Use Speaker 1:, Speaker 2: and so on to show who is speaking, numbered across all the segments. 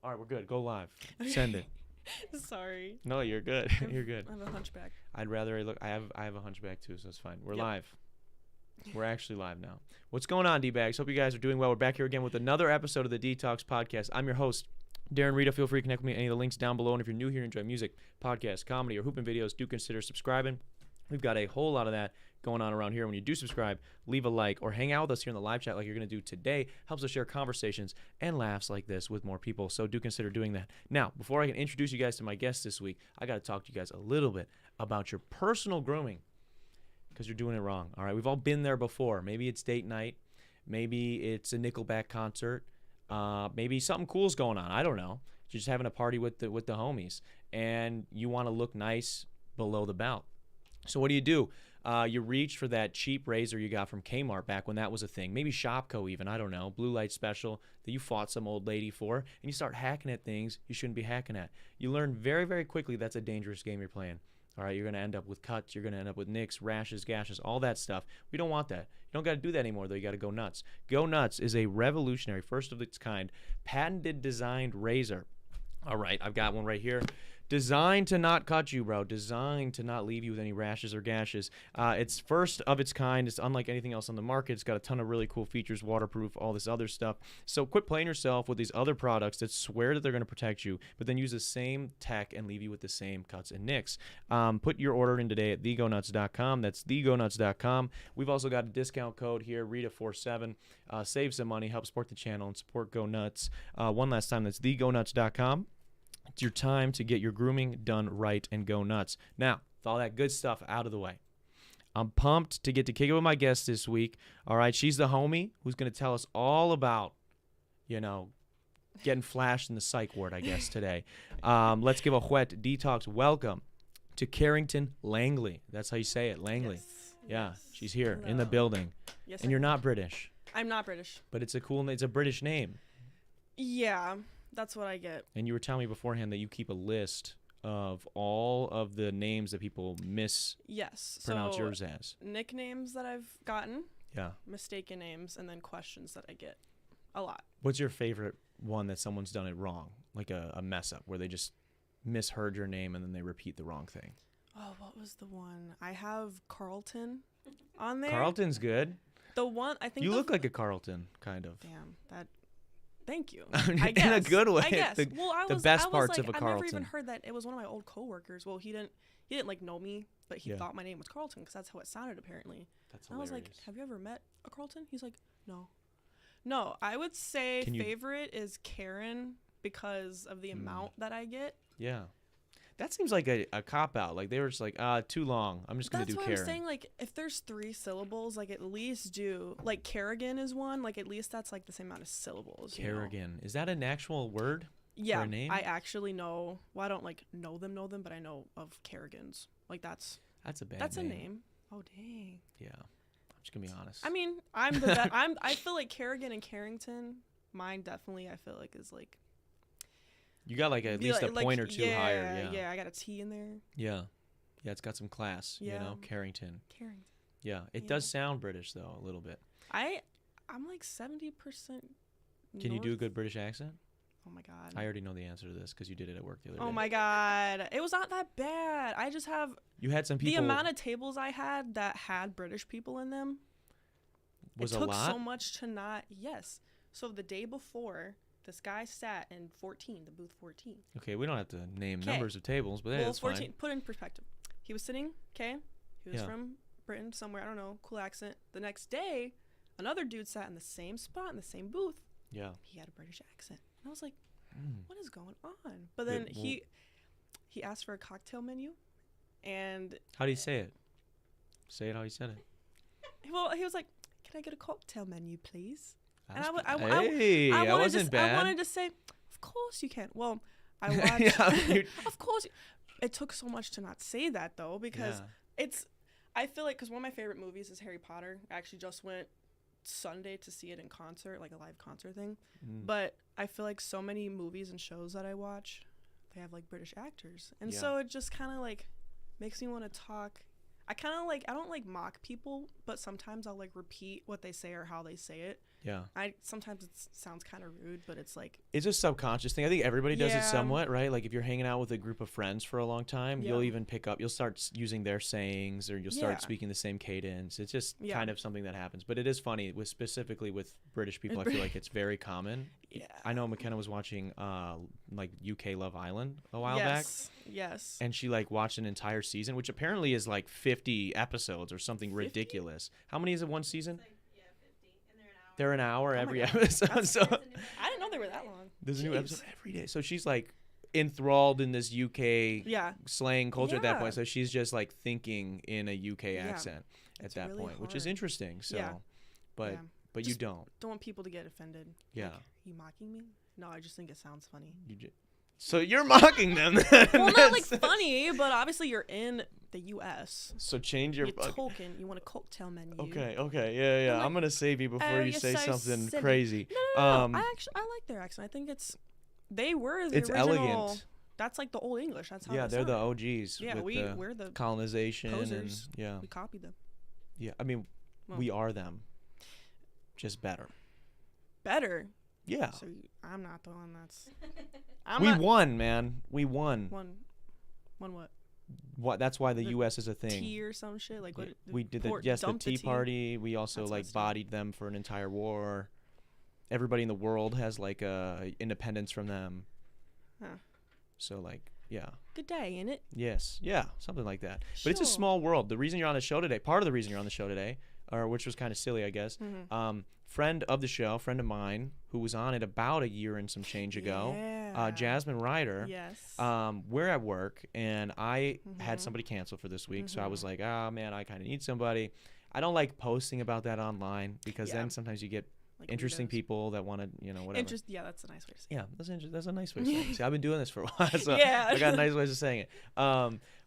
Speaker 1: All right, we're good. Go live. Send it.
Speaker 2: Sorry.
Speaker 1: No, you're good. You're good.
Speaker 2: I have a hunchback.
Speaker 1: I'd rather look. I have a hunchback too, so it's fine. We're
Speaker 2: Yep.
Speaker 1: live. We're actually live now. What's going on, D-Bags? Hope you guys are doing well. We're back here again with another episode of the Detox Podcast. I'm your host, Darren, Rita. Feel free to connect with me at any of the links down below. And if you're new here and enjoy music, podcasts, comedy, or hooping videos, do consider subscribing. We've got a whole lot of that going on around here. When you do subscribe, leave a like or hang out with us here in the live chat like you're going to do today. Helps us share conversations and laughs like this with more people. So do consider doing that. Now, before I can introduce you guys to my guest this week, I got to talk to you guys a little bit about your personal grooming because you're doing it wrong. All right, we've all been there before. Maybe it's date night. Maybe it's a Nickelback concert. Maybe something cool's going on. I don't know. You're just having a party with the homies, and you want to look nice below the belt. So what do? You reach for that cheap razor you got from Kmart back when that was a thing. Maybe Shopko even, I don't know. Blue light special that you fought some old lady for. And you start hacking at things you shouldn't be hacking at. You learn very, very quickly that's a dangerous game you're playing. All right, you're going to end up with cuts. You're going to end up with nicks, rashes, gashes, all that stuff. We don't want that. You don't got to do that anymore, though. You got to go nuts. Go Nutz is a revolutionary, first of its kind, patented designed razor. All right, I've got one right here. Designed to not cut you, bro. Designed to not leave you with any rashes or gashes. It's first of its kind. It's unlike anything else on the market. It's got a ton of really cool features, waterproof, all this other stuff. So quit playing yourself with these other products that swear that they're going to protect you, but then use the same tech and leave you with the same cuts and nicks. Put your order in today at thegonutz.com. That's thegonutz.com. We've also got a discount code here, Rita47. Save some money, help support the channel, and support Go Nutz. One last time, that's thegonutz.com. It's your time to get your grooming done right and go nuts. Now, with all that good stuff out of the way, I'm pumped to get to kick it with my guest this week. All right, she's the homie who's going to tell us all about, getting flashed in the psych ward, I guess, today. Let's give a wet detox welcome to Carrington Langley. That's how you say it, Langley.
Speaker 2: Yes.
Speaker 1: Yeah,
Speaker 2: Yes.
Speaker 1: she's here
Speaker 2: Hello.
Speaker 1: in the building.
Speaker 2: Yes.
Speaker 1: And you're not British,
Speaker 2: I'm not British.
Speaker 1: but it's a British name.
Speaker 2: Yeah, that's what I get.
Speaker 1: And you were telling me beforehand that you keep a list of all of the names that people mispronounce
Speaker 2: Yes.
Speaker 1: yours as.
Speaker 2: Nicknames that I've gotten,
Speaker 1: Yeah.
Speaker 2: mistaken names, and then questions that I get a lot.
Speaker 1: What's your favorite one that someone's done it wrong? Like a mess up where they just misheard your name and then they repeat the wrong thing.
Speaker 2: Oh, what was the one? I have Carlton on there.
Speaker 1: Carlton's good.
Speaker 2: The one, I think
Speaker 1: You look like a Carlton, kind of.
Speaker 2: Damn, that. Thank you.
Speaker 1: In
Speaker 2: I guess.
Speaker 1: a good way.
Speaker 2: I guess.
Speaker 1: The,
Speaker 2: well,
Speaker 1: the best parts
Speaker 2: like,
Speaker 1: of a
Speaker 2: I never
Speaker 1: Carlton.
Speaker 2: even heard that it was one of my old coworkers. Well, he didn't like know me, but he
Speaker 1: Yeah.
Speaker 2: thought my name was Carlton because that's how it sounded apparently.
Speaker 1: That's
Speaker 2: And I was
Speaker 1: hilarious.
Speaker 2: like, "Have you ever met a Carlton?" He's like, "No." No, I would say
Speaker 1: Can you-
Speaker 2: favorite is Karen because of the amount that I get.
Speaker 1: Yeah. That seems like a cop-out. Like, they were just like, too long. I'm just going to
Speaker 2: That's
Speaker 1: do
Speaker 2: what
Speaker 1: Karen.
Speaker 2: I'm saying. Like, if there's 3 syllables, like at least do like Kerrigan is one. Like at least that's like the same amount of syllables. you know?
Speaker 1: Kerrigan. Is that an actual word?
Speaker 2: Yeah,
Speaker 1: a name?
Speaker 2: I actually know. Well, I don't like know them, but I know of Kerrigans. Like that's
Speaker 1: That's a bad
Speaker 2: a
Speaker 1: name.
Speaker 2: name. Oh dang.
Speaker 1: Yeah. I'm just going to be honest.
Speaker 2: I mean, I'm the best. I feel like Kerrigan and Carrington. Mine definitely. I feel like is like.
Speaker 1: You got like at
Speaker 2: be
Speaker 1: least
Speaker 2: like-
Speaker 1: a
Speaker 2: like,
Speaker 1: point or two higher. Yeah.
Speaker 2: Yeah, I got a T in there.
Speaker 1: Yeah. Yeah, it's got some class,
Speaker 2: Yeah.
Speaker 1: Carrington.
Speaker 2: Carrington.
Speaker 1: Yeah, it
Speaker 2: Yeah.
Speaker 1: does sound British, though, a little bit.
Speaker 2: I'm like 70%.
Speaker 1: Can you do a
Speaker 2: north.
Speaker 1: good British accent?
Speaker 2: Oh my god.
Speaker 1: I already know the answer to this because you did it at work the other day.
Speaker 2: Oh my god. It was not that bad. I just have
Speaker 1: You had some people.
Speaker 2: the amount of tables I had that had British people in them.
Speaker 1: was
Speaker 2: it
Speaker 1: a
Speaker 2: took
Speaker 1: lot?
Speaker 2: so much to not. Yes. So the day before, this guy sat in 14, the booth 14.
Speaker 1: Okay, we don't have to name
Speaker 2: 'Kay.
Speaker 1: numbers of tables, but
Speaker 2: Well,
Speaker 1: that's
Speaker 2: 14.
Speaker 1: fine.
Speaker 2: Put in perspective. He was sitting. Okay. He was
Speaker 1: Yeah.
Speaker 2: from Britain somewhere. I don't know. Cool accent. The next day, another dude sat in the same spot in the same booth.
Speaker 1: Yeah.
Speaker 2: He had a British accent. And I was like,
Speaker 1: Mm.
Speaker 2: what is going on? But then
Speaker 1: Wait, well-
Speaker 2: he asked for a cocktail menu, and
Speaker 1: How do you say it? Say it how you said it.
Speaker 2: he was like, "Can I get a cocktail menu, please?" And
Speaker 1: That's
Speaker 2: I,
Speaker 1: good.
Speaker 2: w- I,
Speaker 1: Hey,
Speaker 2: I
Speaker 1: that
Speaker 2: wanted
Speaker 1: wasn't
Speaker 2: to,
Speaker 1: bad.
Speaker 2: I wanted to say, "Of course you can." Well, I watched.
Speaker 1: Yeah, you-
Speaker 2: Of course, it took so much to not say that though, because
Speaker 1: Yeah.
Speaker 2: it's. I feel like because one of my favorite movies is Harry Potter. I actually just went Sunday to see it in concert, like a live concert thing.
Speaker 1: Mm.
Speaker 2: But I feel like so many movies and shows that I watch, they have like British actors, and
Speaker 1: Yeah.
Speaker 2: so it just kind of like makes me want to talk. I kind of like I don't like mock people, but sometimes I'll like repeat what they say or how they say it
Speaker 1: Yeah.
Speaker 2: Sometimes it sounds kind of rude, but it's like
Speaker 1: It's a subconscious thing. I think everybody does it
Speaker 2: Yeah.
Speaker 1: somewhat, right? Like if you're hanging out with a group of friends for a long time,
Speaker 2: Yeah.
Speaker 1: you'll even you'll start using their sayings, or you'll start
Speaker 2: Yeah.
Speaker 1: speaking the same cadence. It's just
Speaker 2: Yeah.
Speaker 1: kind of something that happens. But it is funny, specifically with British people. I feel like it's very common.
Speaker 2: yeah.
Speaker 1: I know McKenna was watching like UK Love Island a while back.
Speaker 2: Yes.
Speaker 1: And she like watched an entire season, which apparently is like 50 episodes or something
Speaker 2: 50?
Speaker 1: ridiculous. How many is it one season?
Speaker 3: Like, yeah, 50, and
Speaker 1: They're an hour
Speaker 2: Oh my
Speaker 1: every
Speaker 2: God.
Speaker 1: episode.
Speaker 2: That's-
Speaker 1: So
Speaker 2: I didn't know they were that long.
Speaker 1: there's a new
Speaker 2: Jeez.
Speaker 1: episode every day. So she's like enthralled in this UK
Speaker 2: Yeah.
Speaker 1: slang culture at that
Speaker 2: Yeah.
Speaker 1: point. So she's just like thinking in a UK
Speaker 2: Yeah.
Speaker 1: accent at
Speaker 2: It's
Speaker 1: that
Speaker 2: really
Speaker 1: point, which is
Speaker 2: hard.
Speaker 1: interesting. So,
Speaker 2: Yeah.
Speaker 1: but
Speaker 2: Yeah.
Speaker 1: but you
Speaker 2: Just-
Speaker 1: don't.
Speaker 2: Don't want people to get offended.
Speaker 1: Yeah.
Speaker 2: Like, are you mocking me? No, I just think it sounds funny.
Speaker 1: So you're mocking them. Then.
Speaker 2: Well, not like
Speaker 1: That's-
Speaker 2: funny, but obviously you're in the U.S.
Speaker 1: So change your.
Speaker 2: You're talking. You want a cocktail menu.
Speaker 1: Okay. Yeah.
Speaker 2: I'm
Speaker 1: I'm gonna save you before
Speaker 2: "Oh,
Speaker 1: you
Speaker 2: you're
Speaker 1: say
Speaker 2: so
Speaker 1: something
Speaker 2: silly."
Speaker 1: crazy.
Speaker 2: No. I like their accent. I think they were the
Speaker 1: It's
Speaker 2: original.
Speaker 1: elegant.
Speaker 2: That's like the old English. That's how
Speaker 1: Yeah,
Speaker 2: they
Speaker 1: they're the
Speaker 2: sound.
Speaker 1: OGs.
Speaker 2: Yeah,
Speaker 1: with
Speaker 2: we're the
Speaker 1: colonization
Speaker 2: posers.
Speaker 1: and yeah.
Speaker 2: we copied them.
Speaker 1: Yeah, I mean,
Speaker 2: Well.
Speaker 1: we are them, just better.
Speaker 2: Better.
Speaker 1: Yeah,
Speaker 2: So I'm not the one that's.
Speaker 1: we won, man. We won.
Speaker 2: One what?
Speaker 1: What? That's why the
Speaker 2: The
Speaker 1: U.S. is a thing.
Speaker 2: Tea or some shit like what?
Speaker 1: We did the
Speaker 2: port-
Speaker 1: the
Speaker 2: dump
Speaker 1: Tea Party. We also
Speaker 2: That's
Speaker 1: like
Speaker 2: messed up.
Speaker 1: bodied them for an entire war. Everybody in the world has like independence from them.
Speaker 2: Huh.
Speaker 1: So like, yeah.
Speaker 2: Good day, ain't it?
Speaker 1: Yes. Yeah. Something like that. But it's a
Speaker 2: Sure.
Speaker 1: small world. The reason you're on the show today, part of the reason you're on the show today, or which was kind of silly, I guess.
Speaker 2: Mhm.
Speaker 1: Friend of the show, friend of mine, who was on it about a year and some change ago,
Speaker 2: Yeah.
Speaker 1: Jasmine Ryder.
Speaker 2: Yes.
Speaker 1: We're at work, and I had
Speaker 2: Mhm.
Speaker 1: somebody cancel for this week, so I was
Speaker 2: Mhm.
Speaker 1: like, oh man, I kind of need somebody. I don't like posting about that online because
Speaker 2: Yeah.
Speaker 1: then sometimes you get
Speaker 2: Like
Speaker 1: interesting
Speaker 2: weirdos.
Speaker 1: people that want to, whatever.
Speaker 2: Yeah, that's a nice way to say.
Speaker 1: Yeah, that's a nice way of saying it. See, I've been doing this for a while, so
Speaker 2: Yeah.
Speaker 1: I got nice ways of saying it.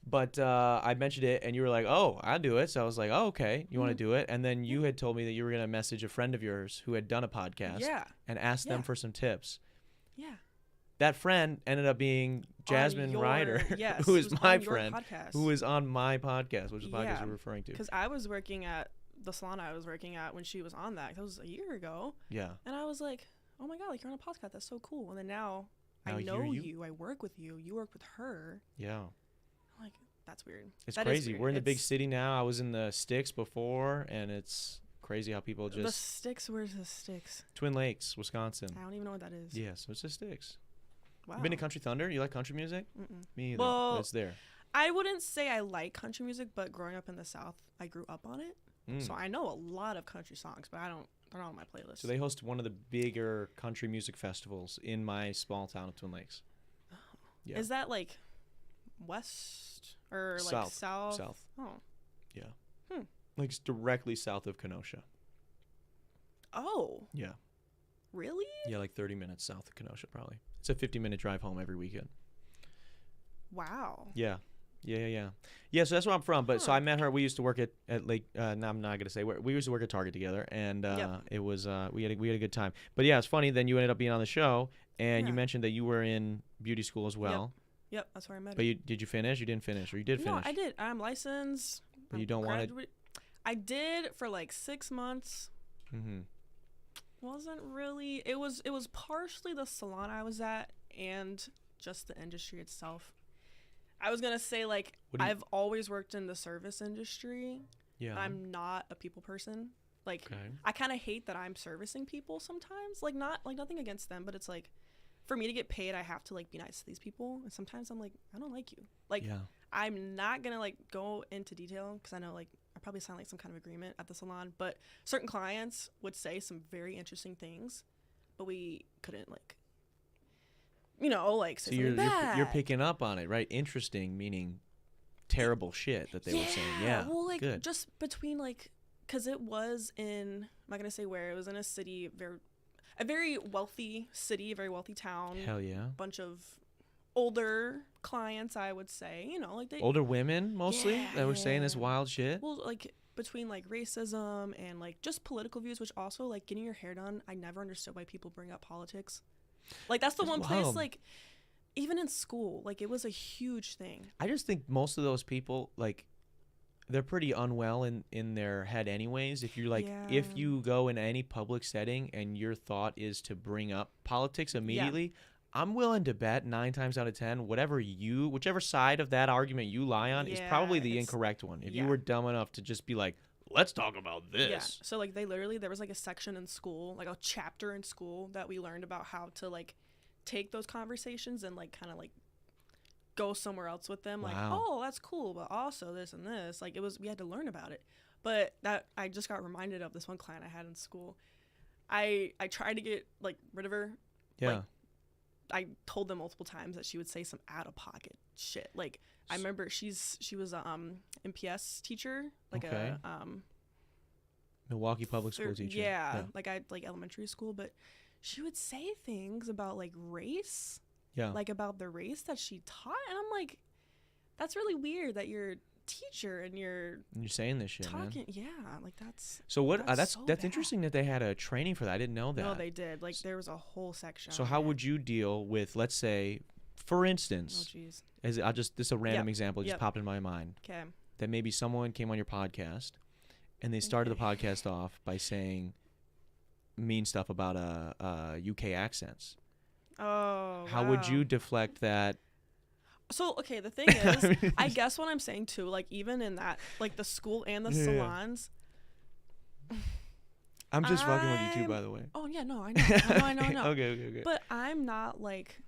Speaker 1: But I mentioned it, and you were like, "Oh, I'll do it." So I was like, "Oh, okay, you want to do it?" And then you had told me that you were gonna message a friend of yours who had done a podcast
Speaker 2: Yeah.
Speaker 1: and ask them
Speaker 2: Yeah.
Speaker 1: for some tips.
Speaker 2: Yeah.
Speaker 1: That friend ended up being Jasmine Ryder,
Speaker 2: Yes,
Speaker 1: who is
Speaker 2: who's
Speaker 1: my
Speaker 2: on your
Speaker 1: friend,
Speaker 2: podcast.
Speaker 1: who is on my podcast, which is the podcast
Speaker 2: Yeah.
Speaker 1: we're referring to.
Speaker 2: Because I was working at the salon I was working at when she was on that. That was a year ago.
Speaker 1: Yeah.
Speaker 2: And I was like, oh my God, like you're on a podcast. That's so cool. And then now
Speaker 1: Now
Speaker 2: I know
Speaker 1: you-
Speaker 2: you. I work with you. You work with her.
Speaker 1: Yeah.
Speaker 2: I'm like, that's weird.
Speaker 1: It's
Speaker 2: That is
Speaker 1: crazy.
Speaker 2: weird.
Speaker 1: We're in the big
Speaker 2: It's-
Speaker 1: city now. I was in the sticks before, and it's crazy how people
Speaker 2: The
Speaker 1: just
Speaker 2: sticks, where's the sticks?
Speaker 1: Twin Lakes, Wisconsin.
Speaker 2: I don't even know what that is.
Speaker 1: Yeah, so it's the sticks.
Speaker 2: Wow.
Speaker 1: You been to Country Thunder? You like country music?
Speaker 2: Mm-mm.
Speaker 1: Me either. But
Speaker 2: Well,
Speaker 1: it's there.
Speaker 2: I wouldn't say I like country music, but growing up in the South, I grew up on it.
Speaker 1: Mm.
Speaker 2: So I know a lot of country songs, but they're not on my playlist.
Speaker 1: So they host one of the bigger country music festivals in my small town of Twin Lakes. Yeah.
Speaker 2: Is that like west or like
Speaker 1: South.
Speaker 2: south?
Speaker 1: South.
Speaker 2: Oh.
Speaker 1: Yeah.
Speaker 2: Hmm.
Speaker 1: Like it's directly south of Kenosha.
Speaker 2: Oh,
Speaker 1: Yeah.
Speaker 2: really?
Speaker 1: Yeah, like 30 minutes south of Kenosha, probably. It's a 50-minute drive home every weekend.
Speaker 2: Wow.
Speaker 1: Yeah. Yeah, so that's where I'm from. But so
Speaker 2: Huh.
Speaker 1: I met her. We used to work at Lake. No, I'm not gonna say where. We used to work at Target together, and
Speaker 2: Yep.
Speaker 1: it was we had a good time. But yeah, it's funny. Then you ended up being on the show, and you
Speaker 2: Yeah.
Speaker 1: mentioned that you were in beauty school as well.
Speaker 2: Yep, that's where I met
Speaker 1: But
Speaker 2: her.
Speaker 1: did you finish? You didn't finish, or you did
Speaker 2: No,
Speaker 1: finish?
Speaker 2: I did. I'm licensed.
Speaker 1: But
Speaker 2: I'm
Speaker 1: you don't wanna-
Speaker 2: graduate- I did for like 6 months.
Speaker 1: Mm-hmm.
Speaker 2: Wasn't really. It was partially the salon I was at and just the industry itself. I was gonna say like
Speaker 1: What do you-
Speaker 2: I've always worked in the service industry.
Speaker 1: Yeah.
Speaker 2: I'm not a people person. Like
Speaker 1: Okay.
Speaker 2: I kind of hate that I'm servicing people sometimes. Like nothing against them, but it's like for me to get paid, I have to like be nice to these people. And sometimes I'm like, I don't like you. Like
Speaker 1: Yeah.
Speaker 2: I'm not gonna like go into detail because I know like I probably signed like some kind of agreement at the salon. But certain clients would say some very interesting things, but we couldn't like, like say
Speaker 1: So
Speaker 2: something bad.
Speaker 1: you're picking up on it, right? Interesting, meaning terrible shit that they were saying. Yeah.
Speaker 2: Well, like
Speaker 1: good.
Speaker 2: just between like, cause it was in, I'm not gonna say where, it was in a city, a very wealthy city, a very wealthy town.
Speaker 1: Hell yeah.
Speaker 2: Bunch of older clients, I would say, like they,
Speaker 1: Older women mostly that were saying this
Speaker 2: Yeah.
Speaker 1: wild shit.
Speaker 2: well, like between like racism and like just political views, which also like getting your hair done, I never understood why people bring up politics. Like that's the
Speaker 1: That's
Speaker 2: one place,
Speaker 1: wild.
Speaker 2: like even in school, like it was a huge thing.
Speaker 1: I just think most of those people, like, they're pretty unwell in their head anyways. If you're like, if
Speaker 2: Yeah.
Speaker 1: you go in any public setting and your thought is to bring up politics immediately, I'm willing to bet 9 times out of 10, whichever side of that argument you lie on is probably
Speaker 2: Yeah,
Speaker 1: the
Speaker 2: it's
Speaker 1: incorrect one. If you
Speaker 2: yeah.
Speaker 1: were dumb enough to just be like, let's talk about
Speaker 2: Yeah.
Speaker 1: this.
Speaker 2: So like they literally there was like a section in school, like a chapter in school that we learned about how to like take those conversations and like kind of like go somewhere else with them. Like,
Speaker 1: Wow.
Speaker 2: oh, that's cool, but also this and this. Like we had to learn about it. But that I just got reminded of this one client I had in school. I tried to get like rid of her.
Speaker 1: Yeah.
Speaker 2: Like, I told them multiple times that she would say some out of pocket shit. Like I remember she was a MPS teacher, like
Speaker 1: Okay.
Speaker 2: a
Speaker 1: Milwaukee public school teacher.
Speaker 2: Yeah, like I like elementary school, but she would say things about like race,
Speaker 1: Yeah.
Speaker 2: like about the race that she taught, and I'm like, that's really weird that you're a teacher and you're
Speaker 1: And you're saying this shit, man.
Speaker 2: talking. Yeah, like that's
Speaker 1: So what?
Speaker 2: that's
Speaker 1: That's
Speaker 2: so bad.
Speaker 1: interesting that they had a training for that. I didn't know that.
Speaker 2: no, they did. Like there was a whole section.
Speaker 1: So
Speaker 2: on
Speaker 1: how
Speaker 2: it.
Speaker 1: would you deal with, let's say, for
Speaker 2: Oh
Speaker 1: instance,
Speaker 2: jeez.
Speaker 1: this is a random
Speaker 2: Yep.
Speaker 1: example, it just
Speaker 2: Yep.
Speaker 1: popped in my mind,
Speaker 2: Okay.
Speaker 1: that maybe someone came on your podcast and they started the podcast off by saying mean stuff about UK accents.
Speaker 2: Oh.
Speaker 1: How would
Speaker 2: wow.
Speaker 1: you deflect that?
Speaker 2: So okay, the thing is,
Speaker 1: mean-
Speaker 2: I guess what I'm saying too, like even in that, like the school and the
Speaker 1: Yeah.
Speaker 2: salons.
Speaker 1: I'm just fucking with you too,
Speaker 2: I'm-
Speaker 1: by the way.
Speaker 2: Oh yeah, no, I know, I know.
Speaker 1: Okay.
Speaker 2: But I'm not like,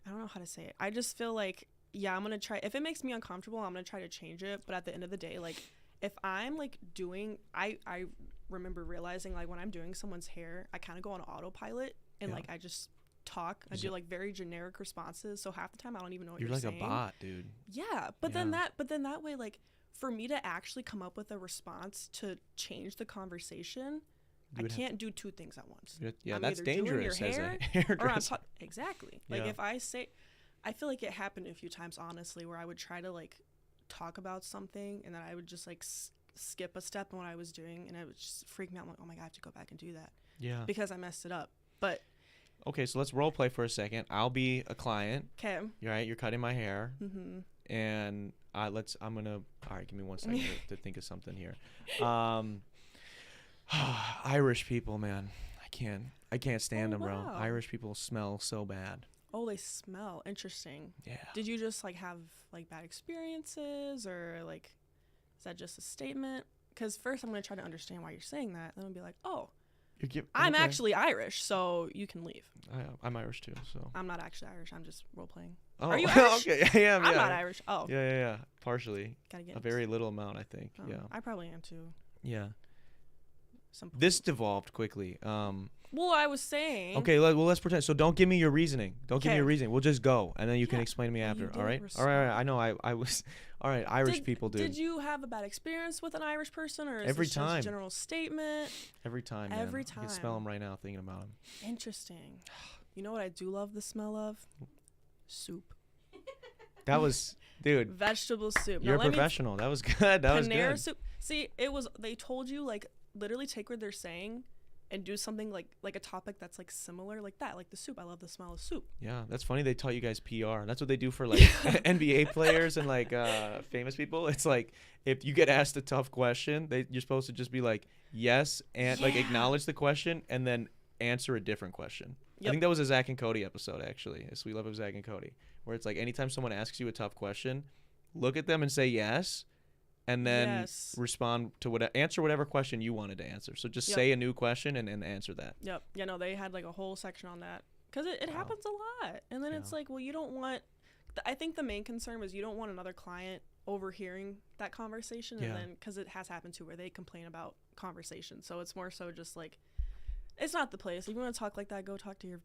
Speaker 2: I don't know how to say it. I just feel like, yeah, I'm gonna try. If it makes me uncomfortable, I'm gonna try to change it. But at the end of the day, like, if I'm like doing, I remember realizing like when I'm doing someone's hair, I kind of go on autopilot and
Speaker 1: Yeah.
Speaker 2: like I just talk. I
Speaker 1: Is
Speaker 2: do
Speaker 1: it-
Speaker 2: like very generic responses. So half the time I don't even know what
Speaker 1: You're
Speaker 2: you're
Speaker 1: like
Speaker 2: saying.
Speaker 1: a bot, dude.
Speaker 2: Yeah, but then
Speaker 1: Yeah.
Speaker 2: that way, like, for me to actually come up with a response to change the conversation,
Speaker 1: You
Speaker 2: I
Speaker 1: would have-
Speaker 2: can't do two things at once.
Speaker 1: Yeah,
Speaker 2: I'm
Speaker 1: that's
Speaker 2: either doing your
Speaker 1: dangerous as a
Speaker 2: hair, Or I'm
Speaker 1: hairdresser.
Speaker 2: exactly. Like
Speaker 1: Yeah.
Speaker 2: if I say, I feel like it happened a few times, honestly, where I would try to like talk about something and then I would just like skip a step in what I was doing and it would just freak me out. I'm like, oh my God, I have to go back and do that
Speaker 1: Yeah.
Speaker 2: because I messed it up. But
Speaker 1: Okay, so let's role play for a second. I'll be a client.
Speaker 2: okay.
Speaker 1: You're right. You're cutting my hair,
Speaker 2: Mm-hmm.
Speaker 1: and I'm gonna. All right, give me 1 second to think of something here. Irish people, man, I can't stand
Speaker 2: Oh,
Speaker 1: them, bro.
Speaker 2: wow.
Speaker 1: Irish people smell so bad.
Speaker 2: Oh, they smell interesting.
Speaker 1: Yeah.
Speaker 2: Did you just like have like bad experiences or like is that just a statement? Because first I'm gonna try to understand why you're saying that. Then I'll be like, oh, I'm
Speaker 1: okay.
Speaker 2: actually Irish, so you can leave.
Speaker 1: I'm Irish too, so.
Speaker 2: I'm not actually Irish. I'm just role playing.
Speaker 1: Oh,
Speaker 2: Are you Irish?
Speaker 1: okay, I am.
Speaker 2: I'm
Speaker 1: yeah.
Speaker 2: not Irish. Oh,
Speaker 1: Yeah. Partially,
Speaker 2: gotta get
Speaker 1: a very little amount, I think.
Speaker 2: oh,
Speaker 1: Yeah.
Speaker 2: I probably am too.
Speaker 1: Yeah.
Speaker 2: Some.
Speaker 1: This devolved quickly.
Speaker 2: Well, I was saying.
Speaker 1: Okay, let's pretend. So don't give me your reasoning. Don't give me
Speaker 2: Okay.
Speaker 1: your reasoning. We'll just go, and then you can
Speaker 2: Yeah,
Speaker 1: explain to me
Speaker 2: but you
Speaker 1: after. All
Speaker 2: didn't
Speaker 1: right?
Speaker 2: respond.
Speaker 1: All right. I know. I was. All right. Irish people, dude.
Speaker 2: Did you have a bad experience with an Irish person, or is
Speaker 1: Every
Speaker 2: this just
Speaker 1: time.
Speaker 2: a general statement?
Speaker 1: Every time. Man.
Speaker 2: Every
Speaker 1: I can smell
Speaker 2: time.
Speaker 1: them right now, thinking about them.
Speaker 2: Interesting. You know what I do love the smell of? Soup.
Speaker 1: That was, dude.
Speaker 2: Vegetable soup.
Speaker 1: You're a
Speaker 2: Now, let me
Speaker 1: professional. That was good. That was
Speaker 2: Panera
Speaker 1: good.
Speaker 2: soup. See, it was. They told you like literally take what they're saying, and do something like a topic that's like similar like that, like the soup. I love the smell of soup.
Speaker 1: Yeah, that's funny. They taught you guys PR. That's what they do for like NBA players and like famous people. It's like if you get asked a tough question, you're supposed to just be like yes and like
Speaker 2: Yeah.
Speaker 1: acknowledge the question and then answer a different question. I
Speaker 2: Yep.
Speaker 1: think that was a Zach and Cody episode actually. A Sweet Love of Zach and Cody, where it's like anytime someone asks you a tough question, look at them and say yes, and then
Speaker 2: Yes.
Speaker 1: respond to answer whatever question you wanted to answer. So just
Speaker 2: Yep.
Speaker 1: say a new question and answer that.
Speaker 2: Yep. Yeah. No, they had like a whole section on that because it
Speaker 1: Wow.
Speaker 2: happens a lot, and then it's
Speaker 1: Yeah.
Speaker 2: like, well, you don't want. I think the main concern was you don't want another client overhearing that conversation,
Speaker 1: Yeah.
Speaker 2: and then because it has happened too where they complain about conversation, so it's more so just like it's not the place. If you want to talk like that, go talk to your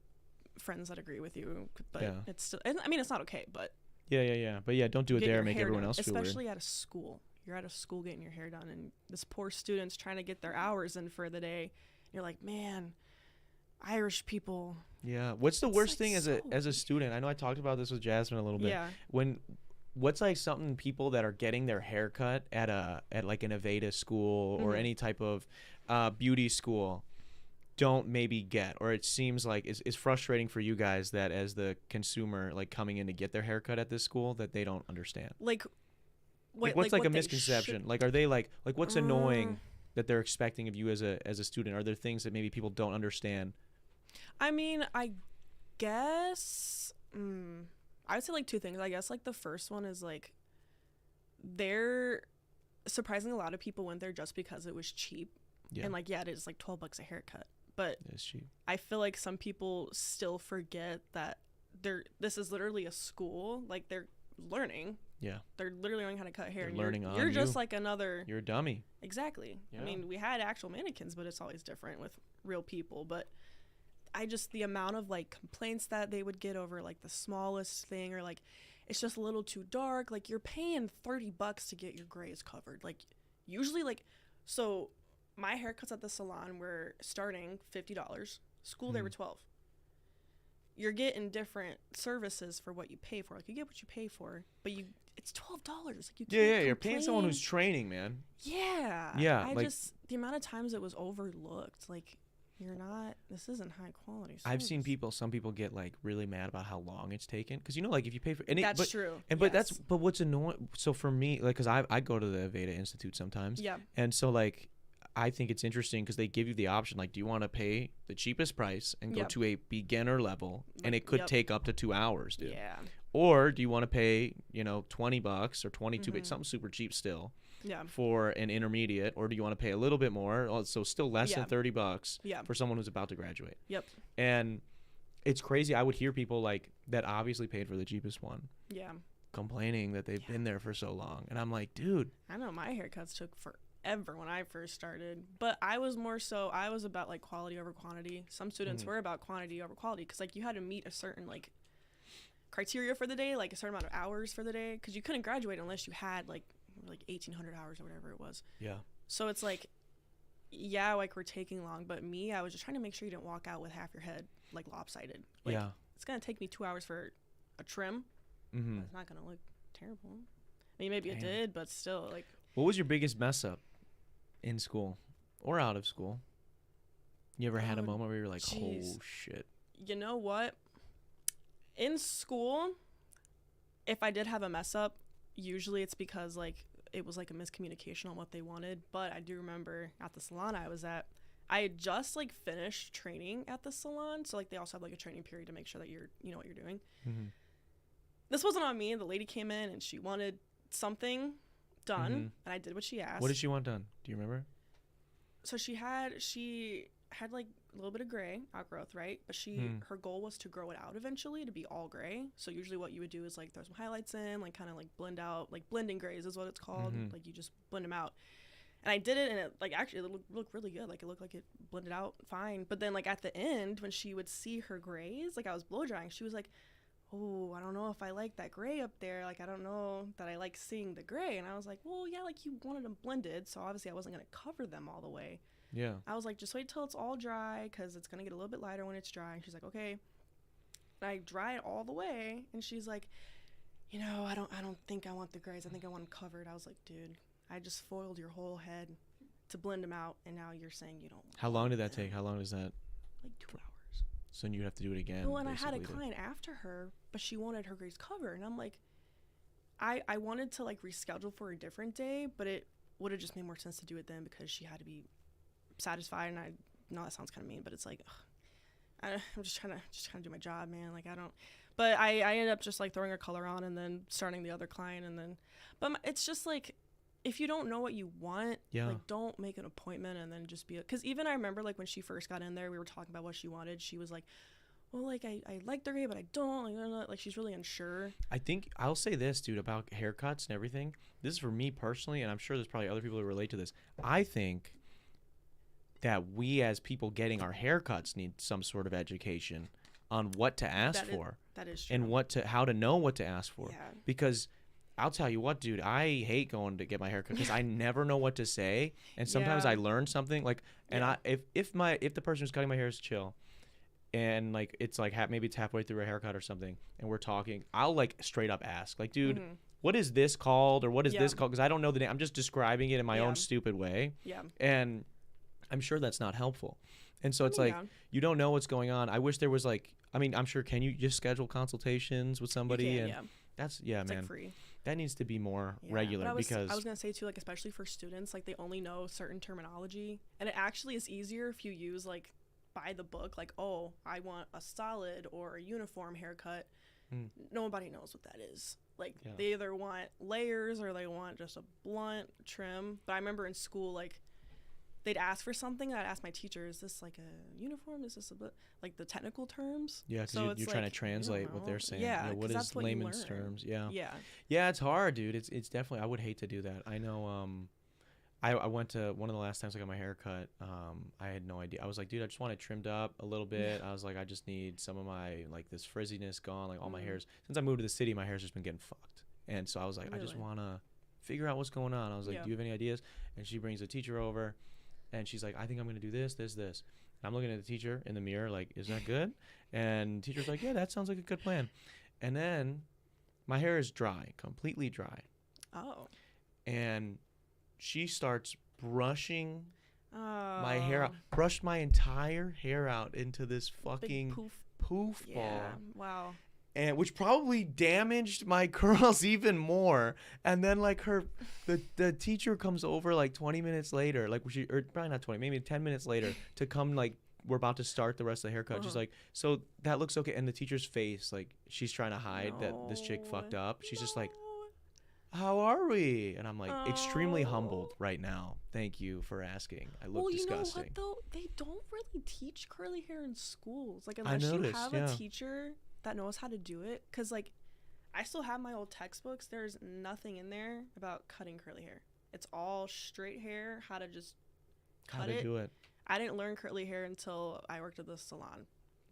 Speaker 2: friends that agree with you. But
Speaker 1: Yeah.
Speaker 2: it's still. I mean, it's not okay, but.
Speaker 1: Yeah. But yeah, don't do it
Speaker 2: Get
Speaker 1: there
Speaker 2: your
Speaker 1: and make
Speaker 2: hair
Speaker 1: everyone
Speaker 2: done,
Speaker 1: else feel weird.
Speaker 2: especially at a school. You're at a school getting your hair done, and this poor student's trying to get their hours in for the day. You're like, man, Irish people.
Speaker 1: Yeah. What's the
Speaker 2: It's,
Speaker 1: worst
Speaker 2: like,
Speaker 1: thing as
Speaker 2: so
Speaker 1: a
Speaker 2: weird.
Speaker 1: student? I know I talked about this with Jasmine a little bit.
Speaker 2: Yeah.
Speaker 1: What's like something people that are getting their hair cut at like an Aveda school or
Speaker 2: Mhm.
Speaker 1: any type of beauty school don't maybe get, or it seems like is frustrating for you guys that as the consumer like coming in to get their hair cut at this school that they don't understand.
Speaker 2: Like,
Speaker 1: Like, what's like
Speaker 2: what
Speaker 1: a
Speaker 2: they
Speaker 1: misconception?
Speaker 2: should-
Speaker 1: Like, are they like what's annoying
Speaker 2: Uh,
Speaker 1: that they're expecting of you as a student? Are there things that maybe people don't understand?
Speaker 2: I mean, I guess I would say like two things. I guess like the first one is like they're surprising a lot of people went there just because it was cheap.
Speaker 1: Yeah,
Speaker 2: And like yeah, it is like $12 a haircut. But
Speaker 1: it's cheap.
Speaker 2: I feel like some people still forget that this is literally a school. Like they're learning.
Speaker 1: Yeah,
Speaker 2: They're literally learning how to cut hair.
Speaker 1: They're
Speaker 2: And
Speaker 1: learning
Speaker 2: you're
Speaker 1: on
Speaker 2: just
Speaker 1: you.
Speaker 2: like another.
Speaker 1: You're a dummy.
Speaker 2: Exactly.
Speaker 1: Yeah.
Speaker 2: I mean, we had actual mannequins, but it's always different with real people. But the amount of like complaints that they would get over like the smallest thing, or like it's just a little too dark. Like you're paying $30 to get your grays covered. Like usually so my haircuts at the salon were starting $50. School they were $12. You're getting different services for what you pay for. Like you get what you pay for, but it's $12. Like you can't
Speaker 1: You're paying someone
Speaker 2: complain.
Speaker 1: who's training, man.
Speaker 2: Yeah.
Speaker 1: Yeah,
Speaker 2: I
Speaker 1: like-
Speaker 2: just the amount of times it was overlooked. Like this isn't high quality service.
Speaker 1: I've seen some people get like really mad about how long it's taken, because like if you pay for
Speaker 2: That's true.
Speaker 1: but
Speaker 2: Yes.
Speaker 1: but what's annoying, so for me, like, because I go to the Veda Institute sometimes,
Speaker 2: Yeah.
Speaker 1: and so like I think it's interesting because they give you the option, like, do you want to pay the cheapest price and go
Speaker 2: Yep.
Speaker 1: to a beginner level, and it could
Speaker 2: Yep.
Speaker 1: take up to 2 hours, dude,
Speaker 2: Yeah.
Speaker 1: or do you want to pay $20 or 22,
Speaker 2: Mhm.
Speaker 1: something super cheap still
Speaker 2: Yeah.
Speaker 1: for an intermediate, or do you want to pay a little bit more, so still less
Speaker 2: Yeah.
Speaker 1: than $30
Speaker 2: Yeah.
Speaker 1: for someone who's about to graduate?
Speaker 2: Yep.
Speaker 1: And it's crazy. I would hear people like that obviously paid for the cheapest one
Speaker 2: Yeah.
Speaker 1: complaining that they've been there for so long, and I'm like, dude,
Speaker 2: I know my haircuts took forever when I first started, but I was about like quality over quantity. Some students were about quantity over quality, because like you had to meet a certain like criteria for the day, like a certain amount of hours for the day, because you couldn't graduate unless you had like 1,800 hours or whatever it was.
Speaker 1: yeah,
Speaker 2: So it's like, yeah, like we're taking long, but I was just trying to make sure you didn't walk out with half your head like lopsided. Like,
Speaker 1: yeah,
Speaker 2: it's gonna take me 2 hours for a trim.
Speaker 1: mm-hmm.
Speaker 2: It's not gonna look terrible. I mean, maybe it
Speaker 1: Damn.
Speaker 2: did, but still, like.
Speaker 1: What was your biggest mess up in school or out of school? You ever had a
Speaker 2: Oh,
Speaker 1: moment where you were like,
Speaker 2: jeez.
Speaker 1: oh shit?
Speaker 2: You know what? In school, if I did have a mess up, usually it's because like it was like a miscommunication on what they wanted. But I do remember at the salon I was at, I had just like finished training at the salon, so like they also have like a training period to make sure that you know what you're doing.
Speaker 1: Mm-hmm.
Speaker 2: This wasn't on me. The lady came in and she wanted something done,
Speaker 1: Mhm.
Speaker 2: and I did what she asked.
Speaker 1: What did she want done? Do you remember?
Speaker 2: So she had like a little bit of gray outgrowth, right? But her goal was to grow it out eventually to be all gray. So usually what you would do is like throw some highlights in, like kind of like blend out, like blending grays is what it's called.
Speaker 1: Mhm.
Speaker 2: Like you just blend them out. And I did it, and it like actually it looked really good. Like it looked like it blended out fine. But then like at the end when she would see her grays, like I was blow drying, she was like, oh, I don't know if I like that gray up there. Like, I don't know that I like seeing the gray. And I was like, well, yeah, like you wanted them blended. So obviously I wasn't going to cover them all the way.
Speaker 1: Yeah.
Speaker 2: I was like, just wait till it's all dry, because it's going to get a little bit lighter when it's dry. And she's like, okay. And I dry it all the way. And she's like, I don't think I want the grays. I think I want them covered. I was like, dude, I just foiled your whole head to blend them out. And now you're saying you don't.
Speaker 1: How long did that take? How long is that?
Speaker 2: Like 2 hours.
Speaker 1: So then you'd have to do it again.
Speaker 2: Well, and I had a
Speaker 1: basically,
Speaker 2: client after her, but she wanted her grays covered, and I'm like, I wanted to like reschedule for a different day, but it would have just made more sense to do it then, because she had to be satisfied. And I know that sounds kind of mean, but it's like, I'm just trying to do my job, man. Like I don't. But I ended up just like throwing her color on and then starting the other client, and then, but it's just like, if you don't know what you want,
Speaker 1: Yeah.
Speaker 2: like don't make an appointment and then just be, because even I remember like when she first got in there, we were talking about what she wanted. She was like, well, like I like the gray, but I don't like she's really unsure.
Speaker 1: I think I'll say this, dude, about haircuts and everything. This is for me personally, and I'm sure there's probably other people who relate to this. I think that we as people getting our haircuts need some sort of education on what to ask for.
Speaker 2: That is true.
Speaker 1: And how to know what to ask for.
Speaker 2: Yeah.
Speaker 1: Because I'll tell you what, dude, I hate going to get my haircut because I never know what to say, and sometimes
Speaker 2: Yeah.
Speaker 1: I learn something like, and
Speaker 2: Yeah.
Speaker 1: if the person who's cutting my hair is chill, and like it's like maybe it's halfway through a haircut or something, and we're talking, I'll like straight up ask, like, dude,
Speaker 2: Mhm.
Speaker 1: what is this called, or what is
Speaker 2: Yeah.
Speaker 1: this called? Because I don't know the name. I'm just describing it in my
Speaker 2: Yeah.
Speaker 1: own stupid way,
Speaker 2: Yeah.
Speaker 1: and I'm sure that's not helpful. And so it's
Speaker 2: I mean,
Speaker 1: like you don't know what's going on. I wish there was like, I mean, I'm sure, can you just schedule consultations with somebody?
Speaker 2: You can,
Speaker 1: and
Speaker 2: yeah.
Speaker 1: that's
Speaker 2: It's
Speaker 1: man.
Speaker 2: like free.
Speaker 1: That needs to be more
Speaker 2: Yeah,
Speaker 1: regular
Speaker 2: but
Speaker 1: because
Speaker 2: I was gonna say too, like especially for students, like they only know certain terminology, and it actually is easier if you use like by the book, like, oh, I want a solid or a uniform haircut. Nobody knows what that is. Like they either want layers or they want just a blunt trim. But I remember in school, like they'd ask for something. I'd ask my teacher, "Is this like a uniform? Is this like the technical terms?"
Speaker 1: Yeah, because
Speaker 2: so
Speaker 1: you're trying to translate what they're saying.
Speaker 2: Yeah,
Speaker 1: what is layman's terms? Yeah. Yeah, it's hard, dude. It's definitely. I would hate to do that. I know. I went to one of the last times I got my hair cut. I had no idea. I was like, dude, I just want it trimmed up a little bit. I was like, I just need some of my like this frizziness gone. Like all my hairs. Since I moved to the city, my hair's just been getting fucked. And so I was like, I just want to figure out what's going on. I was like, do you have any ideas? And she brings a teacher over, and she's like, I think I'm gonna do this. And I'm looking at the teacher in the mirror, like, is that good? And the teacher's like, yeah, that sounds like a good plan. And then my hair is dry, completely dry.
Speaker 2: Oh.
Speaker 1: And she starts brushing my hair out, brushed my entire hair out into this fucking poof ball.
Speaker 2: Wow.
Speaker 1: And which probably damaged my curls even more. And then like the teacher comes over like 20 minutes later, like or probably not 20, maybe 10 minutes later to come like we're about to start the rest of the haircut. She's like, so that looks okay. And the teacher's face, like she's trying to hide that this chick fucked up. She's just like, how are we? And I'm like extremely humbled right now. Thank you for asking. I look disgusting.
Speaker 2: You know what though? They don't really teach curly hair in schools. Like unless you have a teacher that knows how to do it. Because like I still have my old textbooks. There's nothing in there about cutting curly hair. It's all straight hair, how to just cut it. How to do it. I didn't learn curly hair until I worked at the salon.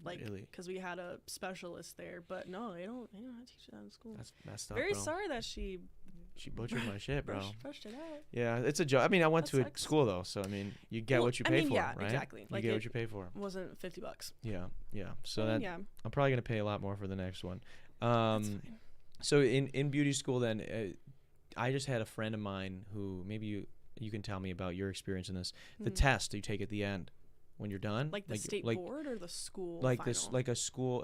Speaker 2: Like, because we had a specialist there, but no, they don't know how to teach that in school. That's messed up. Very sorry that she
Speaker 1: butchered my shit, bro.
Speaker 2: Brushed it out.
Speaker 1: Yeah, it's a joke. I mean, I went to a school though, so I mean, you get what you pay for, right?
Speaker 2: Exactly.
Speaker 1: You get what you pay for.
Speaker 2: Wasn't $50.
Speaker 1: Yeah. So I'm probably gonna pay a lot more for the next one.
Speaker 2: That's fine.
Speaker 1: So in beauty school, then I just had a friend of mine who maybe you can tell me about your experience in this. The test you take at the end. When you're done,
Speaker 2: like the state board or the school,
Speaker 1: like
Speaker 2: final?
Speaker 1: This, like a school.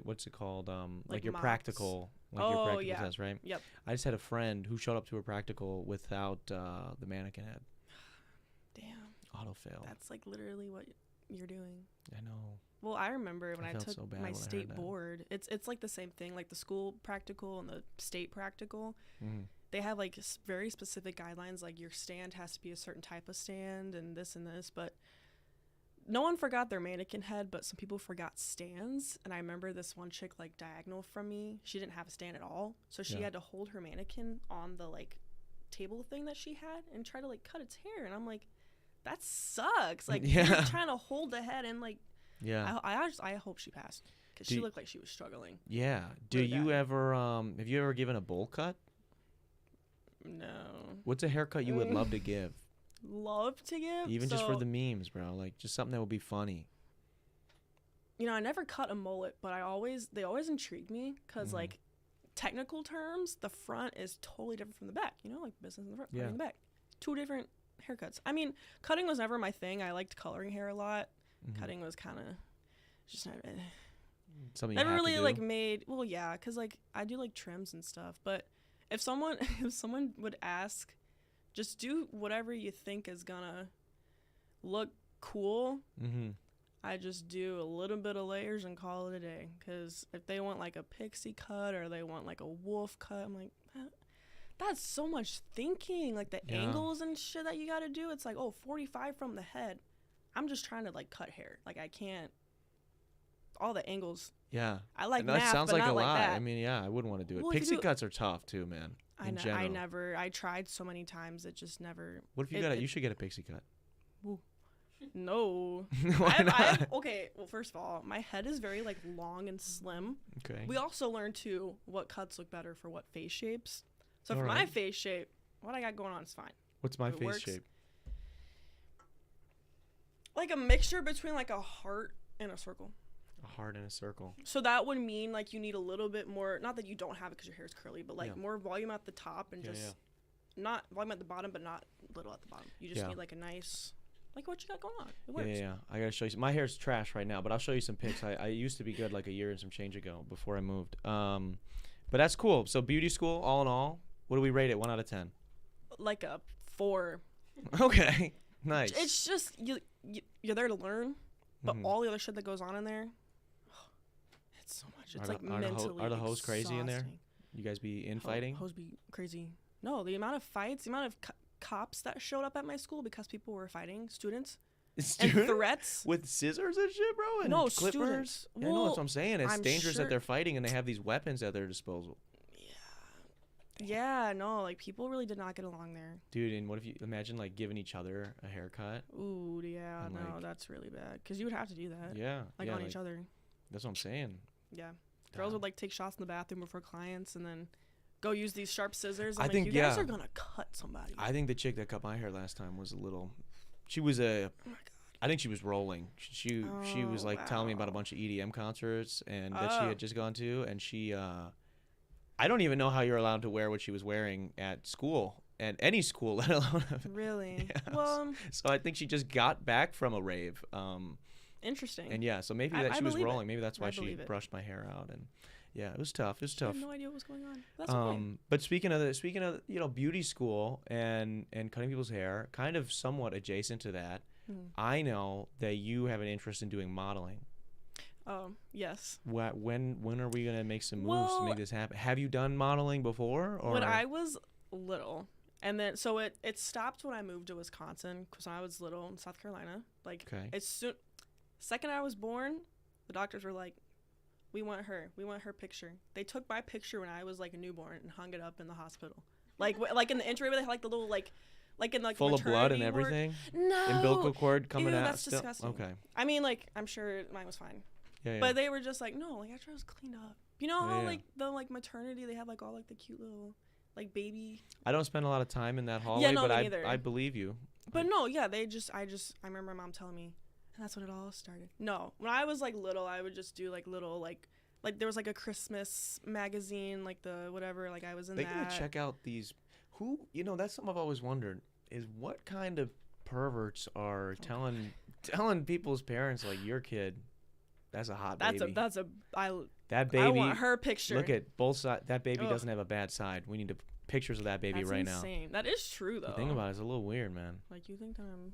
Speaker 1: What's it called? Like your
Speaker 2: mocks.
Speaker 1: Practical, like your practical test, right?
Speaker 2: Yep.
Speaker 1: I just had a friend who showed up to her practical without the mannequin head.
Speaker 2: Damn.
Speaker 1: Auto fail.
Speaker 2: That's like literally what you're doing.
Speaker 1: I know.
Speaker 2: Well, I remember when I took
Speaker 1: so
Speaker 2: my state board. It's like the same thing, like the school practical and the state practical. They have like very specific guidelines, like your stand has to be a certain type of stand and this, but no one forgot their mannequin head, but some people forgot stands. And I remember this one chick like diagonal from me. She didn't have a stand at all. So she had to hold her mannequin on the like table thing that she had and try to like cut its hair. And I'm like, that sucks. Like you're trying to hold the head and like, I hope she passed because she looked like she was struggling.
Speaker 1: Yeah. Do you ever, have you ever given a bowl cut?
Speaker 2: No.
Speaker 1: What's a haircut you would love to give?
Speaker 2: Love to give,
Speaker 1: even just for the memes, bro, like just something that would be funny.
Speaker 2: You know, I never cut a mullet, but they always intrigued me because like technical terms, the front is totally different from the back, you know, like business in the front, in the back, two different haircuts. I mean, cutting was never my thing. I liked coloring hair a lot. Cutting was kind of just not
Speaker 1: something
Speaker 2: never really like made because like I do like trims and stuff, but if someone would ask, just do whatever you think is gonna look cool. I just do a little bit of layers and call it a day. Because if they want like a pixie cut or they want like a wolf cut, I'm like, that's so much thinking. Like the angles and shit that you gotta do. It's like, 45 from the head. I'm just trying to like cut hair. Like I can't. All the angles.
Speaker 1: Yeah.
Speaker 2: I like
Speaker 1: that
Speaker 2: math,
Speaker 1: sounds
Speaker 2: but
Speaker 1: like
Speaker 2: not
Speaker 1: a
Speaker 2: like
Speaker 1: lot.
Speaker 2: that.
Speaker 1: I mean, I wouldn't want to do it.
Speaker 2: Well,
Speaker 1: Pixie cuts are tough too, man.
Speaker 2: I tried so many times. It just never.
Speaker 1: What if you should get a pixie cut?
Speaker 2: Ooh. No.
Speaker 1: Why not?
Speaker 2: Okay, well, first of all, my head is very like long and slim.
Speaker 1: Okay.
Speaker 2: We also learned too what cuts look better for what face shapes. So for my face shape, what I got going on is fine.
Speaker 1: What's my face shape?
Speaker 2: Like a mixture between like a heart and a circle.
Speaker 1: A heart and a circle.
Speaker 2: So that would mean like you need a little bit more, not that you don't have it because your hair is curly, but like more volume at the top and just not volume at the bottom, but not little at the bottom. You just need like a nice, like what you got going on. It works.
Speaker 1: Yeah. I gotta show you. My hair's trash right now, but I'll show you some pics. I used to be good like a year and some change ago before I moved. But that's cool. So beauty school, all in all, what do we rate it? 1 out of 10.
Speaker 2: Like a 4.
Speaker 1: Okay, nice.
Speaker 2: It's just you're there to learn, but
Speaker 1: Mhm.
Speaker 2: all the other shit that goes on in there, it's so much. It's mentally.
Speaker 1: Are the hoes crazy in there?
Speaker 2: exhausting.
Speaker 1: You guys be infighting?
Speaker 2: Hoes be crazy. No, the amount of fights, the amount of cops that showed up at my school because people were fighting, students, and threats.
Speaker 1: With scissors and shit, bro? And
Speaker 2: No,
Speaker 1: clippers?
Speaker 2: students.
Speaker 1: Yeah, I know, that's what I'm saying. It's
Speaker 2: I'm
Speaker 1: dangerous
Speaker 2: sure-
Speaker 1: that they're fighting and they have these weapons at their disposal.
Speaker 2: Yeah, no, like people really did not get along there.
Speaker 1: Dude, and what if you imagine like giving each other a haircut?
Speaker 2: Ooh, yeah,
Speaker 1: And,
Speaker 2: no,
Speaker 1: like-
Speaker 2: that's really bad because you would have to do that,
Speaker 1: Yeah.
Speaker 2: like
Speaker 1: yeah,
Speaker 2: on each other.
Speaker 1: That's what I'm saying.
Speaker 2: Yeah, girls
Speaker 1: Damn.
Speaker 2: would like take shots in the bathroom before clients and then go use these sharp scissors.
Speaker 1: I
Speaker 2: I'm
Speaker 1: think,
Speaker 2: like, you guys
Speaker 1: yeah.
Speaker 2: are gonna cut somebody.
Speaker 1: I think the chick that cut my hair last time was a little. She was a.
Speaker 2: Oh my god.
Speaker 1: I think she was rolling. She was
Speaker 2: Oh,
Speaker 1: like telling me about a
Speaker 2: wow.
Speaker 1: bunch of EDM concerts and that she
Speaker 2: Oh.
Speaker 1: had just gone to, and she. I don't even know how you're allowed to wear what she was wearing at school, at any school, let alone.
Speaker 2: Really?
Speaker 1: Yeah.
Speaker 2: Well,
Speaker 1: So I think she just got back from a rave.
Speaker 2: interesting.
Speaker 1: And yeah, so maybe
Speaker 2: I
Speaker 1: that she was
Speaker 2: believe it.
Speaker 1: rolling. Maybe that's why
Speaker 2: I
Speaker 1: she
Speaker 2: believe it.
Speaker 1: brushed my hair out, and yeah, it was tough. It was
Speaker 2: I
Speaker 1: tough.
Speaker 2: had no idea what was going on. That's okay.
Speaker 1: But speaking of beauty school and cutting people's hair, kind of somewhat adjacent to that, I know that you have an interest in doing modeling.
Speaker 2: Yes.
Speaker 1: When are we gonna make some moves to
Speaker 2: Well,
Speaker 1: make this happen? Have you done modeling before? Or
Speaker 2: When I was little, and then so it stopped when I moved to Wisconsin because when I was little in South Carolina, like
Speaker 1: Okay.
Speaker 2: second I was born, the doctors were like, we want her picture. They took my picture when I was like a newborn and hung it up in the hospital, like in the entryway they had like the little like in like
Speaker 1: full of blood and
Speaker 2: maternity ward.
Speaker 1: everything?
Speaker 2: No.
Speaker 1: Umbilical cord coming
Speaker 2: Ew,
Speaker 1: out
Speaker 2: that's
Speaker 1: still?
Speaker 2: disgusting.
Speaker 1: Okay.
Speaker 2: I mean, like I'm sure mine was fine.
Speaker 1: Yeah,
Speaker 2: But they were just like, no, like after I was cleaned up. You know how
Speaker 1: Yeah.
Speaker 2: like the like maternity they have like all like the cute little like baby.
Speaker 1: I don't spend a lot of time in that hallway,
Speaker 2: no,
Speaker 1: but
Speaker 2: me
Speaker 1: I
Speaker 2: neither.
Speaker 1: believe you.
Speaker 2: But no, yeah, I remember my mom telling me, and that's when it all started. No, when I was like little, I would just do like little like there was like a Christmas magazine, like the whatever, like I was in
Speaker 1: They
Speaker 2: that.
Speaker 1: gotta check out these. That's something I've always wondered is what kind of perverts are telling people's parents like your kid. That's a hot baby. That baby.
Speaker 2: I want her picture.
Speaker 1: Look at both sides. That baby
Speaker 2: Ugh.
Speaker 1: doesn't have a bad side. We need pictures of that baby
Speaker 2: That's
Speaker 1: right
Speaker 2: insane. That is true though.
Speaker 1: now. Think about it. It's a little weird, man.
Speaker 2: Like you think that I'm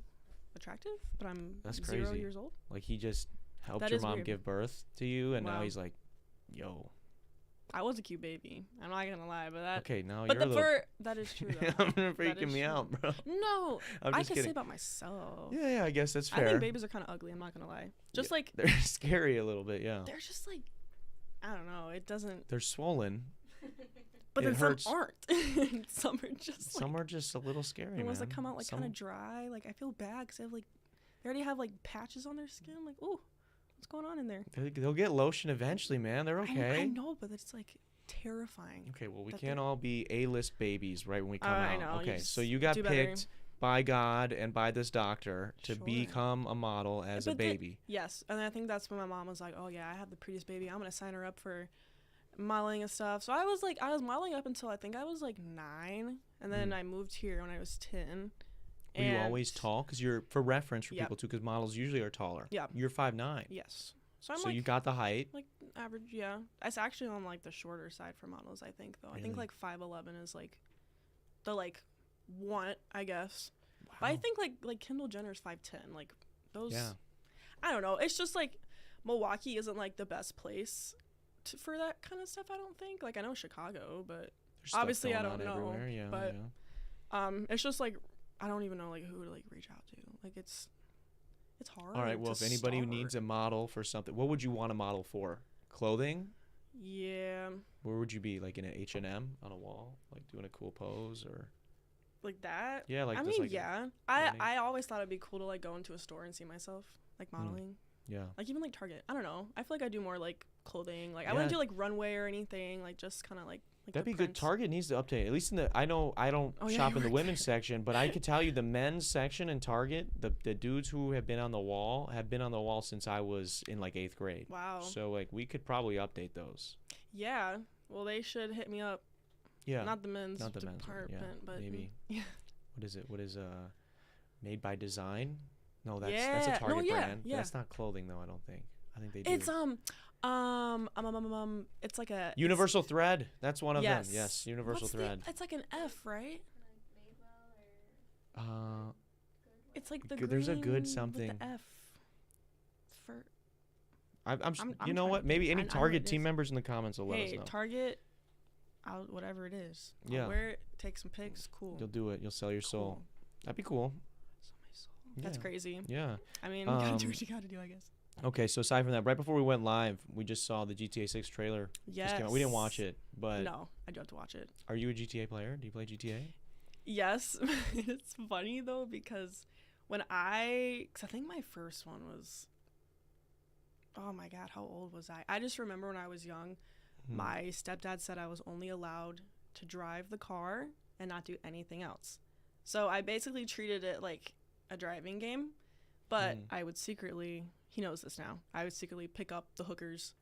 Speaker 2: attractive, but I'm
Speaker 1: That's
Speaker 2: 0
Speaker 1: crazy.
Speaker 2: years old.
Speaker 1: Like he just helped
Speaker 2: That
Speaker 1: your
Speaker 2: is
Speaker 1: mom
Speaker 2: weird.
Speaker 1: give birth to you, and now
Speaker 2: Wow.
Speaker 1: he's like, yo.
Speaker 2: I was a cute baby. I'm not gonna lie, but that.
Speaker 1: Okay, now
Speaker 2: But
Speaker 1: you're
Speaker 2: the
Speaker 1: a little.
Speaker 2: fur that is true though.
Speaker 1: I'm
Speaker 2: That
Speaker 1: freaking
Speaker 2: is
Speaker 1: me
Speaker 2: true.
Speaker 1: out, bro.
Speaker 2: No,
Speaker 1: I'm
Speaker 2: I
Speaker 1: just
Speaker 2: can
Speaker 1: kidding.
Speaker 2: say about myself.
Speaker 1: Yeah, I guess that's
Speaker 2: I
Speaker 1: fair.
Speaker 2: think babies are kind of ugly. I'm not gonna lie. Just
Speaker 1: Yeah,
Speaker 2: like
Speaker 1: they're scary a little bit, yeah.
Speaker 2: they're just like, I don't know. It doesn't.
Speaker 1: They're swollen.
Speaker 2: But
Speaker 1: It
Speaker 2: then
Speaker 1: hurts.
Speaker 2: some aren't. Some are just
Speaker 1: Some
Speaker 2: like
Speaker 1: are just a little scary,
Speaker 2: the ones
Speaker 1: man.
Speaker 2: that come out like
Speaker 1: Some-
Speaker 2: kind of dry. Like I feel bad because they already have like patches on their skin. I'm like, ooh, what's going on in there?
Speaker 1: They'll get lotion eventually, man. They're okay.
Speaker 2: I know, but it's like terrifying.
Speaker 1: Okay, well, we
Speaker 2: that
Speaker 1: can't
Speaker 2: they-
Speaker 1: all be A-list babies right when we come
Speaker 2: I
Speaker 1: out.
Speaker 2: know, you
Speaker 1: Okay,
Speaker 2: just
Speaker 1: so you got
Speaker 2: do better.
Speaker 1: picked by God and by this doctor to
Speaker 2: Sure.
Speaker 1: become a model as a
Speaker 2: But the-
Speaker 1: baby.
Speaker 2: Yes, and I think that's when my mom was like, "Oh yeah, I have the prettiest baby. I'm gonna sign her up for modeling and stuff." So I was modeling up until I think I was like 9, and then I moved here when I was 10.
Speaker 1: Were you always
Speaker 2: and-
Speaker 1: tall? Because you're, for reference for
Speaker 2: Yep.
Speaker 1: people too, because models usually are taller.
Speaker 2: Yeah.
Speaker 1: You're 5'9".
Speaker 2: Yes. So I'm
Speaker 1: So
Speaker 2: like
Speaker 1: you got the height.
Speaker 2: average, yeah. It's actually on like the shorter side for models, I think though. I think
Speaker 1: Really?
Speaker 2: like 5'11" is like the like want, I guess.
Speaker 1: Wow.
Speaker 2: But I think like Kendall Jenner's 5'10". Like those.
Speaker 1: Yeah.
Speaker 2: I don't know. It's just like Milwaukee isn't like the best place for that kind of stuff. I don't think. Like I know Chicago, but
Speaker 1: There's stuff
Speaker 2: obviously I
Speaker 1: going
Speaker 2: don't
Speaker 1: on
Speaker 2: know,
Speaker 1: everywhere, yeah,
Speaker 2: but-
Speaker 1: yeah.
Speaker 2: it's just like I don't even know like who to like reach out to. Like it's hard.
Speaker 1: All right, well, if anybody who needs a model for something, what would you want a model for? Clothing?
Speaker 2: yeah,
Speaker 1: Where would you be? Like in an H&M on a wall? Like doing a cool pose or?
Speaker 2: like that.
Speaker 1: Yeah, like
Speaker 2: I
Speaker 1: just
Speaker 2: mean,
Speaker 1: like
Speaker 2: yeah.
Speaker 1: running.
Speaker 2: I always thought it'd be cool to like go into a store and see myself like modeling.
Speaker 1: Yeah.
Speaker 2: Like even like Target. I don't know. I feel like I do more like clothing. Like I
Speaker 1: Yeah.
Speaker 2: wouldn't do like runway or anything. Like just kind of like
Speaker 1: That'd
Speaker 2: the
Speaker 1: be good.
Speaker 2: prints.
Speaker 1: Target needs to update. At least in the I know I don't
Speaker 2: Oh, yeah,
Speaker 1: shop
Speaker 2: you
Speaker 1: in the
Speaker 2: work
Speaker 1: women's section, but I could tell you the men's section in Target, the dudes who have been on the wall have been on the wall since I was in like 8th grade.
Speaker 2: Wow.
Speaker 1: So like we could probably update those.
Speaker 2: Yeah. Well, they should hit me up.
Speaker 1: Yeah.
Speaker 2: Not the men's
Speaker 1: Not the men's one,
Speaker 2: department,
Speaker 1: yeah,
Speaker 2: but
Speaker 1: maybe.
Speaker 2: Yeah.
Speaker 1: What is made by design? No, that's a
Speaker 2: Yeah. No,
Speaker 1: Target
Speaker 2: yeah,
Speaker 1: brand.
Speaker 2: yeah.
Speaker 1: That's not clothing though, I don't think. I think they do.
Speaker 2: It's It's like a
Speaker 1: Universal Thread. That's one of them.
Speaker 2: Yes.
Speaker 1: Yes, Universal Thread.
Speaker 2: It's like an F, right? It's like the
Speaker 1: There's a
Speaker 2: green
Speaker 1: good
Speaker 2: with
Speaker 1: something.
Speaker 2: the F. For
Speaker 1: I'm
Speaker 2: I'm
Speaker 1: you know
Speaker 2: trying
Speaker 1: what?
Speaker 2: to
Speaker 1: Maybe
Speaker 2: think.
Speaker 1: any
Speaker 2: I know
Speaker 1: Target
Speaker 2: what it
Speaker 1: team
Speaker 2: is.
Speaker 1: members in the comments will let us
Speaker 2: Hey,
Speaker 1: know.
Speaker 2: Target, whatever it is. I'll
Speaker 1: Yeah.
Speaker 2: wear it, take some pics. Cool.
Speaker 1: You'll do it. You'll sell your soul.
Speaker 2: Cool.
Speaker 1: That'd be cool.
Speaker 2: Sell my soul. That's
Speaker 1: Yeah.
Speaker 2: crazy.
Speaker 1: Yeah.
Speaker 2: I mean, you gotta do
Speaker 1: Um,
Speaker 2: what you gotta do, I guess.
Speaker 1: Okay, so aside from that, right before we went live, we just saw the GTA 6 trailer.
Speaker 2: Yes.
Speaker 1: Just came out. We didn't watch it, but
Speaker 2: No, I do have to watch it.
Speaker 1: are you a GTA player? Do you play GTA?
Speaker 2: Yes. It's funny though because because I think my first one was, oh my God, how old was I? I just remember when I was young, my stepdad said I was only allowed to drive the car and not do anything else. So I basically treated it like a driving game, but I would secretly, he knows this now, I would secretly pick up the hookers.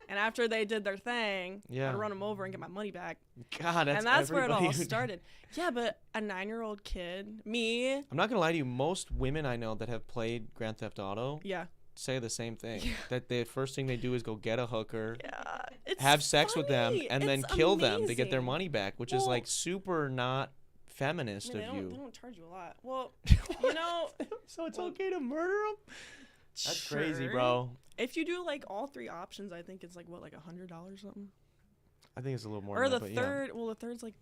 Speaker 2: And after they did their thing,
Speaker 1: Yeah.
Speaker 2: I'd run them over and get my money back.
Speaker 1: God,
Speaker 2: That's where it all
Speaker 1: everybody.
Speaker 2: started. Yeah, but a 9-year-old kid, me,
Speaker 1: I'm not gonna lie to you. Most women I know that have played Grand Theft Auto
Speaker 2: yeah.
Speaker 1: say the same thing.
Speaker 2: Yeah.
Speaker 1: That the first thing they do is go get a hooker,
Speaker 2: Yeah, it's
Speaker 1: have sex with them,
Speaker 2: funny.
Speaker 1: and then
Speaker 2: It's
Speaker 1: kill them to get their
Speaker 2: amazing.
Speaker 1: money back, which is
Speaker 2: Well,
Speaker 1: like super not feminist
Speaker 2: I mean,
Speaker 1: of
Speaker 2: they
Speaker 1: you.
Speaker 2: don't charge you a lot. Well, you know,
Speaker 1: So it's
Speaker 2: well,
Speaker 1: okay to murder them? That's crazy,
Speaker 2: sure.
Speaker 1: bro.
Speaker 2: If you do like all three options, I think it's like what, like $100 or something.
Speaker 1: I think it's a little more.
Speaker 2: Or
Speaker 1: than
Speaker 2: the
Speaker 1: that, but
Speaker 2: third. Well, the third's like,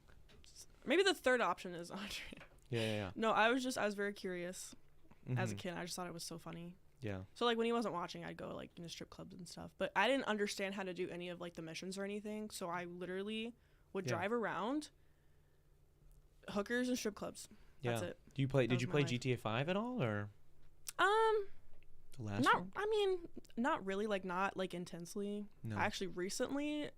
Speaker 2: maybe the third option is 100.
Speaker 1: Yeah.
Speaker 2: No, I was very curious as a
Speaker 1: Mhm.
Speaker 2: kid. I just thought it was so funny.
Speaker 1: Yeah.
Speaker 2: So like when he wasn't watching, I'd go like strip clubs and stuff. But I didn't understand how to do any of like the missions or anything. So I literally would
Speaker 1: Yeah.
Speaker 2: drive around hookers and strip clubs. That's
Speaker 1: Yeah.
Speaker 2: it.
Speaker 1: Do you play?
Speaker 2: That
Speaker 1: Did
Speaker 2: was
Speaker 1: you
Speaker 2: my
Speaker 1: play
Speaker 2: life.
Speaker 1: GTA 5 at all, or the last
Speaker 2: Not.
Speaker 1: one?
Speaker 2: I mean, not really. Like not like intensely.
Speaker 1: No.
Speaker 2: I actually recently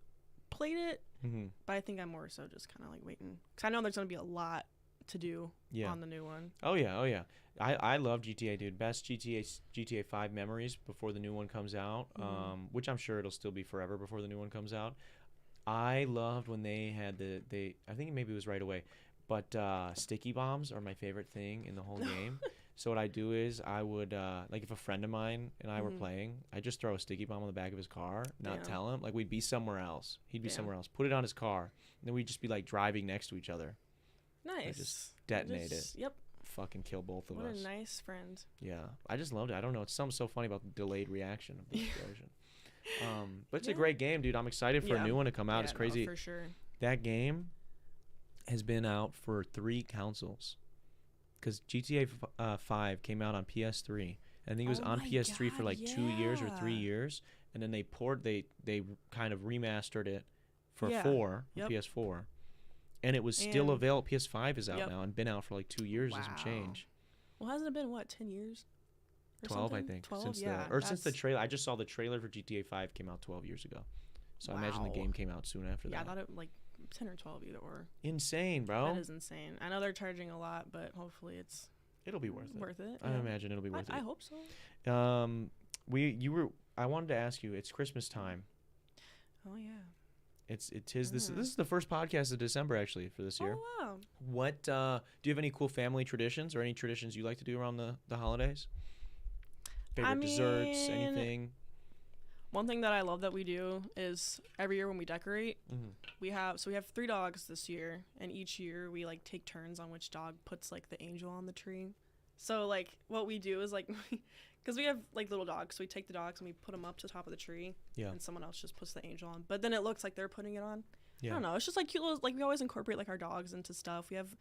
Speaker 2: played it,
Speaker 1: Mm-hmm.
Speaker 2: but I think I'm more so just kind of like waiting because I know there's gonna be a lot to do
Speaker 1: Yeah.
Speaker 2: on the new one.
Speaker 1: Oh yeah. I love GTA, dude. Best GTA 5 memories before the new one comes out. Which I'm sure it'll still be forever before the new one comes out. I loved when they had I think maybe it was right away, but sticky bombs are my favorite thing in the whole game. So what I do is I would like if a friend of mine and I were playing, I just throw a sticky bomb on the back of his car, not
Speaker 2: Damn.
Speaker 1: tell him. Like we'd be somewhere else. He'd be
Speaker 2: Damn.
Speaker 1: somewhere else. Put it on his car, and then we'd just be like driving next to each other.
Speaker 2: Nice.
Speaker 1: just detonate it.
Speaker 2: Yep.
Speaker 1: Fucking kill both of
Speaker 2: What
Speaker 1: us.
Speaker 2: a nice friend.
Speaker 1: Yeah, I just loved it. I don't know. It's something so funny about the delayed reaction of the explosion. But it's a
Speaker 2: Yeah.
Speaker 1: great game, dude. I'm excited for
Speaker 2: Yeah.
Speaker 1: a new one to come out.
Speaker 2: Yeah,
Speaker 1: It's
Speaker 2: no,
Speaker 1: crazy.
Speaker 2: for sure.
Speaker 1: That game has been out for 3 consoles. Because GTA 5 came out on PS3. I think it was
Speaker 2: Oh
Speaker 1: on
Speaker 2: my
Speaker 1: PS3 for
Speaker 2: God,
Speaker 1: like 2 years or 3
Speaker 2: yeah.
Speaker 1: years. And then they kind of remastered it for
Speaker 2: Yeah.
Speaker 1: 4
Speaker 2: Yep.
Speaker 1: on PS4. And it was still
Speaker 2: And-
Speaker 1: available. PS5 is out
Speaker 2: Yep.
Speaker 1: now and been out for like 2 years and some
Speaker 2: Wow.
Speaker 1: change.
Speaker 2: Well, hasn't it been what 10 years? Or
Speaker 1: 12, I
Speaker 2: something?
Speaker 1: think.
Speaker 2: 12,
Speaker 1: Since
Speaker 2: yeah.
Speaker 1: since the
Speaker 2: that's-
Speaker 1: trailer. I just saw the trailer for GTA 5 came out 12 years ago. So I imagine the
Speaker 2: Wow.
Speaker 1: game came out soon after
Speaker 2: Yeah, I
Speaker 1: that.
Speaker 2: thought it like 10 or 12 either or.
Speaker 1: Insane, bro.
Speaker 2: That is insane. I know they're charging a lot, but hopefully it's
Speaker 1: It'll be worth it.
Speaker 2: worth it.
Speaker 1: I
Speaker 2: yeah.
Speaker 1: imagine it'll be worth
Speaker 2: I
Speaker 1: it.
Speaker 2: hope so.
Speaker 1: I wanted to ask you. It's Christmas time.
Speaker 2: Oh yeah.
Speaker 1: This is the first podcast of December actually for this year.
Speaker 2: Oh wow.
Speaker 1: What do you have any cool family traditions or any traditions you like to do around the holidays? Favorite desserts,
Speaker 2: mean,
Speaker 1: anything?
Speaker 2: One thing that I love that we do is every year when we decorate,
Speaker 1: Mhm.
Speaker 2: we have 3 dogs this year, and each year we like take turns on which dog puts like the angel on the tree. So like what we do is like because we have like little dogs, so we take the dogs and we put them up to the top of the tree,
Speaker 1: Yeah.
Speaker 2: and someone else just puts the angel on. But then it looks like they're putting it on.
Speaker 1: Yeah.
Speaker 2: I don't know. It's just like cute little, like we always incorporate like our dogs into stuff. We have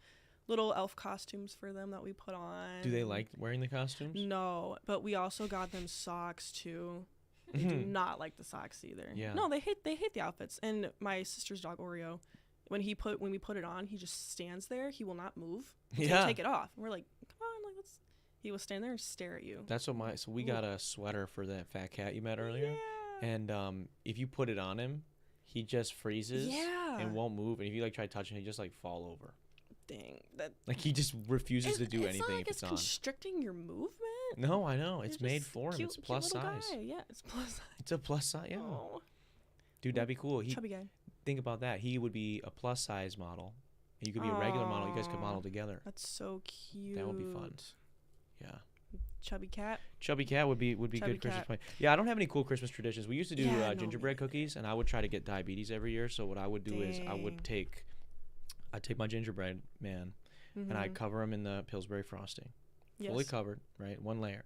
Speaker 2: little elf costumes for them that we put on.
Speaker 1: Do they like wearing the costumes?
Speaker 2: No, but we also got them socks too. They do not like the socks either.
Speaker 1: Yeah.
Speaker 2: No, they hate the outfits. And my sister's dog Oreo, when we put it on, he just stands there. He will not move. Until
Speaker 1: Yeah.
Speaker 2: you take it off. And we're like, come on, like let's. He will stand there and stare at you.
Speaker 1: That's what so we got a sweater for that fat cat you met earlier.
Speaker 2: Yeah.
Speaker 1: And if you put it on him, he just freezes
Speaker 2: Yeah.
Speaker 1: and won't move. And if you like try touching him, he just like fall over.
Speaker 2: Dang. That.
Speaker 1: Like he just refuses to do
Speaker 2: It's
Speaker 1: anything
Speaker 2: not like
Speaker 1: if it's on.
Speaker 2: constricting your movement.
Speaker 1: No, I know. It's
Speaker 2: You're
Speaker 1: made
Speaker 2: just
Speaker 1: for him.
Speaker 2: cute-
Speaker 1: It's
Speaker 2: cute
Speaker 1: plus
Speaker 2: little
Speaker 1: size.
Speaker 2: guy. Yeah, it's plus size.
Speaker 1: It's a plus size. Yeah.
Speaker 2: Oh,
Speaker 1: Dude, that'd be cool.
Speaker 2: chubby guy.
Speaker 1: Think about that. He would be a plus size model. You could be a regular model. You guys could
Speaker 2: Aw.
Speaker 1: model together.
Speaker 2: That's so cute.
Speaker 1: That would be fun. Yeah.
Speaker 2: Chubby cat.
Speaker 1: Chubby cat would be
Speaker 2: Chubby
Speaker 1: good Christmas
Speaker 2: cat.
Speaker 1: play. Yeah, I don't have any cool Christmas traditions. We used to do
Speaker 2: Yeah, no,
Speaker 1: gingerbread
Speaker 2: me neither.
Speaker 1: cookies, and I would try to get diabetes every year. So what I would do is I'd take my gingerbread man, and I'd cover them in the Pillsbury frosting, fully covered, right, one layer.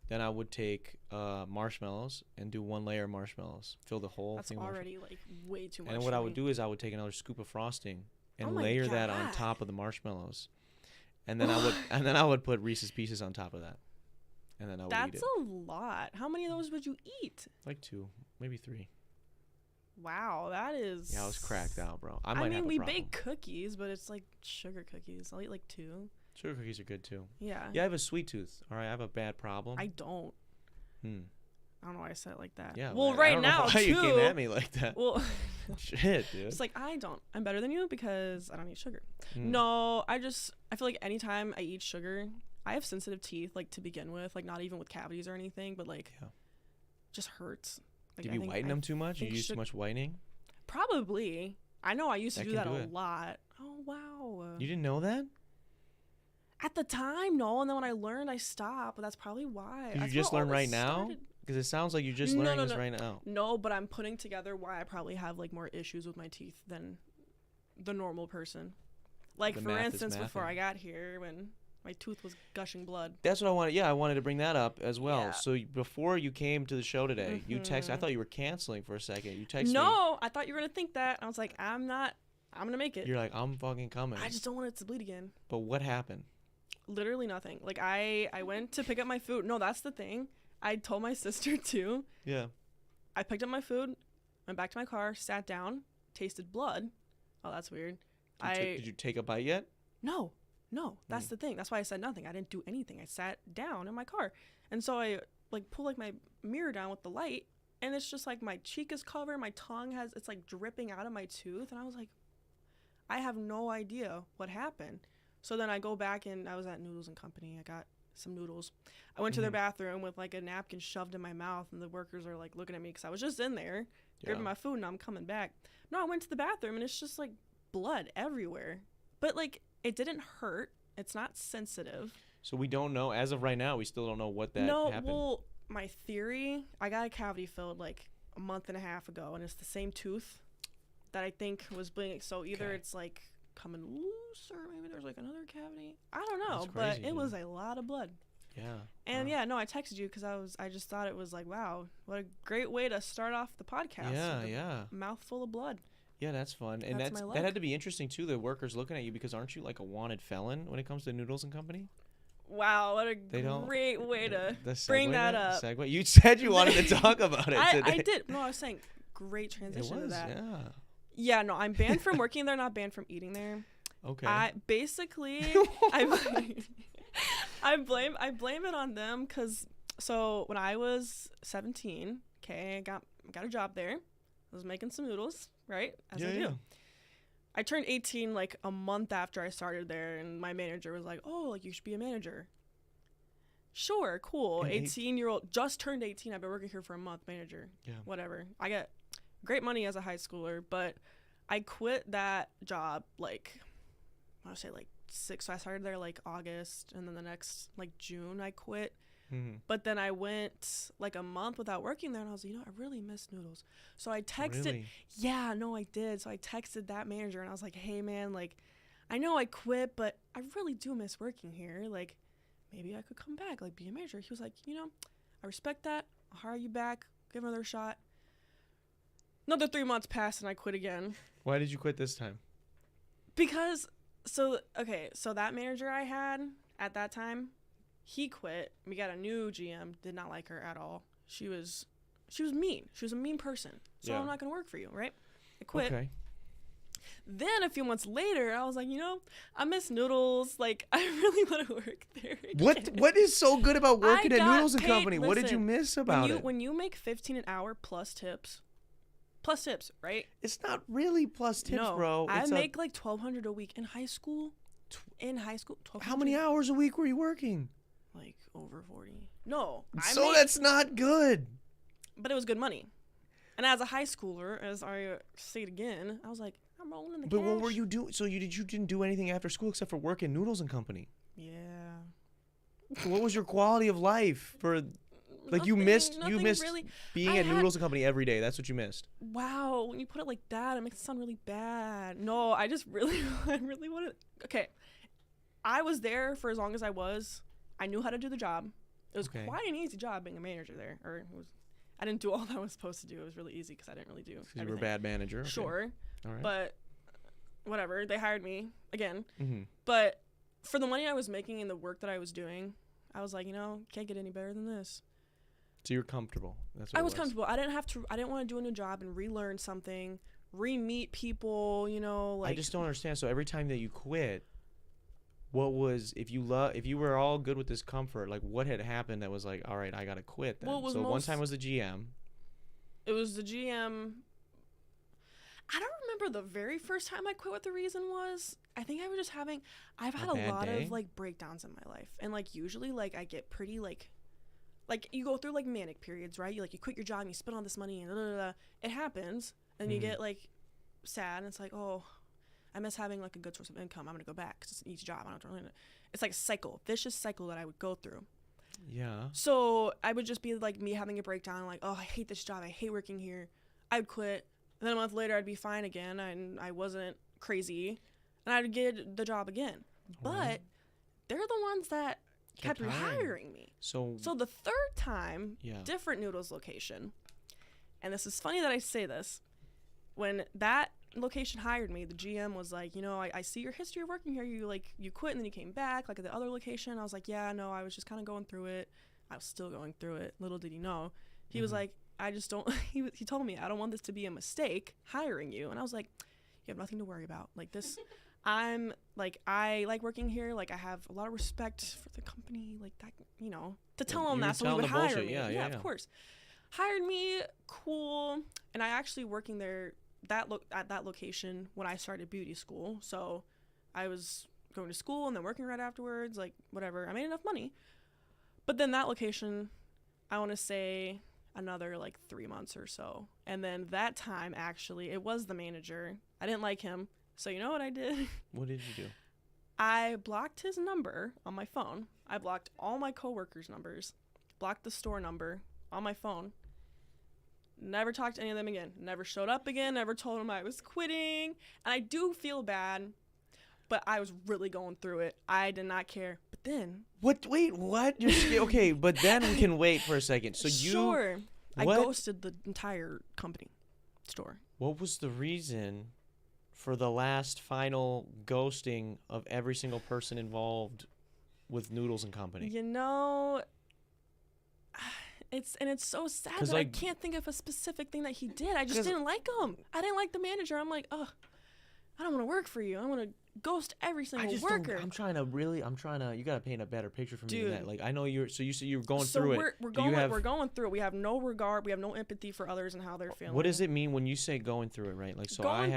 Speaker 1: Then I would take marshmallows and do one layer of marshmallows, fill the whole
Speaker 2: That's
Speaker 1: thing.
Speaker 2: already like way too much.
Speaker 1: And what I would do is I would take another scoop of frosting and
Speaker 2: Oh my
Speaker 1: layer that on
Speaker 2: God.
Speaker 1: top of the marshmallows, and then I would put Reese's Pieces on top of that, and then I would eat
Speaker 2: That's
Speaker 1: it.
Speaker 2: a lot. How many of those would you eat?
Speaker 1: Like 2, maybe 3.
Speaker 2: Wow, that is.
Speaker 1: Yeah, I was cracked out, bro. I
Speaker 2: I
Speaker 1: might have
Speaker 2: mean,
Speaker 1: a
Speaker 2: we
Speaker 1: problem.
Speaker 2: bake cookies, but it's like sugar cookies. I'll eat like 2.
Speaker 1: Sugar cookies are good too.
Speaker 2: Yeah.
Speaker 1: Yeah, I have a sweet tooth. All right, I have a bad problem.
Speaker 2: I don't.
Speaker 1: Hmm.
Speaker 2: I don't know why I said it like that.
Speaker 1: Yeah.
Speaker 2: Well,
Speaker 1: I
Speaker 2: right
Speaker 1: don't know
Speaker 2: now
Speaker 1: why
Speaker 2: too.
Speaker 1: you came at me like that.
Speaker 2: Well,
Speaker 1: Shit, dude.
Speaker 2: it's like I don't. I'm better than you because I don't eat sugar.
Speaker 1: Hmm.
Speaker 2: No, I feel like anytime I eat sugar, I have sensitive teeth, like to begin with, like not even with cavities or anything, but like, just hurts. Like,
Speaker 1: Do you whiten them too much? You
Speaker 2: think
Speaker 1: use too much whitening?
Speaker 2: Probably. I know I used to
Speaker 1: That
Speaker 2: do
Speaker 1: can
Speaker 2: that
Speaker 1: do
Speaker 2: a
Speaker 1: it.
Speaker 2: lot. Oh wow.
Speaker 1: You didn't know that?
Speaker 2: At the time, no, and then when I learned, I stopped. But that's probably why.
Speaker 1: Did you
Speaker 2: That's
Speaker 1: just
Speaker 2: where all
Speaker 1: learn
Speaker 2: this
Speaker 1: right now?
Speaker 2: started.
Speaker 1: Because it sounds like you're just
Speaker 2: No,
Speaker 1: learning
Speaker 2: no,
Speaker 1: this
Speaker 2: no.
Speaker 1: right now.
Speaker 2: No, but I'm putting together why I probably have like more issues with my teeth than the normal person. Like
Speaker 1: The
Speaker 2: for
Speaker 1: math is
Speaker 2: instance, before
Speaker 1: mathing.
Speaker 2: I got here, when my tooth was gushing blood.
Speaker 1: That's what I wanted. Yeah, I wanted to bring that up as well.
Speaker 2: Yeah.
Speaker 1: So before you came to the show today, you text. I
Speaker 2: Mhm.
Speaker 1: thought you were canceling for a second. You texted me.
Speaker 2: No, I thought you were gonna think that. I was like, I'm not. I'm gonna make it.
Speaker 1: You're like, I'm fucking coming.
Speaker 2: I just don't want it to bleed again.
Speaker 1: But what happened?
Speaker 2: Literally nothing. Like I went to pick up my food. No, that's the thing. I told my sister too.
Speaker 1: Yeah.
Speaker 2: I picked up my food, went back to my car, sat down, tasted blood. Oh, that's weird.
Speaker 1: Did you take a bite yet?
Speaker 2: No, that's the thing. That's why I said nothing. I didn't do anything. I sat down in my car, and so I like pull like my mirror down with the light, and it's just like my cheek is covered, my tongue it's like dripping out of my tooth, and I was like, I have no idea what happened. So then I go back and I was at Noodles and Company. I got some noodles. I went to their bathroom with like a napkin shoved in my mouth, and the workers are like looking at me because I was just in there grabbing my food, and I'm coming back. No, I went to the bathroom, and it's just like blood everywhere. But like it didn't hurt. It's not sensitive.
Speaker 1: So we don't know. As of right now, we still don't know what that happened.
Speaker 2: Well, my theory, I got a cavity filled like a month and a half ago, and it's the same tooth that I think was bleeding. So either it's like coming loose, or maybe there's like another cavity. I don't know,
Speaker 1: That's crazy,
Speaker 2: but it was a lot of blood.
Speaker 1: Yeah.
Speaker 2: And yeah, no, I texted you because I just thought it was like, wow, what a great way to start off the podcast.
Speaker 1: Yeah,
Speaker 2: with a
Speaker 1: yeah.
Speaker 2: mouthful of blood.
Speaker 1: Yeah, that's fun. And
Speaker 2: That's my
Speaker 1: that
Speaker 2: luck.
Speaker 1: had to be interesting too, the workers looking at you, because aren't you like a wanted felon when it comes to Noodles and Company?
Speaker 2: Wow, what a
Speaker 1: They don't-
Speaker 2: great way to
Speaker 1: The
Speaker 2: bring
Speaker 1: segue
Speaker 2: that
Speaker 1: there?
Speaker 2: up.
Speaker 1: Segue? You said you wanted to talk about it
Speaker 2: I
Speaker 1: today.
Speaker 2: did. No, I was saying great
Speaker 1: It
Speaker 2: transition to
Speaker 1: was,
Speaker 2: that.
Speaker 1: yeah.
Speaker 2: Yeah, no, I'm banned from working there, not banned from eating there.
Speaker 1: Okay.
Speaker 2: I basically I blame it on them because so when I was 17, okay, I got a job there. I was making some noodles, right? As I do.
Speaker 1: Yeah.
Speaker 2: I turned 18 like a month after I started there, and my manager was like, "Oh, like you should be a manager." Sure, cool.
Speaker 1: And
Speaker 2: 18-year-old just turned 18. I've been working here for a month, manager.
Speaker 1: Yeah.
Speaker 2: Whatever. I get great money as a high schooler, but I quit that job like I would say like 6. So I started there like August, and then the next like June I quit.
Speaker 1: Mm-hmm.
Speaker 2: But then I went like a month without working there, and I was like, I really miss noodles. So I texted.
Speaker 1: Really?
Speaker 2: Yeah, no, I did. So I texted that manager, and I was like, hey man, like I know I quit, but I really do miss working here. Like maybe I could come back, like be a manager. He was like, I respect that. I'll hire you back. Give another shot. Another 3 months passed, and I quit again.
Speaker 1: Why did you quit this time?
Speaker 2: Because so that manager I had at that time, he quit. We got a new GM. Did not like her at all. She was mean. She was a mean person. So
Speaker 1: Yeah.
Speaker 2: I'm not gonna work for you, right? I quit.
Speaker 1: Okay.
Speaker 2: Then a few months later, I was like, I miss noodles. Like I really want to work there. Again.
Speaker 1: What is so good about working
Speaker 2: I
Speaker 1: at
Speaker 2: got
Speaker 1: Noodles and
Speaker 2: paid-
Speaker 1: Company? What did you
Speaker 2: listen,
Speaker 1: miss about it?
Speaker 2: When you make 15 an hour plus tips, right?
Speaker 1: It's not really plus tips,
Speaker 2: no,
Speaker 1: bro.
Speaker 2: I
Speaker 1: It's
Speaker 2: make like $1,200 a week in high school. In high school,
Speaker 1: how many hours a week were you working?
Speaker 2: Like over 40. No,
Speaker 1: That's not good.
Speaker 2: but it was good money. And as a high schooler, as I say it again, I was like, I'm rolling in the
Speaker 1: But
Speaker 2: cash.
Speaker 1: what were you doing? So you didn't do anything after school except for work at Noodles and Company?
Speaker 2: Yeah.
Speaker 1: What was your quality of life for? Like you missed
Speaker 2: really.
Speaker 1: being at Noodles and Company every day. That's what you missed.
Speaker 2: Wow, when you put it like that, it makes it sound really bad. No, I just really, I really wanted. Okay, I was there for as long as I was. I knew how to do the job. It was quite an easy job being a manager there. Or it was, I didn't do all that I was supposed to do. It was really easy because I didn't really do.
Speaker 1: Because you were a bad manager. Okay.
Speaker 2: Sure,
Speaker 1: all right.
Speaker 2: But whatever. They hired me again.
Speaker 1: Mm-hmm.
Speaker 2: But for the money I was making and the work that I was doing, I was like, can't get any better than this.
Speaker 1: So you're comfortable. That's what
Speaker 2: I was comfortable. I didn't want to do a new job and relearn something, re-meet people, like.
Speaker 1: I just don't understand. So every time that you quit, what was, if you were all good with this comfort, like what had happened that was like, all right, I got to quit then?
Speaker 2: Well,
Speaker 1: so one time was the GM.
Speaker 2: It was the GM. I don't remember the very first time I quit what the reason was. I think I was just I've had a lot of like breakdowns in my life. And like usually like I get pretty like you go through like manic periods, right? You quit your job and you spend all this money and blah, blah, blah. It happens. And you get like sad and it's like, oh, I miss having like a good source of income. I'm going to go back because it's an easy job. It's like a cycle, vicious cycle that I would go through.
Speaker 1: Yeah.
Speaker 2: So I would just be like me having a breakdown, like, oh, I hate this job. I hate working here. I would quit. And then a month later, I'd be fine again. And I wasn't crazy. And I'd get the job again. But they're the ones that kept rehiring me. So the third time, different Noodles location. And this is funny that I say this. When that location hired me, the GM was like, I see your history of working here. You quit and then you came back like at the other location. I was like, yeah, no, I was just kind of going through it. I was still going through it. Little did he know. He was like, I just don't, he told me, I don't want this to be a mistake hiring you. And I was like, you have nothing to worry about. Like this, I like working here. Like I have a lot of respect for the company, like that, to tell him that so he would hire me. Yeah, of course. Hired me, cool. And I actually working there at that location when I started beauty school. So I was going to school and then working right afterwards, like whatever. I made enough money. But then that location, I want to say another like 3 months or so. And then that time, actually, it was the manager. I didn't like him. So you know what I did?
Speaker 1: What did you do?
Speaker 2: I blocked his number on my phone. I blocked all my coworkers' numbers, blocked the store number on my phone. Never talked to any of them again. Never showed up again. Never told them I was quitting. And I do feel bad, but I was really going through it. I did not care. But then...
Speaker 1: What? Wait, what? You're okay, but then we can wait for a second. So you...
Speaker 2: Sure. I ghosted the entire company store. What
Speaker 1: was the reason for the last final ghosting of every single person involved with Noodles and Company?
Speaker 2: It's so sad that I can't think of a specific thing that he did. I just didn't like him. I didn't like the manager. I'm like, oh, I don't want to work for you. I want to ghost every single worker.
Speaker 1: I'm trying to, you got to paint a better picture for me than that. Like, I know you said you're going through it.
Speaker 2: We're going through it. We have no regard. We have no empathy for others and how they're feeling.
Speaker 1: What does it mean when you say going through it, right? Like, so I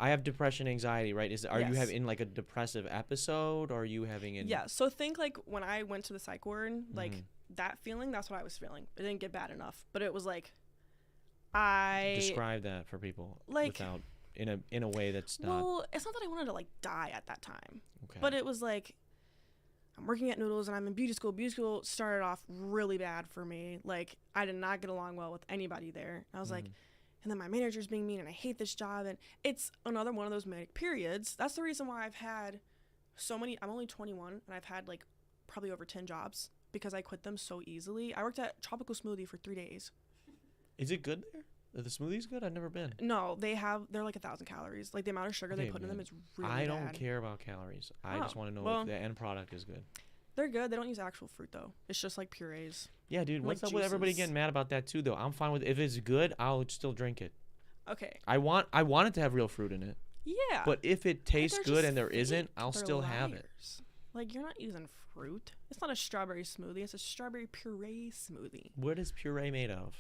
Speaker 1: have depression, anxiety, right? Are you in like a depressive episode or are you having
Speaker 2: Yeah. So think like when I went to the psych ward, like that feeling, that's what I was feeling. It didn't get bad enough, but it was like,
Speaker 1: describe that for people without in a way that's not.
Speaker 2: Well, it's not that I wanted to like die at that time. Okay. But it was like I'm working at Noodles and I'm in beauty school. Beauty school started off really bad for me. Like I did not get along well with anybody there. I was like, and then my manager's being mean and I hate this job, and it's another one of those manic periods. That's the reason why I've had so many. I'm only 21 and I've had like probably over 10 jobs because I quit them so easily. I worked at Tropical Smoothie for 3 days.
Speaker 1: Is it good there? Are the smoothies good? I've never been.
Speaker 2: No, they're like 1,000 calories. Like the amount of sugar they put in them is really bad.
Speaker 1: I don't care about calories. I just want to know if the end product is good.
Speaker 2: They're good. They don't use actual fruit though. It's just like purees.
Speaker 1: Yeah, dude. What's up with everybody getting mad about that too though? I'm fine with it. If it's good, I'll still drink it.
Speaker 2: Okay.
Speaker 1: I want it to have real fruit in it.
Speaker 2: Yeah.
Speaker 1: But if it tastes good and there isn't, I'll still have it.
Speaker 2: Like you're not using fruit. It's not a strawberry smoothie. It's a strawberry puree smoothie.
Speaker 1: What is puree made of?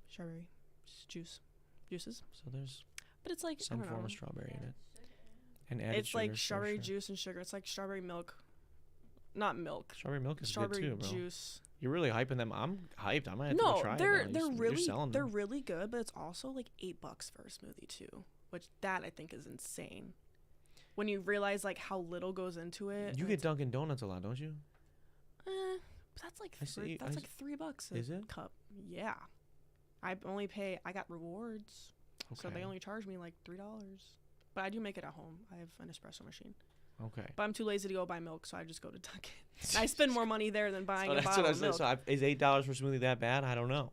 Speaker 2: Strawberry juices.
Speaker 1: So there's
Speaker 2: but it's like
Speaker 1: some form of strawberry in it. And added
Speaker 2: it's like strawberry juice and sugar. It's like strawberry milk. Not milk.
Speaker 1: Strawberry milk is good too, bro.
Speaker 2: Strawberry juice.
Speaker 1: You're really hyping them. I'm hyped. I might have to try it. No,
Speaker 2: they're really good, but it's also like $8 for a smoothie too, which that I think is insane. When you realize like how little goes into it.
Speaker 1: You get Dunkin' Donuts a lot, don't you?
Speaker 2: That's like
Speaker 1: I see-
Speaker 2: that's
Speaker 1: I
Speaker 2: like $3 a
Speaker 1: Is it?
Speaker 2: cup. Yeah, I got rewards, so they
Speaker 1: Okay.
Speaker 2: only charge me like $3. But I do make it at home. I have an espresso machine.
Speaker 1: Okay.
Speaker 2: But I'm too lazy to go buy milk, so I just go to Dunkin'. I spend more money there than buying
Speaker 1: So
Speaker 2: a
Speaker 1: that's
Speaker 2: bottle
Speaker 1: what I
Speaker 2: of
Speaker 1: said.
Speaker 2: milk.
Speaker 1: So is $8 for smoothie that bad? I don't know.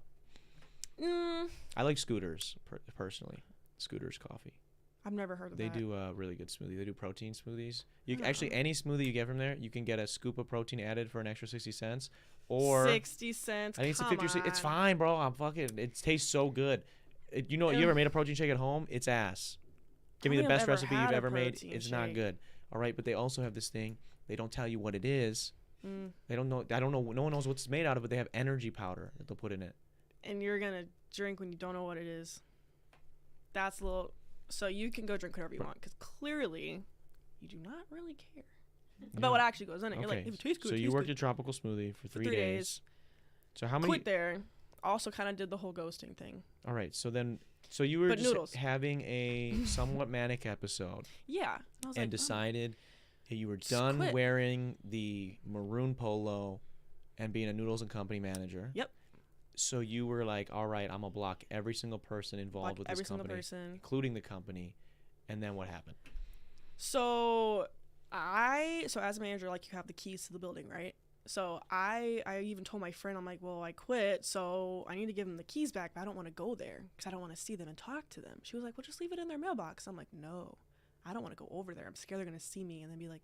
Speaker 2: Mm,
Speaker 1: I like Scooters personally. Scooters coffee.
Speaker 2: I've never heard of
Speaker 1: They
Speaker 2: that.
Speaker 1: do a really good smoothie. They do protein smoothies. You
Speaker 2: Oh.
Speaker 1: actually any smoothie you get from there, you can get a scoop of protein added for an extra 60 cents. Or
Speaker 2: 60 cents.
Speaker 1: I think it's a
Speaker 2: come
Speaker 1: 50 or 60. It's
Speaker 2: on.
Speaker 1: fine, bro. I'm fucking. It tastes so good. You know, you ever made a protein shake at home? It's ass. Give me
Speaker 2: I
Speaker 1: the
Speaker 2: don't think
Speaker 1: best
Speaker 2: I've ever
Speaker 1: recipe you've
Speaker 2: had a
Speaker 1: ever made.
Speaker 2: protein
Speaker 1: It's not
Speaker 2: shake.
Speaker 1: good. All right, but they also have this thing. They don't tell you what it is.
Speaker 2: Mm.
Speaker 1: They don't know. I don't know. No one knows what it's made out of, but they have energy powder that they'll put in it.
Speaker 2: And you're gonna drink when you don't know what it is. That's a little. So you can go drink whatever you
Speaker 1: Right.
Speaker 2: want, because clearly, you do not really care
Speaker 1: Yeah.
Speaker 2: about what actually goes in it. You're like,
Speaker 1: Okay,
Speaker 2: if it tastes good,
Speaker 1: so
Speaker 2: it
Speaker 1: you
Speaker 2: tastes
Speaker 1: worked
Speaker 2: good.
Speaker 1: at Tropical Smoothie for 3
Speaker 2: 3
Speaker 1: days. So how many?
Speaker 2: Quit there. Also, kind of did the whole ghosting thing.
Speaker 1: All right. So you were
Speaker 2: But
Speaker 1: just
Speaker 2: noodles.
Speaker 1: having a somewhat manic episode
Speaker 2: Yeah. And I was
Speaker 1: and
Speaker 2: like,
Speaker 1: decided that you were
Speaker 2: Just
Speaker 1: done
Speaker 2: quit.
Speaker 1: wearing the maroon polo and being a Noodles and Company manager.
Speaker 2: Yep.
Speaker 1: So you were like, all right, I'm gonna block every single person
Speaker 2: like
Speaker 1: involved with
Speaker 2: every
Speaker 1: this
Speaker 2: single
Speaker 1: company,
Speaker 2: person.
Speaker 1: including the company. And then what happened?
Speaker 2: So as a manager, like, you have the keys to the building, right? So I even told my friend, I'm like, well, I quit, so I need to give them the keys back, but I don't want to go there because I don't want to see them and talk to them. She was like, well, just leave it in their mailbox. I'm like, no, I don't want to go over there. I'm scared they're going to see me and then be like,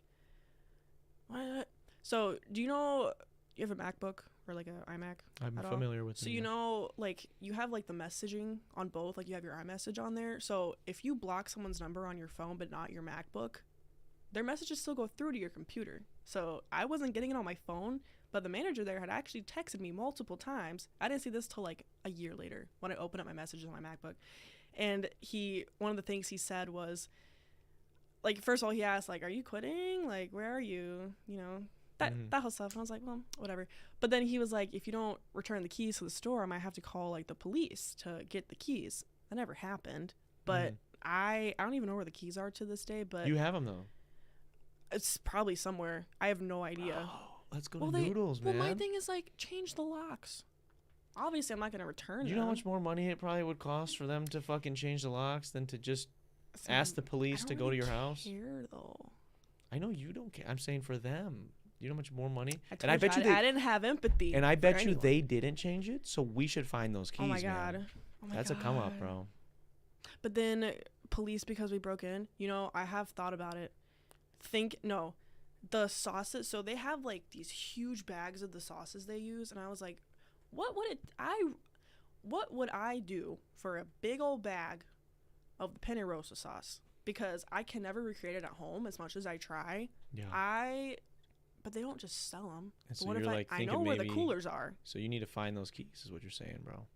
Speaker 2: what? So do you know, you have a MacBook or like a iMac?
Speaker 1: I'm
Speaker 2: at all?
Speaker 1: familiar with
Speaker 2: So
Speaker 1: them,
Speaker 2: you
Speaker 1: yeah.
Speaker 2: know, like, you have like the messaging on both, like you have your iMessage on there. So if you block someone's number on your phone but not your MacBook, their messages still go through to your computer. So I wasn't getting it on my phone, but the manager there had actually texted me multiple times. I didn't see this till like a year later when I opened up my messages on my MacBook. And one of the things he said was, like, first of all, he asked, like, are you quitting? Like, where are you? You know, that whole stuff. And I was like, well, whatever. But then he was like, if you don't return the keys to the store, I might have to call like the police to get the keys. That never happened. But I don't even know where the keys are to this day, but
Speaker 1: You have them though.
Speaker 2: it's probably somewhere. I have no idea.
Speaker 1: Oh, let's go
Speaker 2: Well,
Speaker 1: to Noodles, man.
Speaker 2: Well, my thing is, like, change the locks. Obviously, I'm not going to return
Speaker 1: You
Speaker 2: them.
Speaker 1: know how much more money it probably would cost for them to fucking change the locks than to just
Speaker 2: So
Speaker 1: ask the
Speaker 2: I
Speaker 1: police
Speaker 2: don't
Speaker 1: to go to
Speaker 2: really
Speaker 1: your house?
Speaker 2: care, though.
Speaker 1: I know you don't care. I'm saying for them. You know how much more money?
Speaker 2: I
Speaker 1: And I bet you
Speaker 2: I didn't have empathy.
Speaker 1: And I
Speaker 2: for
Speaker 1: bet you
Speaker 2: anyone.
Speaker 1: they didn't change it, so we should find those keys,
Speaker 2: Oh my god.
Speaker 1: man.
Speaker 2: Oh my
Speaker 1: That's a come up,
Speaker 2: God.
Speaker 1: bro.
Speaker 2: But then police, because we broke in, you know, I have thought about it. The sauces. So they have like these huge bags of the sauces they use, and I was like, what would I do for a big old bag of the penne rosa sauce? Because I can never recreate it at home as much as I try.
Speaker 1: Yeah.
Speaker 2: But they don't just sell them.
Speaker 1: And so
Speaker 2: What if
Speaker 1: you're like
Speaker 2: I know
Speaker 1: thinking
Speaker 2: where the
Speaker 1: maybe-
Speaker 2: coolers are?
Speaker 1: So you need to find those keys, is what you're saying, bro.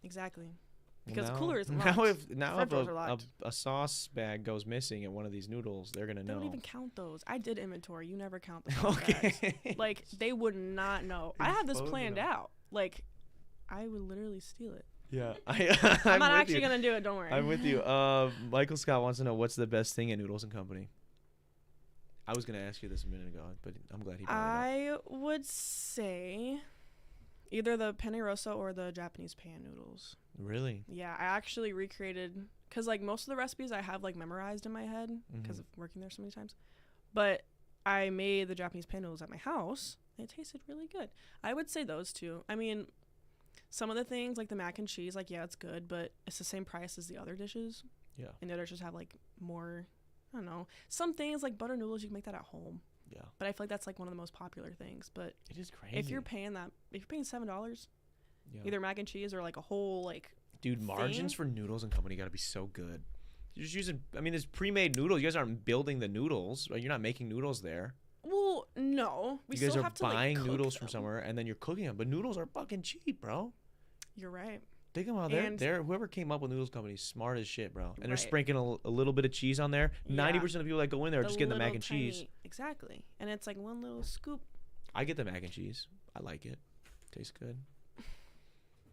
Speaker 2: Exactly.
Speaker 1: Well,
Speaker 2: Because the
Speaker 1: now-
Speaker 2: cooler isn't
Speaker 1: now
Speaker 2: locked.
Speaker 1: if now
Speaker 2: Front
Speaker 1: if
Speaker 2: doors are locked.
Speaker 1: a sauce bag goes missing at one of these noodles, they're gonna
Speaker 2: They
Speaker 1: know.
Speaker 2: don't even count those. I did inventory. You never count the sauce bags.
Speaker 1: Okay.
Speaker 2: Like, they would not know. I
Speaker 1: You're
Speaker 2: had this
Speaker 1: supposed to
Speaker 2: planned
Speaker 1: know.
Speaker 2: out. Like, I would literally steal it.
Speaker 1: Yeah.
Speaker 2: I'm not actually gonna do it. Don't worry.
Speaker 1: I'm with you. Michael Scott wants to know what's the best thing at Noodles and Company. I was gonna ask you this a minute ago, but I'm glad he brought it up.
Speaker 2: I would say either the penne rosa or the Japanese pan noodles.
Speaker 1: Really?
Speaker 2: Yeah, I actually recreated, because like most of the recipes I have like memorized in my head because
Speaker 1: Mhm.
Speaker 2: of working there so many times. But I made the Japanese pan noodles at my house, and it tasted really good. I would say those two. I mean, some of the things like the mac and cheese, like, yeah, it's good, but it's the same price as the other dishes.
Speaker 1: Yeah.
Speaker 2: And the other dishes have like more, I don't know. Some things like butter noodles, you can make that at home.
Speaker 1: Yeah.
Speaker 2: But I feel like that's like one of the most popular things. But
Speaker 1: It is crazy.
Speaker 2: if you're paying $7,
Speaker 1: Yeah.
Speaker 2: either mac and cheese or like a whole like,
Speaker 1: Dude, margins for Noodles and Company gotta be so good. You're just using. I mean, there's pre-made noodles. You guys aren't building the noodles. Right? You're not making noodles there.
Speaker 2: well, no, we
Speaker 1: You guys
Speaker 2: still
Speaker 1: are
Speaker 2: have to
Speaker 1: buying
Speaker 2: like, cook
Speaker 1: noodles from
Speaker 2: them.
Speaker 1: somewhere and then you're cooking them. But noodles are fucking cheap, bro.
Speaker 2: You're right.
Speaker 1: Think about
Speaker 2: And-
Speaker 1: they're whoever came up with Noodles Company is smart as shit, bro. And they're
Speaker 2: Right.
Speaker 1: sprinkling a little bit of cheese on there.
Speaker 2: Yeah.
Speaker 1: 90% of people that go in there are just getting the mac
Speaker 2: little
Speaker 1: and cheese.
Speaker 2: tiny- Exactly, and it's like one little scoop.
Speaker 1: I get the mac and cheese. I like it. Tastes good.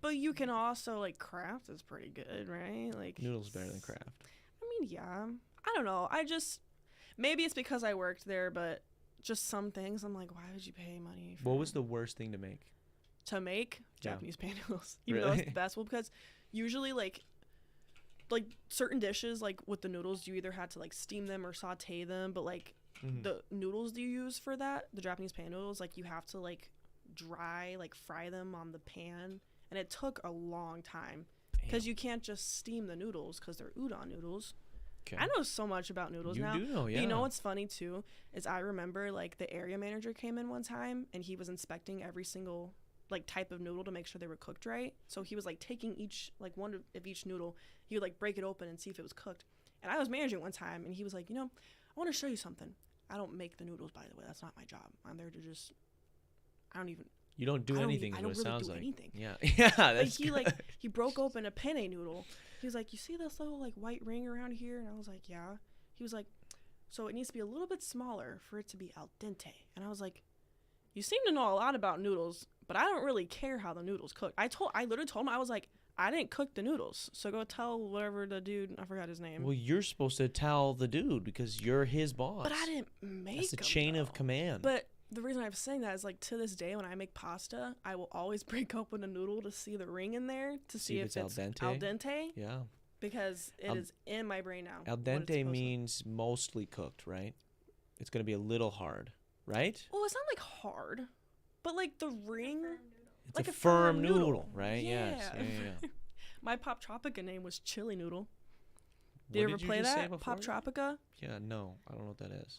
Speaker 2: But you can also like Kraft is pretty good, right? Like
Speaker 1: Noodles better than Kraft.
Speaker 2: I mean, yeah. I don't know. Maybe it's because I worked there, but just some things I'm like, why would you pay money for?
Speaker 1: What was the worst thing to make?
Speaker 2: To make
Speaker 1: Yeah.
Speaker 2: Japanese pan noodles, even though
Speaker 1: Really?
Speaker 2: it's the best. Well, because usually like certain dishes, like with the noodles, you either had to like steam them or saute them, but like the noodles you use for that, the Japanese pan noodles, like you have to like fry them on the pan, and it took a long time because you can't just steam the noodles because they're udon noodles.
Speaker 1: Okay.
Speaker 2: I know so much about noodles now.
Speaker 1: You do know, yeah.
Speaker 2: But you know what's funny too is I remember like the area manager came in one time and he was inspecting every single like type of noodle to make sure they were cooked right. So he was like taking each like one of each noodle. He would like break it open and see if it was cooked. And I was managing one time and he was like, I want to show you something. I don't make the noodles, by the way. That's not my job. I'm there to just.
Speaker 1: You don't do anything.
Speaker 2: I don't
Speaker 1: is
Speaker 2: really
Speaker 1: what it sounds
Speaker 2: do
Speaker 1: like.
Speaker 2: anything.
Speaker 1: Yeah, yeah. That's
Speaker 2: But he broke open a penne noodle. He was like, you see this little like white ring around here? And I was like, yeah. He was like, so it needs to be a little bit smaller for it to be al dente. And I was like, you seem to know a lot about noodles, but I don't really care how the noodles cook. I literally told him, I was like, I didn't cook the noodles, so go tell whatever the dude, I forgot his name.
Speaker 1: Well, you're supposed to tell the dude because you're his boss.
Speaker 2: But I didn't make
Speaker 1: That's the
Speaker 2: them,
Speaker 1: chain
Speaker 2: though.
Speaker 1: of command.
Speaker 2: But the reason I'm saying that is like to this day when I make pasta, I will always break open a noodle to see the ring in there to see if it's al dente.
Speaker 1: Yeah.
Speaker 2: Because it is in my brain now.
Speaker 1: Al dente means mostly cooked, right? It's going to be a little hard, right?
Speaker 2: Well, it's not like hard, but like the ring.
Speaker 1: It's
Speaker 2: like
Speaker 1: a firm noodle, right?
Speaker 2: Yeah.
Speaker 1: Yes. Yeah.
Speaker 2: My Pop Tropica name was Chili Noodle.
Speaker 1: What
Speaker 2: Did you ever play
Speaker 1: just say
Speaker 2: that?
Speaker 1: before?
Speaker 2: Pop Tropica?
Speaker 1: Yeah, no. I don't know what that is.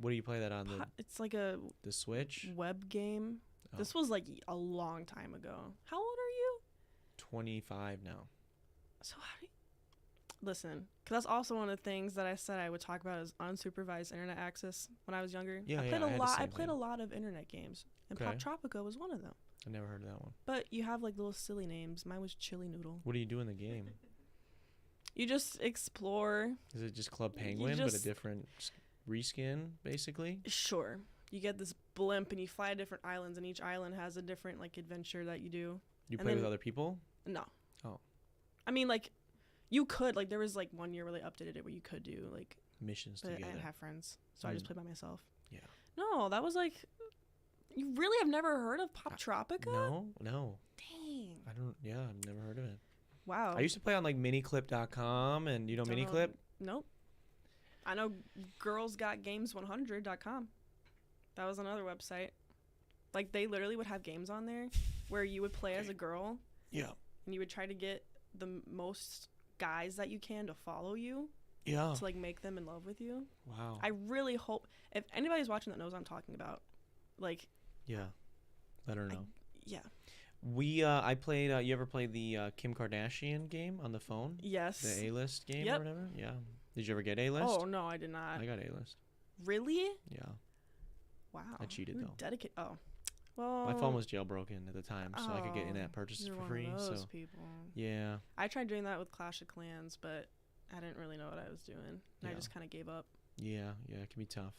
Speaker 1: What do you play that on?
Speaker 2: It's like a
Speaker 1: the Switch?
Speaker 2: web game.
Speaker 1: Oh.
Speaker 2: This was like a long time ago. How old are you?
Speaker 1: 25 now.
Speaker 2: So how do you... Listen, because that's also one of the things that I said I would talk about is unsupervised internet access when I was younger.
Speaker 1: Yeah,
Speaker 2: I played a
Speaker 1: had the
Speaker 2: lot.
Speaker 1: same
Speaker 2: I played
Speaker 1: thing.
Speaker 2: a lot of internet games, and
Speaker 1: Okay.
Speaker 2: Pop Tropica was one of them.
Speaker 1: I never heard of that one.
Speaker 2: But you have like little silly names. Mine was Chili Noodle.
Speaker 1: What do you do in the game?
Speaker 2: You just explore.
Speaker 1: Is it just Club Penguin, but a
Speaker 2: just-
Speaker 1: different reskin, basically?
Speaker 2: Sure. You get this blimp and you fly to different islands, and each island has a different like adventure that you do.
Speaker 1: You
Speaker 2: And
Speaker 1: play with
Speaker 2: then-
Speaker 1: other people?
Speaker 2: No.
Speaker 1: Oh.
Speaker 2: I mean, like, you could like there was like 1 year where they updated it where you could do like,
Speaker 1: Missions
Speaker 2: but I
Speaker 1: together.
Speaker 2: didn't have friends, so I just played by myself.
Speaker 1: Yeah.
Speaker 2: No, that was like, you really have never heard of Pop Tropica?
Speaker 1: No.
Speaker 2: Dang.
Speaker 1: I don't, yeah, I've never heard of it.
Speaker 2: Wow.
Speaker 1: I used to play on like miniclip.com and you know miniclip?
Speaker 2: Nope. I know girlsgotgames100.com. That was another website. Like they literally would have games on there where you would play as a girl.
Speaker 1: Yeah.
Speaker 2: And you would try to get the most guys that you can to follow you.
Speaker 1: Yeah.
Speaker 2: To like make them in love with you.
Speaker 1: Wow.
Speaker 2: I really hope if anybody's watching that knows what I'm talking about, like.
Speaker 1: Yeah. Let her know.
Speaker 2: Yeah.
Speaker 1: I played. You ever played the Kim Kardashian game on the phone?
Speaker 2: Yes.
Speaker 1: The A-list game
Speaker 2: Yep.
Speaker 1: or whatever. Yeah. Did you ever get A-list?
Speaker 2: Oh no, I did not.
Speaker 1: I got A-list.
Speaker 2: Really?
Speaker 1: Yeah.
Speaker 2: Wow.
Speaker 1: I cheated,
Speaker 2: You're
Speaker 1: though.
Speaker 2: Dedicated. Oh. Well.
Speaker 1: My phone was jailbroken at the time, so I could get in-app purchases
Speaker 2: you're
Speaker 1: for
Speaker 2: one
Speaker 1: free.
Speaker 2: of those
Speaker 1: So
Speaker 2: people.
Speaker 1: yeah.
Speaker 2: I tried doing that with Clash of Clans, but I didn't really know what I was doing. And
Speaker 1: Yeah.
Speaker 2: I just kind of gave up.
Speaker 1: Yeah. It can be tough.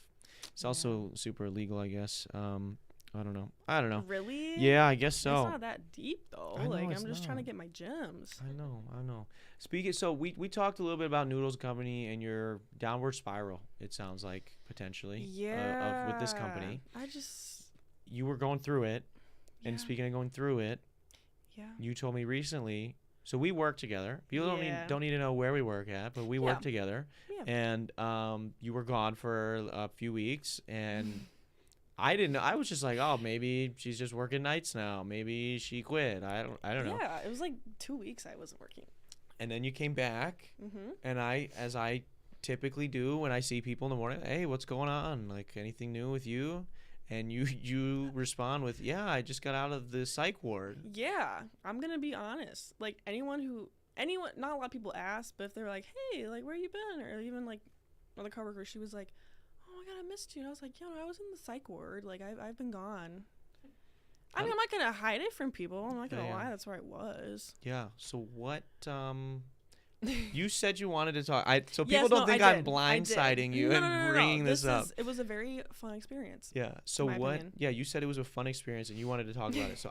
Speaker 1: It's also super illegal, I guess. I don't know.
Speaker 2: Really?
Speaker 1: Yeah, I guess so.
Speaker 2: It's not that deep though.
Speaker 1: I know
Speaker 2: Like
Speaker 1: it's
Speaker 2: I'm just trying to
Speaker 1: not.
Speaker 2: get my gems.
Speaker 1: I know. Speaking, so we talked a little bit about Noodles Company and your downward spiral. It sounds like potentially.
Speaker 2: Yeah.
Speaker 1: With this company,
Speaker 2: I just.
Speaker 1: you were going through it, and
Speaker 2: Yeah.
Speaker 1: speaking of going through it,
Speaker 2: Yeah.
Speaker 1: you told me recently. So we work together. People
Speaker 2: Yeah.
Speaker 1: don't need to know where we work at, but we work together.
Speaker 2: Yeah.
Speaker 1: And you were gone for a few weeks, and I didn't know. I was just like, oh, maybe she's just working nights now. Maybe she quit. I don't know.
Speaker 2: Yeah, it was like 2 weeks I wasn't working.
Speaker 1: And then you came back,
Speaker 2: Mm-hmm.
Speaker 1: and as I typically do when I see people in the morning, hey, what's going on? Like anything new with you? And you respond with, yeah, I just got out of the psych ward.
Speaker 2: Yeah, I'm gonna be honest. Like anyone, not a lot of people ask, but if they're like, hey, like where you been, or even like another coworker, she was like, oh my god, I missed you. And I was like, I was in the psych ward. Like I've been gone. I mean, I'm not gonna hide it from people. I'm not gonna lie. That's where I was.
Speaker 1: Yeah. So what? You said you wanted to talk. So people
Speaker 2: Yes,
Speaker 1: don't
Speaker 2: no,
Speaker 1: think
Speaker 2: I
Speaker 1: I'm
Speaker 2: did.
Speaker 1: blindsiding you
Speaker 2: No,
Speaker 1: and
Speaker 2: no, no,
Speaker 1: bringing
Speaker 2: no.
Speaker 1: this up.
Speaker 2: It was a very fun experience.
Speaker 1: Yeah. So
Speaker 2: my
Speaker 1: what?
Speaker 2: opinion.
Speaker 1: Yeah, you said it was a fun experience and you wanted to talk about it. So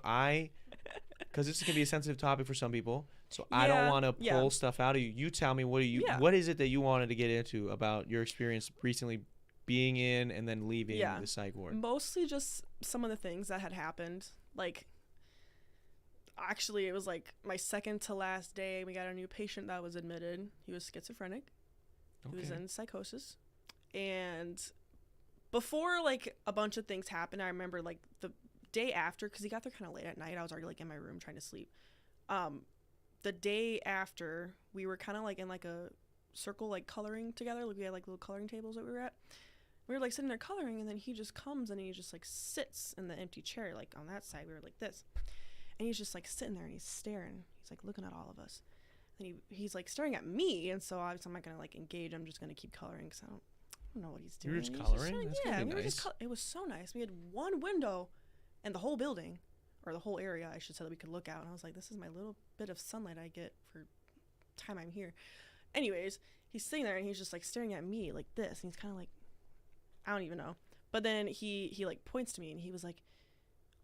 Speaker 1: because this is gonna be a sensitive topic for some people, so I don't
Speaker 2: Yeah,
Speaker 1: want to pull
Speaker 2: yeah.
Speaker 1: stuff out of you. You tell me what
Speaker 2: Yeah.
Speaker 1: what is it that you wanted to get into about your experience recently being in and then leaving the psych ward?
Speaker 2: Mostly just some of the things that had happened. Like, actually, it was like my second to last day. We got a new patient that was admitted. He was schizophrenic. He was in psychosis. And before, like, a bunch of things happened, I remember, like, the day after, because he got there kind of late at night. I was already, like, in my room trying to sleep. The day after, we were kind of, like, in, like, a circle, like, coloring together. Like, we had, like, little coloring tables that we were at. We were, like, sitting there coloring, and then he just comes, and he just, like, sits in the empty chair, like, on that side. We were like this. And he's just, like, sitting there, and he's staring. He's, like, looking at all of us. And he's, like, staring at me, and so obviously I'm not going to, like, engage. I'm just going to keep coloring because I don't know what he's doing.
Speaker 1: You were just coloring? That's
Speaker 2: yeah,
Speaker 1: we were nice.
Speaker 2: It was so nice. We had one window in the whole building, or the whole area, I should say, that we could look out. And I was like, this is my little bit of sunlight I get for time I'm here. Anyways, he's sitting there, and he's just, like, staring at me like this. And he's kind of like, I don't even know. But then he like, points to me, and he was like,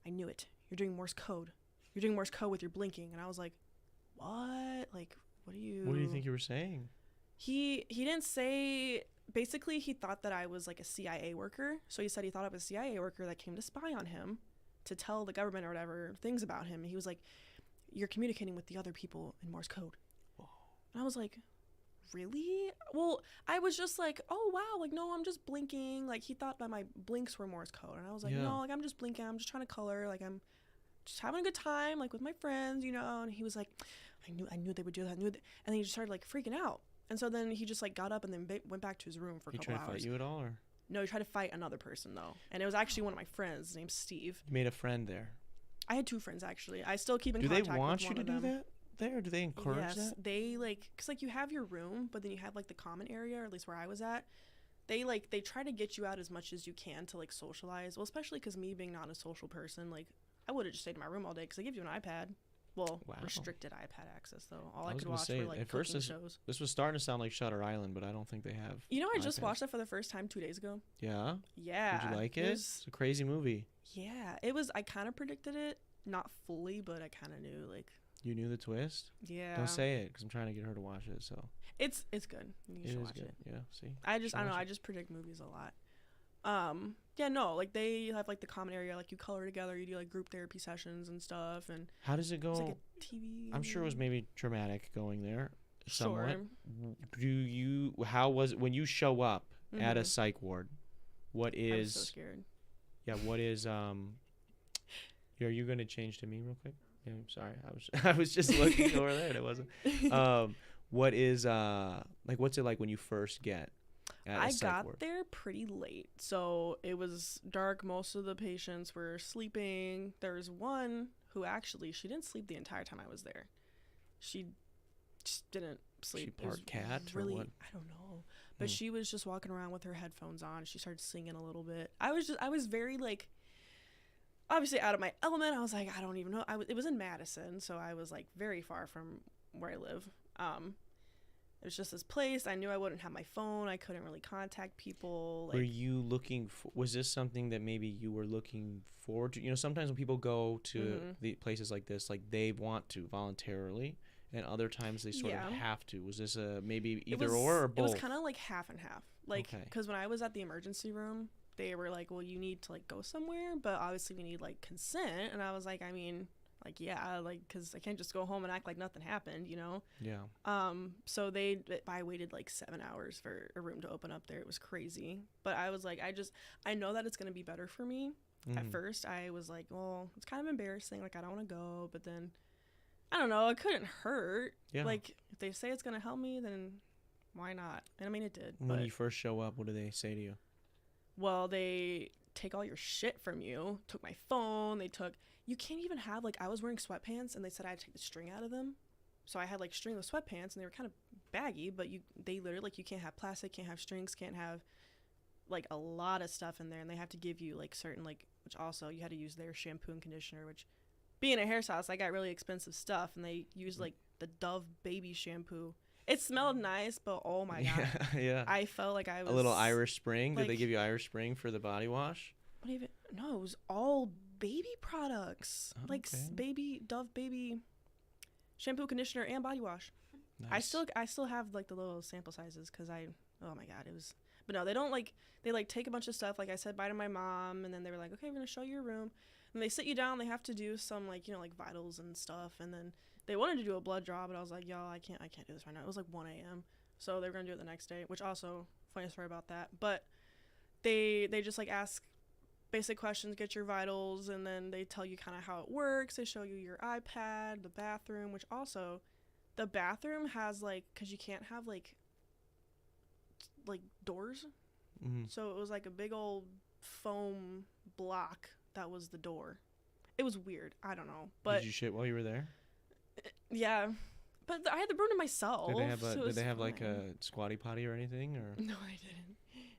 Speaker 2: I knew it. You're doing Morse code. You're doing Morse code with your blinking. And I was like, what? Like, what do you
Speaker 1: think you were saying?
Speaker 2: He didn't say. Basically, he thought that I was, like, a CIA worker. So he said he thought I was a CIA worker that came to spy on him to tell the government or whatever things about him. He was like, you're communicating with the other people in Morse code. Whoa. And I was like, really? Well, I was just like, oh, wow. Like, no, I'm just blinking. Like, he thought that my blinks were Morse code. And I was like, no, like, I'm just blinking. I'm just trying to color. Like, I'm just having a good time, like, with my friends, you know. And he was like, I knew they would do that. And then he just started, like, freaking out. And so then he just, like, got up and then went back to his room for a couple hours.
Speaker 1: He tried to fight you at all, or?
Speaker 2: No, he tried to fight another person, though. And it was actually one of my friends. His name's Steve.
Speaker 1: You made a friend there.
Speaker 2: I had 2 friends, actually. I still keep in contact with one of them.
Speaker 1: Do they want you to do that there? Do they encourage that?
Speaker 2: Yes, they, like, because, like, you have your room, but then you have, like, the common area, or at least where I was at. They try to get you out as much as you can to, like, socialize. Well, especially because me being not a social person, like, I would have just stayed in my room all day because they give you an iPad. Well, restricted iPad access, though. All I could watch were, like, cooking shows.
Speaker 1: This was starting to sound like Shutter Island, but I don't think they have.
Speaker 2: You know, I just watched it for the first time 2 days ago.
Speaker 1: Yeah?
Speaker 2: Yeah.
Speaker 1: Did you like it? It's a crazy movie.
Speaker 2: Yeah. It was, I kind of predicted it. Not fully, but I kind of knew, like.
Speaker 1: You knew the twist?
Speaker 2: Yeah.
Speaker 1: Don't say it, because I'm trying to get her to watch it, so.
Speaker 2: It's good. You should watch it.
Speaker 1: Yeah, see?
Speaker 2: I don't know. I just predict movies a lot. Yeah, no, like, they have, like, the common area, like, you color together, you do, like, group therapy sessions and stuff, and
Speaker 1: how does it go?
Speaker 2: It's like a TV.
Speaker 1: I'm sure it was maybe traumatic going there somewhat.
Speaker 2: Sure.
Speaker 1: How was it when you show up at a psych ward? What is?
Speaker 2: I'm so scared.
Speaker 1: Yeah, what is are you gonna change to me real quick? Yeah, I'm sorry. I was just looking over there and it wasn't. What is like, what's it like when you first get? I got
Speaker 2: there pretty late, so it was dark. Most of the patients were sleeping. There was one who actually, she didn't sleep the entire time I was there. She just didn't sleep.
Speaker 1: She part cat
Speaker 2: really,
Speaker 1: or what?
Speaker 2: I don't know, but she was just walking around with her headphones on. She started singing a little bit. I was very, like, obviously out of my element. I was like, I don't even know. It was in Madison, so I was, like, very far from where I live. It was just this place. I knew I wouldn't have my phone. I couldn't really contact people.
Speaker 1: Like, were you looking for, was this something that maybe you were looking forward to? You know, sometimes when people go to the places like this, like, they want to voluntarily, and other times they sort of have to. Was this maybe either or both?
Speaker 2: It was kind of like half and half. Like, because when I was at the emergency room, they were like, well, you need to, like, go somewhere, but obviously we need, like, consent. And I was like, I mean, like, yeah, like, because I can't just go home and act like nothing happened, you know?
Speaker 1: Yeah.
Speaker 2: So I waited, like, 7 hours for a room to open up there. It was crazy. But I was like, I know that it's going to be better for me. At first, I was like, well, it's kind of embarrassing. Like, I don't want to go. But then, I don't know. It couldn't hurt. Yeah. Like, if they say it's going to help me, then why not? And I mean, it did.
Speaker 1: When you first show up, what do they say to you?
Speaker 2: Well, they take all your shit from you. Took my phone. You can't even have, like, I was wearing sweatpants, and they said I had to take the string out of them. So I had, like, stringless sweatpants, and they were kind of baggy, but they literally, like, you can't have plastic, can't have strings, can't have, like, a lot of stuff in there, and they have to give you, like, certain, like, which also you had to use their shampoo and conditioner, which, being a hairstylist, I got really expensive stuff, and they used, like, the Dove baby shampoo. It smelled nice, but oh my god.
Speaker 1: Yeah.
Speaker 2: I felt like I was...
Speaker 1: A little Irish Spring? Like, did they give you Irish Spring for the body wash?
Speaker 2: No, it was all baby products.
Speaker 1: Oh,
Speaker 2: like, Dove baby shampoo, conditioner, and body wash. Nice. I still have, like, the little sample sizes because oh my god, it was... But no, they don't like, they like take a bunch of stuff. Like I said bye to my mom, and then they were like, okay, we're going to show you your room. And they sit you down. They have to do some like, you know, like vitals and stuff. And then they wanted to do a blood draw, but I was like, yo, I can't do this right now. It was like 1 a.m. So they were going to do it the next day, which also, funny story about that. But they just like ask basic questions, get your vitals, and then they tell you kind of how it works. They show you your iPad, the bathroom, which also the bathroom has like, because you can't have like doors.
Speaker 1: Mm-hmm.
Speaker 2: So it was like a big old foam block that was the door. It was weird. I don't know. But
Speaker 1: did you shit while you were there?
Speaker 2: Yeah. But I had the room to myself.
Speaker 1: Did they have like a squatty potty or anything? Or
Speaker 2: no, they didn't.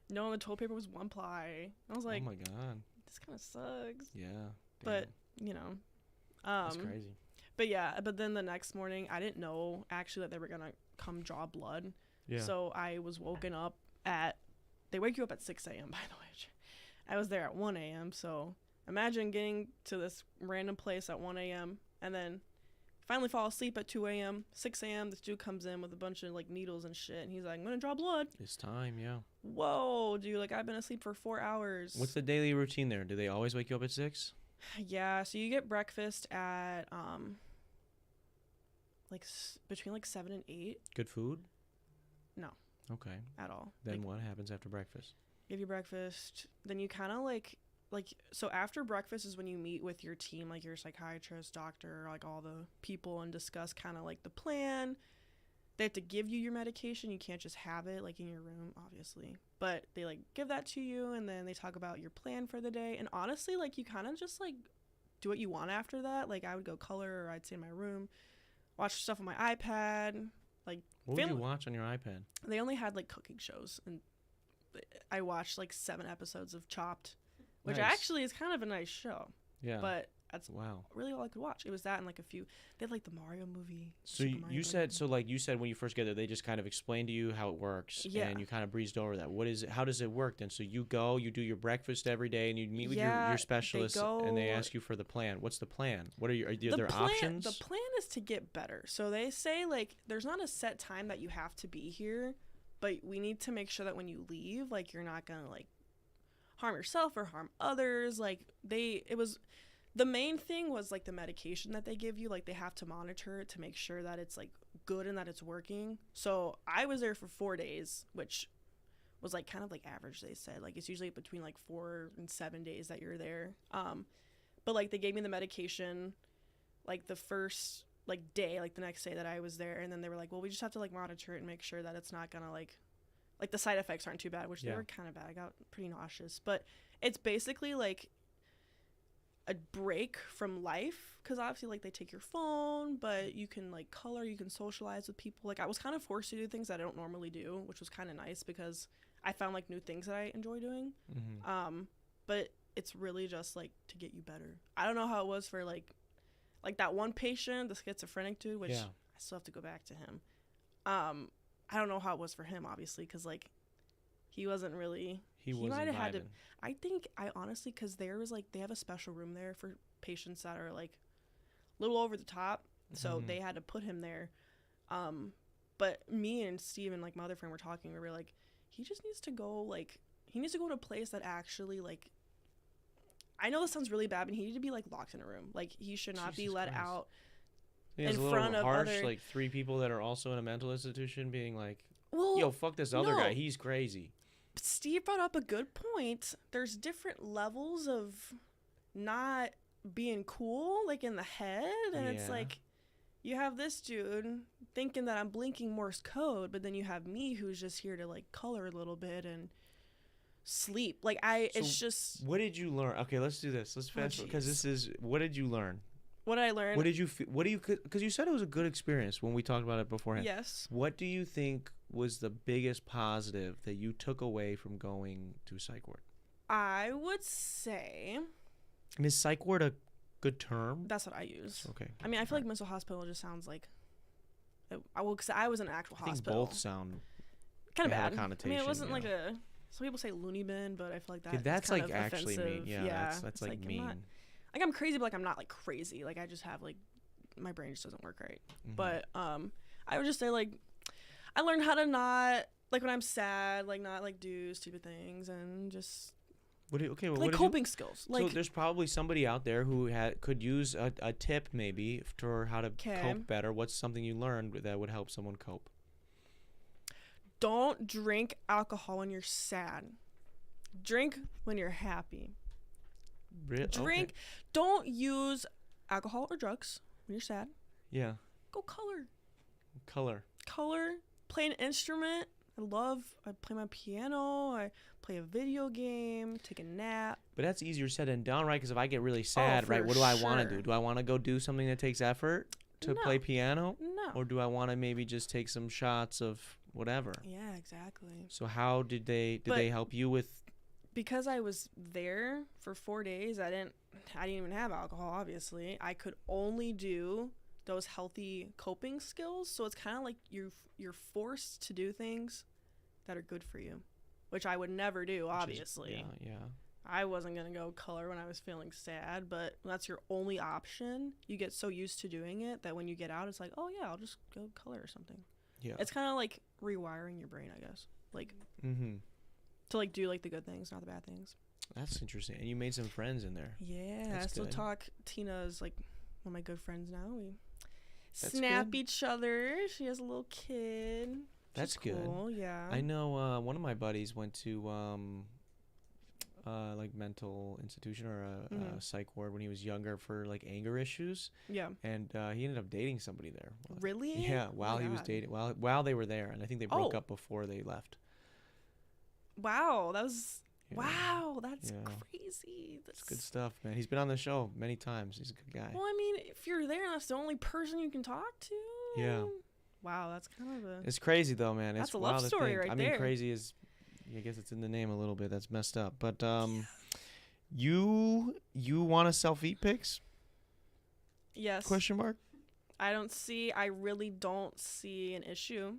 Speaker 2: No, the toilet paper was 1 ply. I was like,
Speaker 1: oh my god,
Speaker 2: this kind of sucks.
Speaker 1: Yeah. Damn.
Speaker 2: But you know,
Speaker 1: that's crazy.
Speaker 2: But yeah, but then the next morning, I didn't know actually that they were gonna come draw blood.
Speaker 1: Yeah.
Speaker 2: So I was woken up at. They wake you up at 6 a.m. By the way. I was there at 1 a.m. So imagine getting to this random place at 1 a.m. and then finally fall asleep at 2 a.m. 6 a.m. This dude comes in with a bunch of like needles and shit, and he's like, I'm gonna draw blood.
Speaker 1: It's time, yeah.
Speaker 2: Whoa, dude! Like I've been asleep for 4 hours.
Speaker 1: What's the daily routine there? Do they always wake you up at 6?
Speaker 2: Yeah, so you get breakfast at between like 7 and 8.
Speaker 1: Good food?
Speaker 2: No.
Speaker 1: Okay.
Speaker 2: At all.
Speaker 1: Then
Speaker 2: like,
Speaker 1: what happens after breakfast?
Speaker 2: Give you breakfast. Then you kind of like so after breakfast is when you meet with your team, like your psychiatrist, doctor, like all the people, and discuss kind of like the plan. They have to give you your medication. You can't just have it like in your room, obviously. But they like give that to you, and then they talk about your plan for the day. And honestly, like you kind of just like do what you want after that. Like I would go color, or I'd stay in my room, watch stuff on my iPad. Like
Speaker 1: what would you watch on your iPad?
Speaker 2: They only had like cooking shows, and I watched like 7 episodes of Chopped, which
Speaker 1: nice.
Speaker 2: Actually is kind of a nice show.
Speaker 1: Yeah.
Speaker 2: But that's
Speaker 1: wow.
Speaker 2: Really all I could watch. It was that and like a few. They had like the Mario movie.
Speaker 1: So you said when you first get there, they just kind of explained to you how it works, and you kind of breezed over that. What is it? How does it work then? So you go, you do your breakfast every day, and you meet with your specialist, and they ask you for the plan. What's the plan? What are there options?
Speaker 2: The plan is to get better. So they say like there's not a set time that you have to be here, but we need to make sure that when you leave, like you're not gonna like harm yourself or harm others. Like the main thing was like the medication that they give you. Like they have to monitor it to make sure that it's like good and that it's working. So I was there for 4 days, which was like kind of like average. They said like it's usually between like 4 and 7 days that you're there. But like they gave me the medication like the first like day, like the next day that I was there, and then they were like, well, we just have to like monitor it and make sure that it's not gonna like the side effects aren't too bad, which they were kind of bad. I got pretty nauseous, but it's basically like a break from life, because obviously like they take your phone, but you can like color, you can socialize with people. Like I was kind of forced to do things that I don't normally do, which was kind of nice because I found like new things that I enjoy doing. But it's really just like to get you better. I don't know how it was for like that one patient, the schizophrenic dude, which I still have to go back to him. I don't know how it was for him, obviously, because like he wasn't really. He might have had to. I think I honestly, because there was like they have a special room there for patients that are like a little over the top, so they had to put him there. But me and Steve and like my other friend were talking. We were like, he just needs to go to a place that actually like. I know this sounds really bad, but he needed to be like locked in a room. Like he should not be let out
Speaker 1: in front of other like 3 people that are also in a mental institution being like, yo, fuck this other guy, he's crazy.
Speaker 2: Steve brought up a good point. There's different levels of not being cool, like in the head, and it's like you have this dude thinking that I'm blinking Morse code, but then you have me who's just here to like color a little bit and sleep. Like it's just.
Speaker 1: What did you learn? Okay, let's do this. Let's fast forward, because this is. What did you learn?
Speaker 2: What did I learn?
Speaker 1: What did you? Because you said it was a good experience when we talked about it beforehand.
Speaker 2: Yes.
Speaker 1: What do you think was the biggest positive that you took away from going to psych ward?
Speaker 2: I would say.
Speaker 1: And is psych ward a good term?
Speaker 2: That's what I use.
Speaker 1: Okay.
Speaker 2: I mean, I feel like mental hospital just sounds like. Because I was in an actual hospital.
Speaker 1: I think both sound.
Speaker 2: Kind of bad.
Speaker 1: I
Speaker 2: mean, it wasn't like a. Some people say loony bin, but I feel like that.
Speaker 1: That's
Speaker 2: like
Speaker 1: kind of actually
Speaker 2: offensive.
Speaker 1: mean. Yeah, that's like mean.
Speaker 2: I'm crazy, but like I'm not like crazy. Like I just have like my brain just doesn't work right. But I would just say like I learned how to not like when I'm sad, like not like do stupid things and just
Speaker 1: What do you, okay, well,
Speaker 2: like
Speaker 1: what did
Speaker 2: coping skills.
Speaker 1: so
Speaker 2: Like
Speaker 1: there's probably somebody out there who could use a tip maybe for how to
Speaker 2: 'Kay.
Speaker 1: cope better. What's something you learned that would help someone cope?
Speaker 2: don't drink alcohol when you're sad. Drink when you're happy. Drink. Don't use alcohol or drugs when you're sad.
Speaker 1: Yeah.
Speaker 2: Go color.
Speaker 1: Color.
Speaker 2: Play an instrument. I play my piano. I play a video game. Take a nap.
Speaker 1: But that's easier said than done, right? Because if I get really sad, right,
Speaker 2: for
Speaker 1: what do I want to
Speaker 2: sure.
Speaker 1: do? Do I want to go do something that takes effort to
Speaker 2: No.
Speaker 1: play piano?
Speaker 2: No.
Speaker 1: Or do I want to maybe just take some shots of whatever?
Speaker 2: Yeah, exactly.
Speaker 1: So how did they
Speaker 2: But-
Speaker 1: they help you with?
Speaker 2: Because I was there for 4 days, I didn't even have alcohol, obviously. I could only do those healthy coping skills. So it's kind of like you're forced to do things that are good for you, which I would never do, obviously.
Speaker 1: Yeah.
Speaker 2: I wasn't going to go color when I was feeling sad, but when that's your only option, you get so used to doing it that when you get out, it's like, oh yeah, I'll just go color or something.
Speaker 1: Yeah.
Speaker 2: It's kind of like rewiring your brain, I guess. Like
Speaker 1: Mm-hmm.
Speaker 2: to like do like the good things, not the bad things.
Speaker 1: That's interesting. And you made some friends in there.
Speaker 2: Yeah,
Speaker 1: That's
Speaker 2: I still
Speaker 1: good.
Speaker 2: talk. Tina's like one of my good friends now. We
Speaker 1: That's
Speaker 2: snap
Speaker 1: good.
Speaker 2: each other. She has a little kid.
Speaker 1: That's
Speaker 2: She's
Speaker 1: good.
Speaker 2: cool. Yeah.
Speaker 1: I know one of my buddies went to like mental institution or a
Speaker 2: Mhm.
Speaker 1: psych ward when he was younger for like anger issues,
Speaker 2: Yeah.
Speaker 1: and he ended up dating somebody there.
Speaker 2: Really?
Speaker 1: Yeah,
Speaker 2: Oh
Speaker 1: while
Speaker 2: my
Speaker 1: he was
Speaker 2: God.
Speaker 1: dating, while they were there, and I think they broke
Speaker 2: Oh.
Speaker 1: up before they left.
Speaker 2: Wow, that was.
Speaker 1: Yeah.
Speaker 2: Wow, that's
Speaker 1: Yeah.
Speaker 2: crazy. That's
Speaker 1: It's good stuff, man. He's been on the show many times. He's a good guy.
Speaker 2: Well, I mean, if you're there, and that's the only person you can talk to.
Speaker 1: Yeah.
Speaker 2: Wow, that's kind of a.
Speaker 1: It's crazy though, man.
Speaker 2: That's
Speaker 1: It's
Speaker 2: a love
Speaker 1: wild to
Speaker 2: story
Speaker 1: think.
Speaker 2: right
Speaker 1: I mean,
Speaker 2: there.
Speaker 1: crazy is, I guess it's in the name a little bit. That's messed up. But you want to sell feet pics?
Speaker 2: Yes.
Speaker 1: Question mark?
Speaker 2: I really don't see an issue.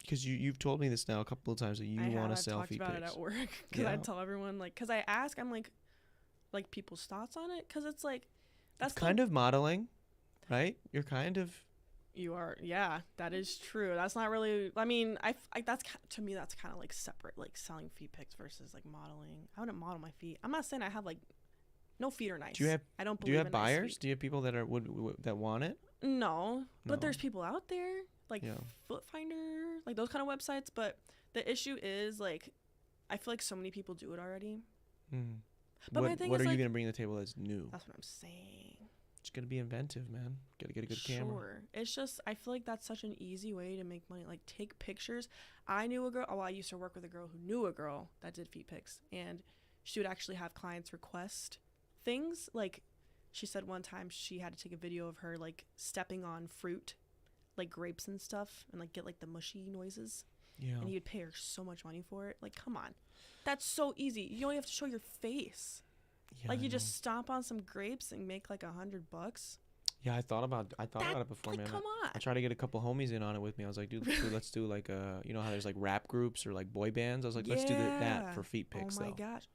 Speaker 1: Because you've told me this now a couple of times that you want to
Speaker 2: I've
Speaker 1: sell
Speaker 2: talked
Speaker 1: feet
Speaker 2: about
Speaker 1: pics.
Speaker 2: it at work because I
Speaker 1: Yeah.
Speaker 2: tell everyone because I ask, I'm like people's thoughts on it because it's like that's
Speaker 1: It's kind of modeling, right? You're kind of.
Speaker 2: you are that is true. That's not really. I mean, that's to me that's kind of like separate, like selling feet pics versus like modeling. I wouldn't model my feet. I'm not saying I have like no feet are nice.
Speaker 1: Do you have
Speaker 2: I don't
Speaker 1: Do
Speaker 2: believe
Speaker 1: you have
Speaker 2: in nice
Speaker 1: buyers?
Speaker 2: feet.
Speaker 1: Do you have people that are that want it?
Speaker 2: No, but
Speaker 1: No.
Speaker 2: there's people out there like
Speaker 1: Yeah.
Speaker 2: Foot Finder, like those kind of websites. But the issue is like, I feel like so many people do it already.
Speaker 1: Mm.
Speaker 2: But
Speaker 1: what
Speaker 2: my thing
Speaker 1: what
Speaker 2: is,
Speaker 1: are you
Speaker 2: like-
Speaker 1: gonna bring to the table that's new?
Speaker 2: That's what I'm saying.
Speaker 1: Just gotta be inventive, man. Gotta get a good camera.
Speaker 2: Sure. It's just I feel like that's such an easy way to make money. Like take pictures. I knew a girl. Oh, I used to work with a girl who knew a girl that did feet pics, and she would actually have clients request things. Like she said one time she had to take a video of her like stepping on fruit, like grapes and stuff, and like get like the mushy noises.
Speaker 1: Yeah.
Speaker 2: And you'd pay her so much money for it. Like, come on, that's so easy. You only have to show your face.
Speaker 1: Yeah,
Speaker 2: Like
Speaker 1: I
Speaker 2: you
Speaker 1: know.
Speaker 2: just stomp on some grapes and make like $100.
Speaker 1: Yeah, I thought about it before,
Speaker 2: Like,
Speaker 1: man.
Speaker 2: come on.
Speaker 1: I tried to get a couple homies in on it with me. I was like, dude, let's do like you know how there's like rap groups or like boy bands. I was like, let's do that
Speaker 2: Yeah.
Speaker 1: for feet pics
Speaker 2: Oh my
Speaker 1: though.
Speaker 2: gosh,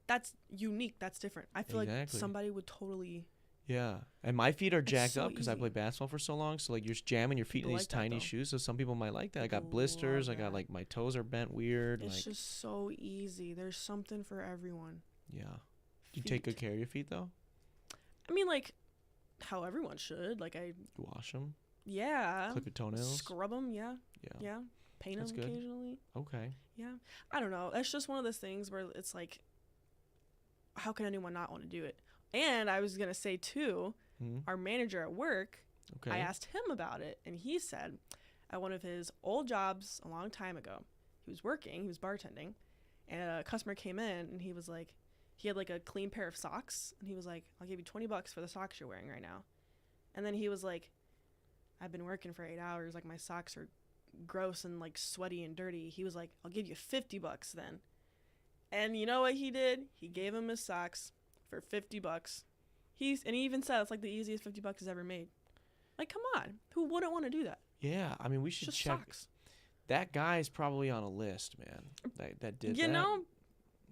Speaker 2: that's unique. That's different. I feel like
Speaker 1: Exactly.
Speaker 2: somebody would totally.
Speaker 1: Yeah, and my feet are jacked
Speaker 2: so
Speaker 1: up because I
Speaker 2: easy.
Speaker 1: played basketball for so long. So like you're just jamming your feet in
Speaker 2: People
Speaker 1: these
Speaker 2: like that,
Speaker 1: tiny
Speaker 2: though.
Speaker 1: shoes. So some people might like that. I got
Speaker 2: Love
Speaker 1: blisters. I got
Speaker 2: that.
Speaker 1: like my toes are bent weird.
Speaker 2: It's
Speaker 1: like
Speaker 2: just so easy. There's something for everyone.
Speaker 1: yeah. Do you take good
Speaker 2: Feet.
Speaker 1: care of your feet though?
Speaker 2: I mean, like how everyone should. Like
Speaker 1: You wash them,
Speaker 2: yeah,
Speaker 1: clip your toenails.
Speaker 2: scrub them. Yeah,
Speaker 1: Yeah.
Speaker 2: yeah, paint them
Speaker 1: That's good.
Speaker 2: occasionally.
Speaker 1: Okay.
Speaker 2: Yeah, I don't know. It's just one of those things where it's like, how can anyone not want to do it? And I was gonna say too,
Speaker 1: Hmm.
Speaker 2: our manager at work.
Speaker 1: Okay.
Speaker 2: I asked him about it, and he said at one of his old jobs a long time ago, he was bartending, and a customer came in, and he was like, he had like a clean pair of socks, and he was like, I'll give you $20 for the socks you're wearing right now. And then he was like, I've been working for 8 hours, like my socks are gross and like sweaty and dirty. He was like, I'll give you $50 then. And you know what he did? He gave him his socks for $50. He even said it's like the easiest $50 he's ever made. Like, come on, who wouldn't want to do that?
Speaker 1: Yeah, I mean we
Speaker 2: It's
Speaker 1: should
Speaker 2: just
Speaker 1: check.
Speaker 2: socks.
Speaker 1: That guy's probably on a list, man. That did
Speaker 2: You
Speaker 1: that.
Speaker 2: know,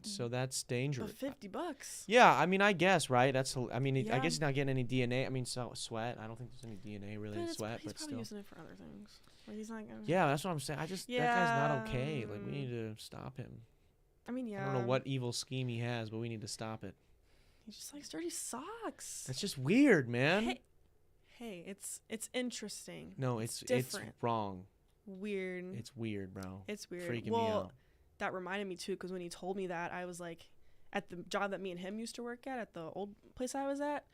Speaker 1: So that's dangerous.
Speaker 2: but $50.
Speaker 1: Yeah, I mean, I guess, right? I mean, I
Speaker 2: Yeah.
Speaker 1: guess he's not getting any DNA. I mean, so sweat. I don't think there's any DNA really in
Speaker 2: But
Speaker 1: sweat,
Speaker 2: he's
Speaker 1: but
Speaker 2: probably
Speaker 1: still.
Speaker 2: using it for other things. Like, he's not gonna.
Speaker 1: Yeah, that's what I'm saying. That guy's not okay. Like, we need to stop him.
Speaker 2: I mean, yeah.
Speaker 1: I don't know what evil scheme he has, but we need to stop it.
Speaker 2: He just likes dirty socks.
Speaker 1: That's just weird, man.
Speaker 2: Hey, it's interesting.
Speaker 1: No, it's
Speaker 2: different.
Speaker 1: wrong.
Speaker 2: Weird.
Speaker 1: It's weird, bro.
Speaker 2: It's weird.
Speaker 1: Freaking me out.
Speaker 2: That reminded me too, because when he told me that, I was like, at the job that me and him used to work at the old place I was at,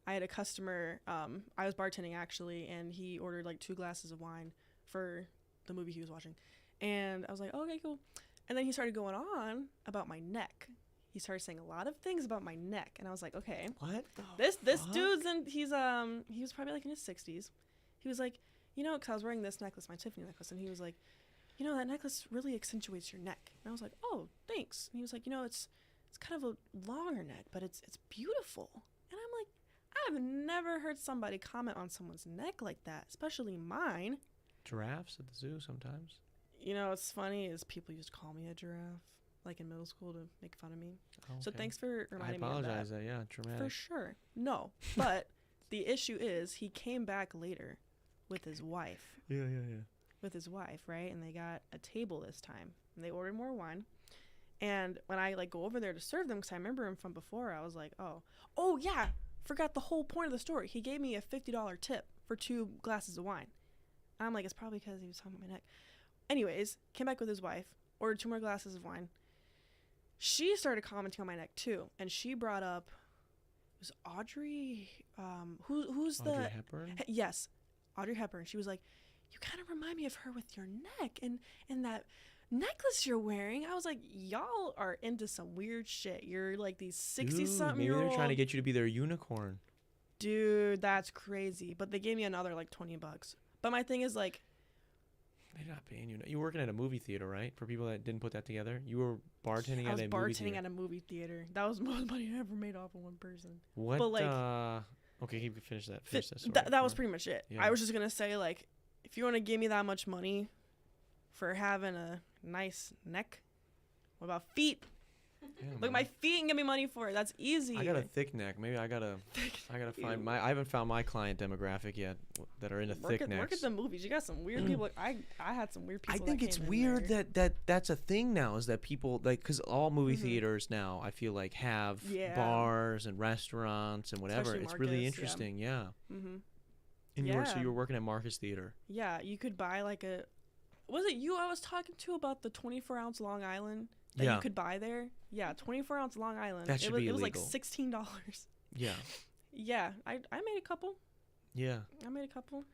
Speaker 2: I had a customer. I was bartending actually, and he ordered like 2 glasses of wine for the movie he was watching, and I was like, okay, cool. And then he started going on about my neck. He started saying a lot of things about my neck, and I was like, okay,
Speaker 1: what?
Speaker 2: This dude's he was probably like in his 60s. He was like, you know, because I was wearing this necklace, my Tiffany necklace, and he was like, you know, that necklace really accentuates your neck. And I was like, oh, thanks. And he was like, you know, it's kind of a longer neck, but it's beautiful. And I'm like, I've never heard somebody comment on someone's neck like that, especially mine.
Speaker 1: Giraffes at the zoo sometimes.
Speaker 2: You know, what's funny is people used to call me a giraffe, like in middle school, to make fun of me.
Speaker 1: Oh, okay.
Speaker 2: So thanks for reminding me of that.
Speaker 1: I apologize. Yeah, traumatic.
Speaker 2: For sure. No, but the issue is he came back later with his wife.
Speaker 1: Yeah.
Speaker 2: With his wife, right? And they got a table this time, and they ordered more wine. And when I like go over there to serve them, because I remember him from before, I was like, oh yeah, forgot the whole point of the story. He gave me a $50 tip for 2 glasses of wine. I'm like, it's probably because he was talking about my neck. Anyways, came back with his wife, ordered 2 more glasses of wine. She started commenting on my neck too, and she brought up, it was Audrey, who's
Speaker 1: Audrey
Speaker 2: the
Speaker 1: Hepburn?
Speaker 2: Yes, Audrey Hepburn. She was like, you kind of remind me of her with your neck and that necklace you're wearing. I was like, y'all are into some weird shit. You're like these 60-something-year-old.
Speaker 1: Maybe they're trying to get you to be their unicorn.
Speaker 2: Dude, that's crazy. But they gave me another like $20. But my thing is like,
Speaker 1: they're not paying you. You were working at a movie theater, right? For people that didn't put that together, you were bartending at a movie theater. I was bartending
Speaker 2: at a movie theater. That was the most money I ever made off of one person.
Speaker 1: What?
Speaker 2: But like,
Speaker 1: okay, you can finish that. Finish that story.
Speaker 2: That was pretty much it. Yeah. I was just gonna say, like, if you want to give me that much money for having a nice neck, what about feet? Yeah, look, my feet and give me money for it. That's easy.
Speaker 1: I got a thick neck. Maybe I gotta find I haven't found my client demographic yet that are into thick necks.
Speaker 2: Work at the movies. You got some weird people. I had some weird people.
Speaker 1: I think it's weird that's a thing now. Is that people like, because all movie theaters now, I feel like have bars and restaurants and whatever. Especially it's Marcus, really interesting. Yeah. And so you were working at Marcus Theater. Yeah, you could buy like a. Was it you I was talking to about the 24-ounce Long Island? That you could buy there. Yeah, 24-ounce Long Island. That should be illegal. It was like $16. Yeah. Yeah, I made a couple. Yeah. I made a couple.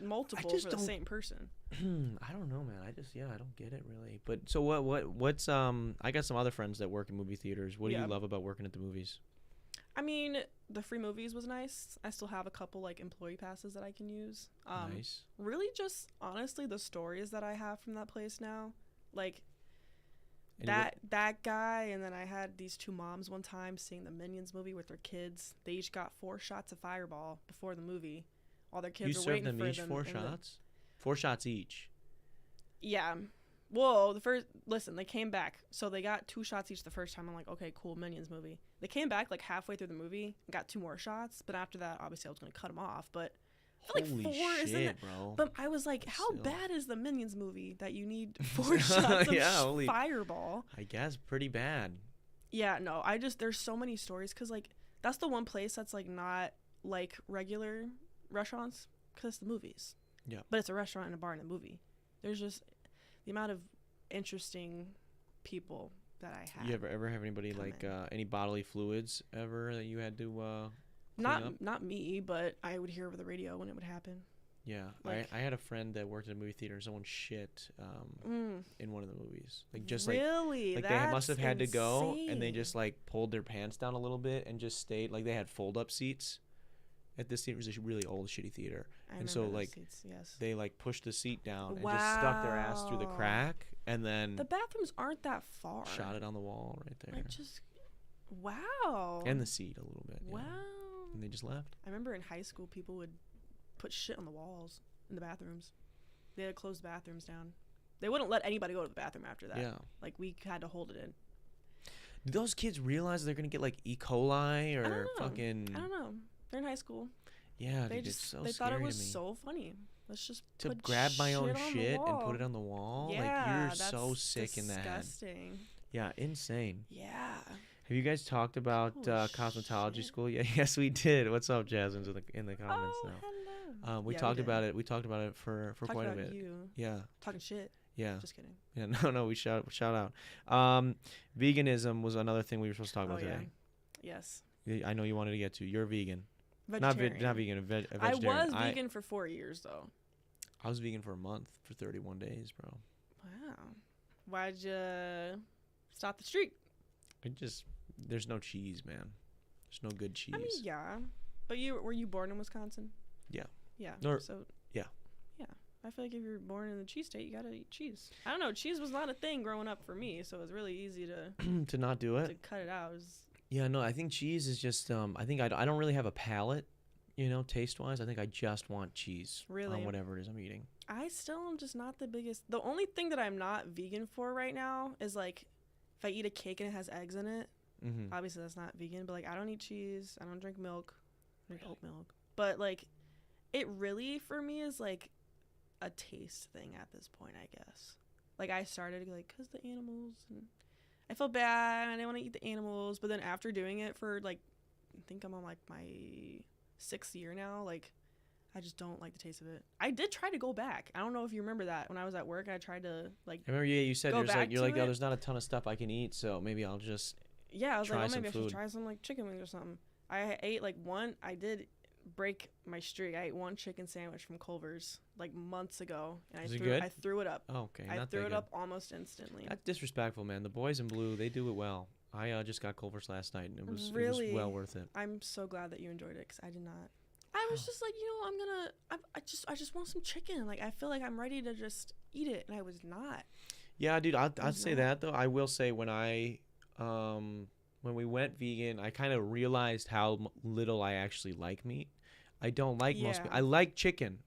Speaker 1: Multiple for the same person. I don't know, man. I don't get it really. But so what's I got some other friends that work in movie theaters. What do you love about working at the movies? I mean, the free movies was nice. I still have a couple like employee passes that I can use. Nice. Really, just honestly, the stories that I have from that place now, like. That guy, and then I had these 2 moms one time seeing the Minions movie with their kids. They each got 4 shots of Fireball before the movie, while their kids were waiting for them. You served them each 4 shots? 4 shots each. Yeah. Well, they came back. So they got 2 shots each the first time. I'm like, okay, cool, Minions movie. They came back like halfway through the movie and got 2 more shots. But after that, obviously, I was going to cut them off. But I feel like 4 isn't it, bro? But I was like, how bad is the Minions movie that you need 4 shots of Fireball? I guess pretty bad. Yeah, no, there's so many stories because like that's the one place that's like not like regular restaurants because it's the movies. Yeah. But it's a restaurant and a bar and a movie. There's just the amount of interesting people that I have. You ever have anybody like any bodily fluids ever that you had to Not me, but I would hear over the radio when it would happen. Yeah, like, I had a friend that worked at a movie theater and someone shit in one of the movies. Like just really? Like they must have had to go and they just like pulled their pants down a little bit and just stayed. Like they had fold up seats. At this theater, it was a really old shitty theater, and so like seats, they like pushed the seat down and just stuck their ass through the crack, and then the bathrooms aren't that far. Shot it on the wall right there. Like just wow. And the seat a little bit. Wow. Yeah. And they just left. I remember in high school, people would put shit on the walls in the bathrooms. They had closed bathrooms down. They wouldn't let anybody go to the bathroom after that. Yeah. Like, we had to hold it in. Do those kids realize they're going to get, like, E. coli or fucking... I don't know. They're in high school. Yeah, they thought it was so funny.
Speaker 2: Let's just
Speaker 1: to
Speaker 2: put
Speaker 1: grab my own
Speaker 2: on the
Speaker 1: shit and put
Speaker 2: wall.
Speaker 1: it on the wall.
Speaker 2: Yeah,
Speaker 1: Like you're
Speaker 2: that's
Speaker 1: so sick in the head.
Speaker 2: disgusting.
Speaker 1: Yeah, insane.
Speaker 2: Yeah.
Speaker 1: Have you guys talked about
Speaker 2: Holy
Speaker 1: cosmetology
Speaker 2: shit.
Speaker 1: school? Yeah, yes, we did. What's up, Jasmine's in the comments
Speaker 2: Oh,
Speaker 1: now.
Speaker 2: hello.
Speaker 1: We
Speaker 2: Yeah,
Speaker 1: talked
Speaker 2: did.
Speaker 1: about it. We talked about it for
Speaker 2: Talked
Speaker 1: quite a
Speaker 2: about
Speaker 1: bit.
Speaker 2: you
Speaker 1: Yeah,
Speaker 2: talking shit.
Speaker 1: yeah,
Speaker 2: Just kidding.
Speaker 1: yeah. No, we shout out. Veganism was another thing we were supposed to talk about
Speaker 2: yeah.
Speaker 1: today.
Speaker 2: Yes.
Speaker 1: I know you wanted to get to. You're vegan.
Speaker 2: Vegetarian.
Speaker 1: Not vegan. A
Speaker 2: I
Speaker 1: vegetarian.
Speaker 2: was vegan for 4 years though.
Speaker 1: I was vegan for a month, for 31 days, bro.
Speaker 2: Wow. Why'd you stop the streak?
Speaker 1: There's no cheese, man. There's no good cheese.
Speaker 2: I mean, yeah. But were you born in Wisconsin?
Speaker 1: Yeah.
Speaker 2: Yeah.
Speaker 1: Yeah.
Speaker 2: Yeah. I feel like if you're born in the cheese state, you gotta eat cheese. I don't know. Cheese was not a thing growing up for me, so it was really easy to
Speaker 1: to not do it.
Speaker 2: to cut it out. It was,
Speaker 1: Yeah, no, I think cheese is just. I think I don't really have a palate, taste wise. I think I just want cheese
Speaker 2: Really?
Speaker 1: on whatever it is I'm eating.
Speaker 2: I still am just not the biggest. The only thing that I'm not vegan for right now is like if I eat a cake and it has eggs in it.
Speaker 1: Mm-hmm.
Speaker 2: Obviously that's not vegan, but like I don't eat cheese. I don't drink milk. I drink oat milk. But like it really for me is like a taste thing at this point, I guess. Like I started like cuz the animals, and I felt bad and I didn't want to eat the animals, but then after doing it for like I think I'm on like my 6th year now, like I just don't like the taste of it. I did try to go back. I don't know if you remember that when I was at work. I tried to like.
Speaker 1: I remember, yeah, you said
Speaker 2: go
Speaker 1: you're
Speaker 2: back
Speaker 1: like,
Speaker 2: to
Speaker 1: oh,
Speaker 2: it.
Speaker 1: there's not a ton of stuff I can eat, so maybe I'll just.
Speaker 2: Yeah, I was
Speaker 1: try
Speaker 2: like, oh,
Speaker 1: some
Speaker 2: maybe I should
Speaker 1: food.
Speaker 2: try some like chicken wings or something. I ate like one. I did break my streak. I ate one chicken sandwich from Culver's like months ago, and
Speaker 1: Was it good?
Speaker 2: I threw it up.
Speaker 1: Oh, okay,
Speaker 2: I
Speaker 1: not
Speaker 2: threw
Speaker 1: that
Speaker 2: it
Speaker 1: good.
Speaker 2: up almost instantly.
Speaker 1: That's disrespectful, man. The boys in blue, they do it well. I just got Culver's last night, and it was
Speaker 2: Really?
Speaker 1: well worth it.
Speaker 2: I'm so glad that you enjoyed it because I did not. I was just like, I just want some chicken. Like I feel like I'm ready to just eat it, and I was not.
Speaker 1: Yeah, dude, I'd
Speaker 2: was
Speaker 1: say
Speaker 2: not.
Speaker 1: that though. I will say when we went vegan, I kind of realized how little I actually like meat. I don't like most.
Speaker 2: Yeah.
Speaker 1: I like chicken.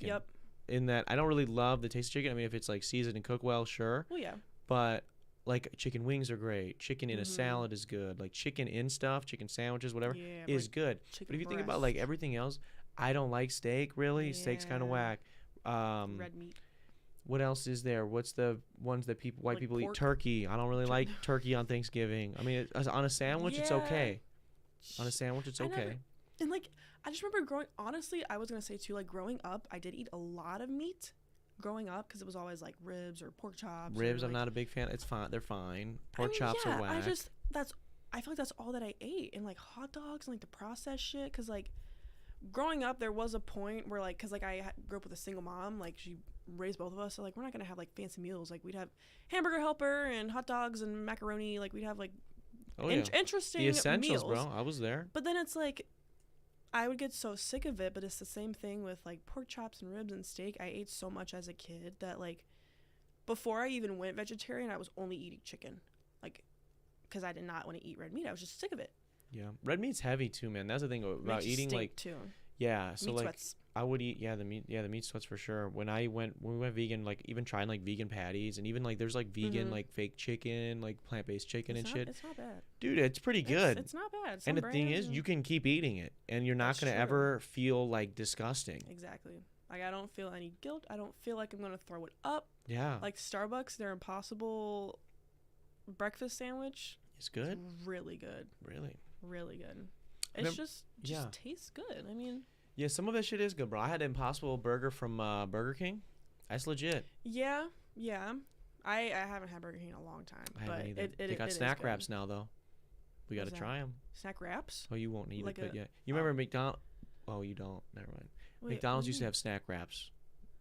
Speaker 2: Yep.
Speaker 1: In that I don't really love the taste of chicken. I mean, if it's like seasoned and cooked well, sure.
Speaker 2: Well, yeah.
Speaker 1: But like chicken wings are great. Chicken in a
Speaker 2: Mhm.
Speaker 1: salad is good. Like chicken in stuff, chicken sandwiches, whatever,
Speaker 2: Yeah,
Speaker 1: is
Speaker 2: like
Speaker 1: good.
Speaker 2: chicken
Speaker 1: But if you think about like
Speaker 2: breast.
Speaker 1: everything else, I don't like steak really. Steak's kind of
Speaker 2: Yeah.
Speaker 1: whack.
Speaker 2: Red meat.
Speaker 1: What else is there? What's the ones that white
Speaker 2: Like
Speaker 1: people eat?
Speaker 2: pork?
Speaker 1: Turkey. I don't really like turkey on Thanksgiving. I mean, on a sandwich, it's
Speaker 2: Yeah.
Speaker 1: okay. On a sandwich, it's
Speaker 2: I
Speaker 1: okay.
Speaker 2: never- And like I just remember honestly, I was gonna say too, like growing up I did eat a lot of meat growing up because it was always like ribs or pork chops.
Speaker 1: Ribs,
Speaker 2: or,
Speaker 1: I'm
Speaker 2: like,
Speaker 1: not a big fan. It's fine. They're fine.
Speaker 2: I
Speaker 1: Pork
Speaker 2: mean,
Speaker 1: chops
Speaker 2: yeah,
Speaker 1: are whack.
Speaker 2: I feel like that's all that I ate, and like hot dogs and like the processed shit, because like growing up there was a point where like, because like I grew up with a single mom, like she raised both of us, so like we're not gonna have like fancy meals. Like we'd have hamburger helper and hot dogs and macaroni. Like we'd have like
Speaker 1: Oh yeah.
Speaker 2: interesting
Speaker 1: The essentials,
Speaker 2: meals.
Speaker 1: bro. I was there.
Speaker 2: But then it's like I would get so sick of it, but it's the same thing with like pork chops and ribs and steak. I ate so much as a kid that like before I even went vegetarian, I was only eating chicken. Like because I did not want to eat red meat. I was just sick of it.
Speaker 1: Yeah. Red meat's heavy too, man. That's the thing about
Speaker 2: Makes you
Speaker 1: eating
Speaker 2: stink,
Speaker 1: like
Speaker 2: too.
Speaker 1: yeah. So
Speaker 2: Meat
Speaker 1: like
Speaker 2: sweats.
Speaker 1: I would eat the meat sweats for sure. When we went vegan, like even trying like vegan patties and even like there's like vegan
Speaker 2: Mhm.
Speaker 1: like fake chicken, like plant-based chicken
Speaker 2: It's
Speaker 1: and
Speaker 2: not,
Speaker 1: shit.
Speaker 2: It's not bad.
Speaker 1: Dude, it's pretty good.
Speaker 2: It's not bad.
Speaker 1: And
Speaker 2: Some
Speaker 1: the thing
Speaker 2: brands
Speaker 1: is,
Speaker 2: and-
Speaker 1: you can keep eating it and you're not
Speaker 2: That's
Speaker 1: going to
Speaker 2: true.
Speaker 1: ever feel like disgusting.
Speaker 2: Exactly. Like I don't feel any guilt. I don't feel like I'm gonna throw it up.
Speaker 1: Yeah.
Speaker 2: Like Starbucks, their Impossible breakfast sandwich.
Speaker 1: It's good.
Speaker 2: It's really good.
Speaker 1: Really.
Speaker 2: Really good.
Speaker 1: Remem-
Speaker 2: It's just
Speaker 1: yeah.
Speaker 2: tastes good. I mean,
Speaker 1: Yeah, some of that shit is good, bro. I had an Impossible Burger from Burger King. That's legit.
Speaker 2: yeah. I haven't had Burger King in a long time,
Speaker 1: I
Speaker 2: but
Speaker 1: haven't either.
Speaker 2: it
Speaker 1: They got
Speaker 2: is
Speaker 1: snack
Speaker 2: good.
Speaker 1: wraps now, though. We got to
Speaker 2: What's
Speaker 1: try them.
Speaker 2: Snack wraps.
Speaker 1: Oh, you won't need
Speaker 2: Like
Speaker 1: it, but
Speaker 2: a-
Speaker 1: yeah. You remember McDonald's? Oh, you don't. Never mind.
Speaker 2: Wait,
Speaker 1: McDonald's
Speaker 2: what
Speaker 1: used
Speaker 2: do
Speaker 1: to
Speaker 2: you
Speaker 1: have snack wraps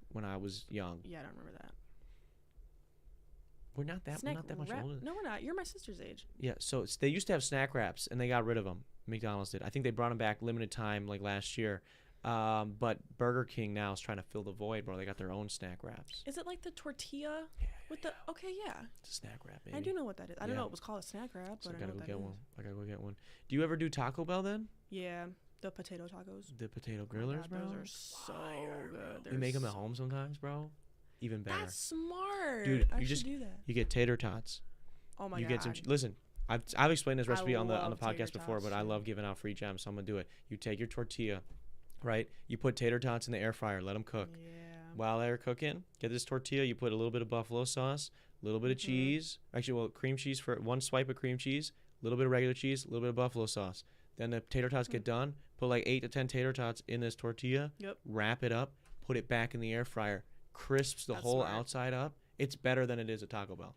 Speaker 1: when I was young.
Speaker 2: mean? Yeah, I don't remember that.
Speaker 1: We're not that much
Speaker 2: wrap?
Speaker 1: older.
Speaker 2: No, we're not. You're my sister's age.
Speaker 1: Yeah, so they used to have snack wraps, and they got rid of them. McDonald's did. I think they brought them back limited time, like last year. But Burger King now is trying to fill the void, bro. They got their own snack wraps.
Speaker 2: Is it like the tortilla with the? Okay, yeah.
Speaker 1: It's a snack wrap, baby.
Speaker 2: I do know what that is. I don't
Speaker 1: Yeah.
Speaker 2: know it was called a snack wrap,
Speaker 1: So
Speaker 2: but
Speaker 1: I
Speaker 2: I
Speaker 1: gotta
Speaker 2: know
Speaker 1: go
Speaker 2: what
Speaker 1: get
Speaker 2: that
Speaker 1: one.
Speaker 2: is.
Speaker 1: I gotta go get one. Do you ever do Taco Bell then?
Speaker 2: Yeah, the potato tacos.
Speaker 1: The potato
Speaker 2: Oh my
Speaker 1: grillers,
Speaker 2: God,
Speaker 1: bro.
Speaker 2: Those are so good.
Speaker 1: We make them at
Speaker 2: so-
Speaker 1: home sometimes, bro. Even better.
Speaker 2: That's smart.
Speaker 1: Dude,
Speaker 2: I
Speaker 1: you
Speaker 2: should
Speaker 1: just-
Speaker 2: do that.
Speaker 1: You get tater tots.
Speaker 2: Oh my
Speaker 1: You
Speaker 2: God.
Speaker 1: get some. Listen, I've explained this
Speaker 2: I
Speaker 1: recipe on the
Speaker 2: love tater
Speaker 1: podcast before,
Speaker 2: tots,
Speaker 1: but I
Speaker 2: too.
Speaker 1: love giving out free gems, so I'm gonna do it. You take your tortilla, right? You put tater tots in the air fryer, let them cook.
Speaker 2: Yeah.
Speaker 1: While they're cooking, get this tortilla. You put a little bit of buffalo sauce, a little bit of cheese. Actually, well, cream cheese for one swipe of cream cheese, a little bit of regular cheese, a little bit of buffalo sauce. Then the tater tots get done. Put like 8 to 10 tater tots in this tortilla.
Speaker 2: Yep.
Speaker 1: Wrap it up. Put it back in the air fryer. Crisps the
Speaker 2: That's
Speaker 1: whole
Speaker 2: smart.
Speaker 1: outside up. It's better than it is at Taco Bell.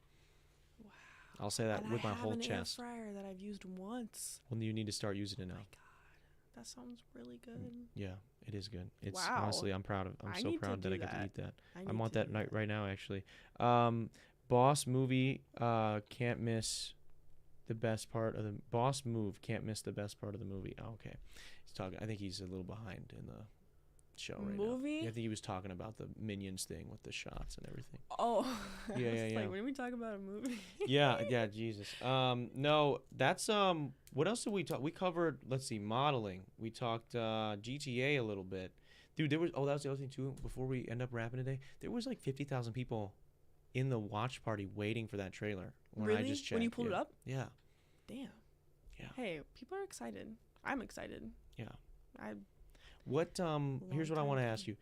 Speaker 2: Wow.
Speaker 1: I'll say that
Speaker 2: And
Speaker 1: with
Speaker 2: I
Speaker 1: my
Speaker 2: have
Speaker 1: whole
Speaker 2: an
Speaker 1: chest.
Speaker 2: air fryer that I've used once.
Speaker 1: Well, you need to start using it
Speaker 2: Oh
Speaker 1: now.
Speaker 2: my god, that sounds really good.
Speaker 1: Yeah, it is good. It's
Speaker 2: Wow.
Speaker 1: honestly, I'm proud of. I'm
Speaker 2: I
Speaker 1: so
Speaker 2: need to
Speaker 1: proud that
Speaker 2: do
Speaker 1: I get to
Speaker 2: that.
Speaker 1: eat that. I
Speaker 2: need
Speaker 1: want
Speaker 2: to
Speaker 1: that
Speaker 2: do
Speaker 1: night right now, actually. Boss movie can't miss the best part of the boss move. Can't miss the best part of the movie. Oh, okay, he's talking. I think he's a little behind in the show right now.
Speaker 2: Movie?
Speaker 1: Yeah, I think he was talking about the Minions thing with the shots and everything.
Speaker 2: Oh, I
Speaker 1: Yeah,
Speaker 2: was
Speaker 1: yeah, yeah.
Speaker 2: Like, when we talk about a movie.
Speaker 1: Yeah, Jesus. No, that's what else did we talk? We covered, let's see, modeling. We talked GTA a little bit. Dude, that was the other thing too, before we end up wrapping today. There was like 50,000 people in the watch party waiting for that trailer when I
Speaker 2: Really?
Speaker 1: just checked.
Speaker 2: When you pulled it up?
Speaker 1: Yeah.
Speaker 2: Damn.
Speaker 1: Yeah.
Speaker 2: Hey, people are excited. I'm excited.
Speaker 1: Yeah.
Speaker 2: I
Speaker 1: What here's what I
Speaker 2: time
Speaker 1: want to
Speaker 2: coming.
Speaker 1: ask you.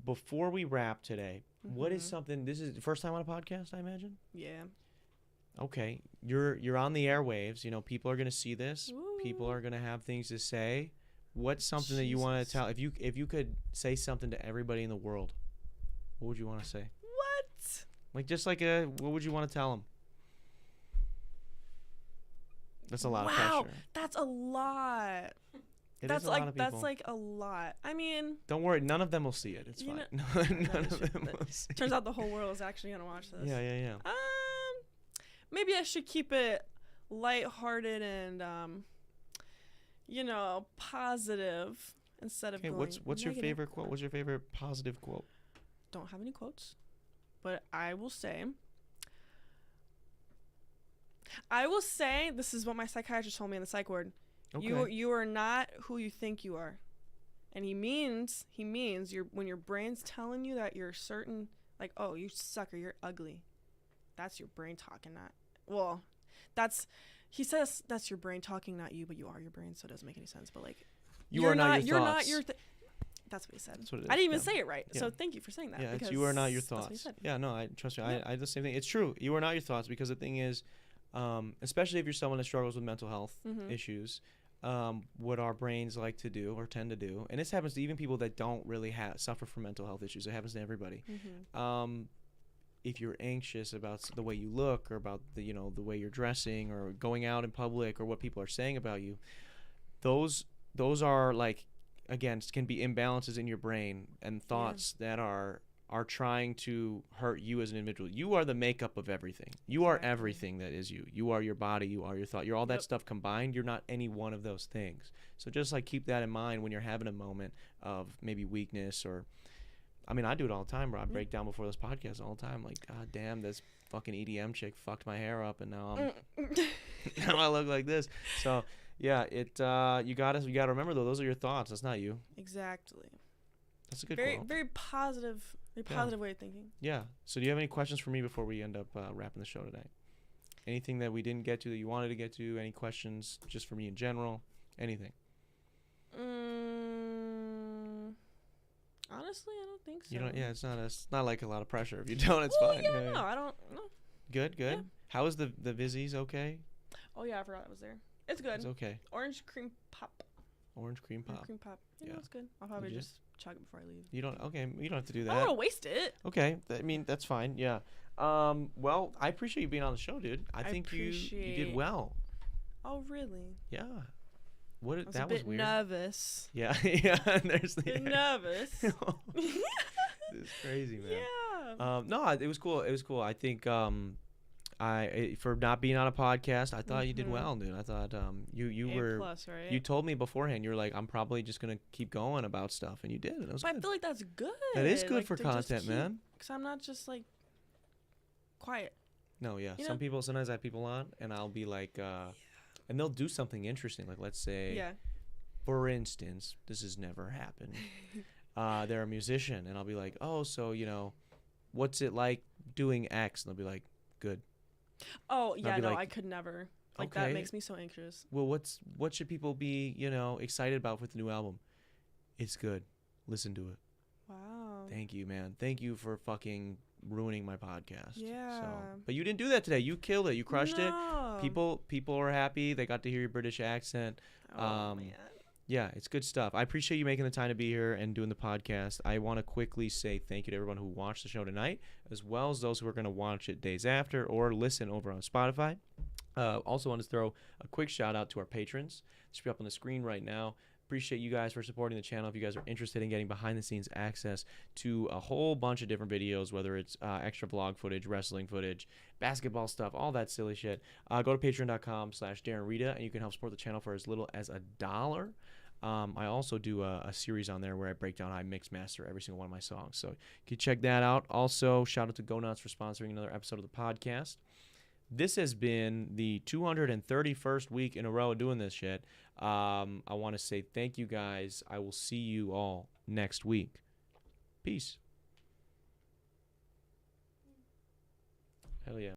Speaker 1: Before we wrap today, what is
Speaker 2: Mhm.
Speaker 1: something, this is the first time on a podcast, I imagine?
Speaker 2: Yeah.
Speaker 1: Okay. You're on the airwaves, you know, people are going to see this. People
Speaker 2: Woo.
Speaker 1: are going to have things to say. What's something that you want to
Speaker 2: Jesus.
Speaker 1: tell? If you could say something to everybody in the world, what would you want to say?
Speaker 2: What?
Speaker 1: Like just like what would you want to tell them? That's a lot of
Speaker 2: Wow,
Speaker 1: pressure.
Speaker 2: that's a lot.
Speaker 1: It
Speaker 2: That's
Speaker 1: is a
Speaker 2: like
Speaker 1: lot of people.
Speaker 2: that's like a lot. I mean,
Speaker 1: Don't worry, none of them will see it. It's
Speaker 2: You
Speaker 1: fine.
Speaker 2: know-
Speaker 1: None
Speaker 2: is
Speaker 1: of
Speaker 2: true.
Speaker 1: them will see.
Speaker 2: turns out the whole world is actually gonna watch this.
Speaker 1: Yeah.
Speaker 2: Maybe I should keep it lighthearted and positive instead of
Speaker 1: Okay,
Speaker 2: going
Speaker 1: what's your
Speaker 2: negative.
Speaker 1: favorite quote? What's your favorite positive quote?
Speaker 2: Don't have any quotes, but I will say this is what my psychiatrist told me in the psych ward.
Speaker 1: Okay.
Speaker 2: You are not who you think you are. And he means when your brain's telling you that you're certain, like, oh, you suck or you're ugly. That's your brain talking, he says that's your brain talking, not you, but you are your brain, so it doesn't make any sense. But like,
Speaker 1: You are not your
Speaker 2: you're
Speaker 1: thoughts.
Speaker 2: not your that's what he said.
Speaker 1: That's what it is.
Speaker 2: I didn't even
Speaker 1: yeah.
Speaker 2: say it right.
Speaker 1: Yeah.
Speaker 2: So thank you for saying that.
Speaker 1: Yeah, it's
Speaker 2: because
Speaker 1: you are not your
Speaker 2: that's what he
Speaker 1: thoughts.
Speaker 2: said.
Speaker 1: Yeah, no, I trust you.
Speaker 2: Yeah.
Speaker 1: I the same thing. It's true. You are not your thoughts because the thing is, especially if you're someone that struggles with mental health
Speaker 2: Mhm.
Speaker 1: issues, what our brains like to do or tend to do, and this happens to even people that don't really suffer from mental health issues. It happens to everybody.
Speaker 2: Mhm.
Speaker 1: If you're anxious about the way you look or about the way you're dressing or going out in public or what people are saying about you, those are like, again, can be imbalances in your brain and thoughts that are trying to hurt you as an individual. You are the makeup of everything. You are
Speaker 2: Exactly.
Speaker 1: everything that is you. You are your body. You are your thought. You're all that
Speaker 2: Yep.
Speaker 1: stuff combined. You're not any one of those things. So just like keep that in mind when you're having a moment of maybe weakness or, I mean, I do it all the time, bro. I break down before this podcast all the time. Like, God damn, this fucking EDM chick fucked my hair up and now now I look like this. So yeah, you gotta remember though, those are your thoughts. That's not you.
Speaker 2: Exactly.
Speaker 1: That's a good
Speaker 2: Very
Speaker 1: quote.
Speaker 2: very positive way of thinking.
Speaker 1: Yeah. So do you have any questions for me before we end up wrapping the show today? Anything that we didn't get to that you wanted to get to? Any questions just for me in general? Anything?
Speaker 2: Honestly, I don't think so.
Speaker 1: You don't. Yeah, it's not like a lot of pressure. If you don't, it's
Speaker 2: Well,
Speaker 1: fine.
Speaker 2: yeah, no, I don't. No.
Speaker 1: Good.
Speaker 2: Yeah.
Speaker 1: How is the Vizzies? Okay.
Speaker 2: Oh yeah, I forgot I was there. It's good.
Speaker 1: It's okay.
Speaker 2: Orange cream pop.
Speaker 1: Orange cream
Speaker 2: Orange
Speaker 1: pop.
Speaker 2: cream pop.
Speaker 1: Yeah.
Speaker 2: Yeah, it's good. I'll probably
Speaker 1: Legit?
Speaker 2: just chug it before I leave.
Speaker 1: You don't. Okay. You don't have to do
Speaker 2: I
Speaker 1: that.
Speaker 2: don't want to waste it.
Speaker 1: Okay. I mean, that's fine. Yeah. Well, I appreciate you being on the show, dude. I think you did
Speaker 2: appreciate-
Speaker 1: well.
Speaker 2: Oh really?
Speaker 1: Yeah.
Speaker 2: I was
Speaker 1: That
Speaker 2: a bit
Speaker 1: was weird.
Speaker 2: nervous.
Speaker 1: Yeah. Yeah. There's the.
Speaker 2: Bit nervous.
Speaker 1: It's crazy, man.
Speaker 2: Yeah.
Speaker 1: No, it was cool. It was cool. I think for not being on a podcast, I thought you did
Speaker 2: Mhm.
Speaker 1: well, dude. I thought you
Speaker 2: A
Speaker 1: were
Speaker 2: plus, right?
Speaker 1: you told me beforehand, you were like, I'm probably just gonna keep going about stuff, and you did, and it was
Speaker 2: But I
Speaker 1: good.
Speaker 2: feel like that's good.
Speaker 1: That is good
Speaker 2: like,
Speaker 1: for
Speaker 2: to just
Speaker 1: content, man.
Speaker 2: Because I'm not just like quiet.
Speaker 1: No, yeah.
Speaker 2: You
Speaker 1: Some
Speaker 2: know?
Speaker 1: people, sometimes I have people on, and I'll be like, and they'll do something interesting, like let's say,
Speaker 2: Yeah.
Speaker 1: for instance, this has never happened. They're a musician, and I'll be like, oh, so what's it like doing X? And they'll be like, good.
Speaker 2: Oh yeah,
Speaker 1: be
Speaker 2: no,
Speaker 1: like,
Speaker 2: I could never. Like
Speaker 1: okay.
Speaker 2: that makes me so anxious.
Speaker 1: Well, what should people be, excited about with the new album? It's good. Listen to it.
Speaker 2: Wow.
Speaker 1: Thank you, man. Thank you for fucking ruining my podcast.
Speaker 2: Yeah.
Speaker 1: So, but you didn't do that today. You killed it. You crushed it.
Speaker 2: No.
Speaker 1: People are happy. They got to hear your British accent.
Speaker 2: Oh, man.
Speaker 1: Yeah, it's good stuff. I appreciate you making the time to be here and doing the podcast. I want to quickly say thank you to everyone who watched the show tonight, as well as those who are going to watch it days after or listen over on Spotify. Also want to throw a quick shout out to our patrons. This should be up on the screen right now. Appreciate you guys for supporting the channel. If you guys are interested in getting behind the scenes access to a whole bunch of different videos, whether it's extra vlog footage, wrestling footage, basketball stuff, all that silly shit, go to patreon.com/Darren Rita, and you can help support the channel for as little as $1. I also do a series on there where I break down how I mix master every single one of my songs. So you can check that out. Also, shout out to Go Nutz for sponsoring another episode of the podcast. This has been the 231st week in a row of doing this shit. I want to say thank you guys. I will see you all next week. Peace. Hell yeah.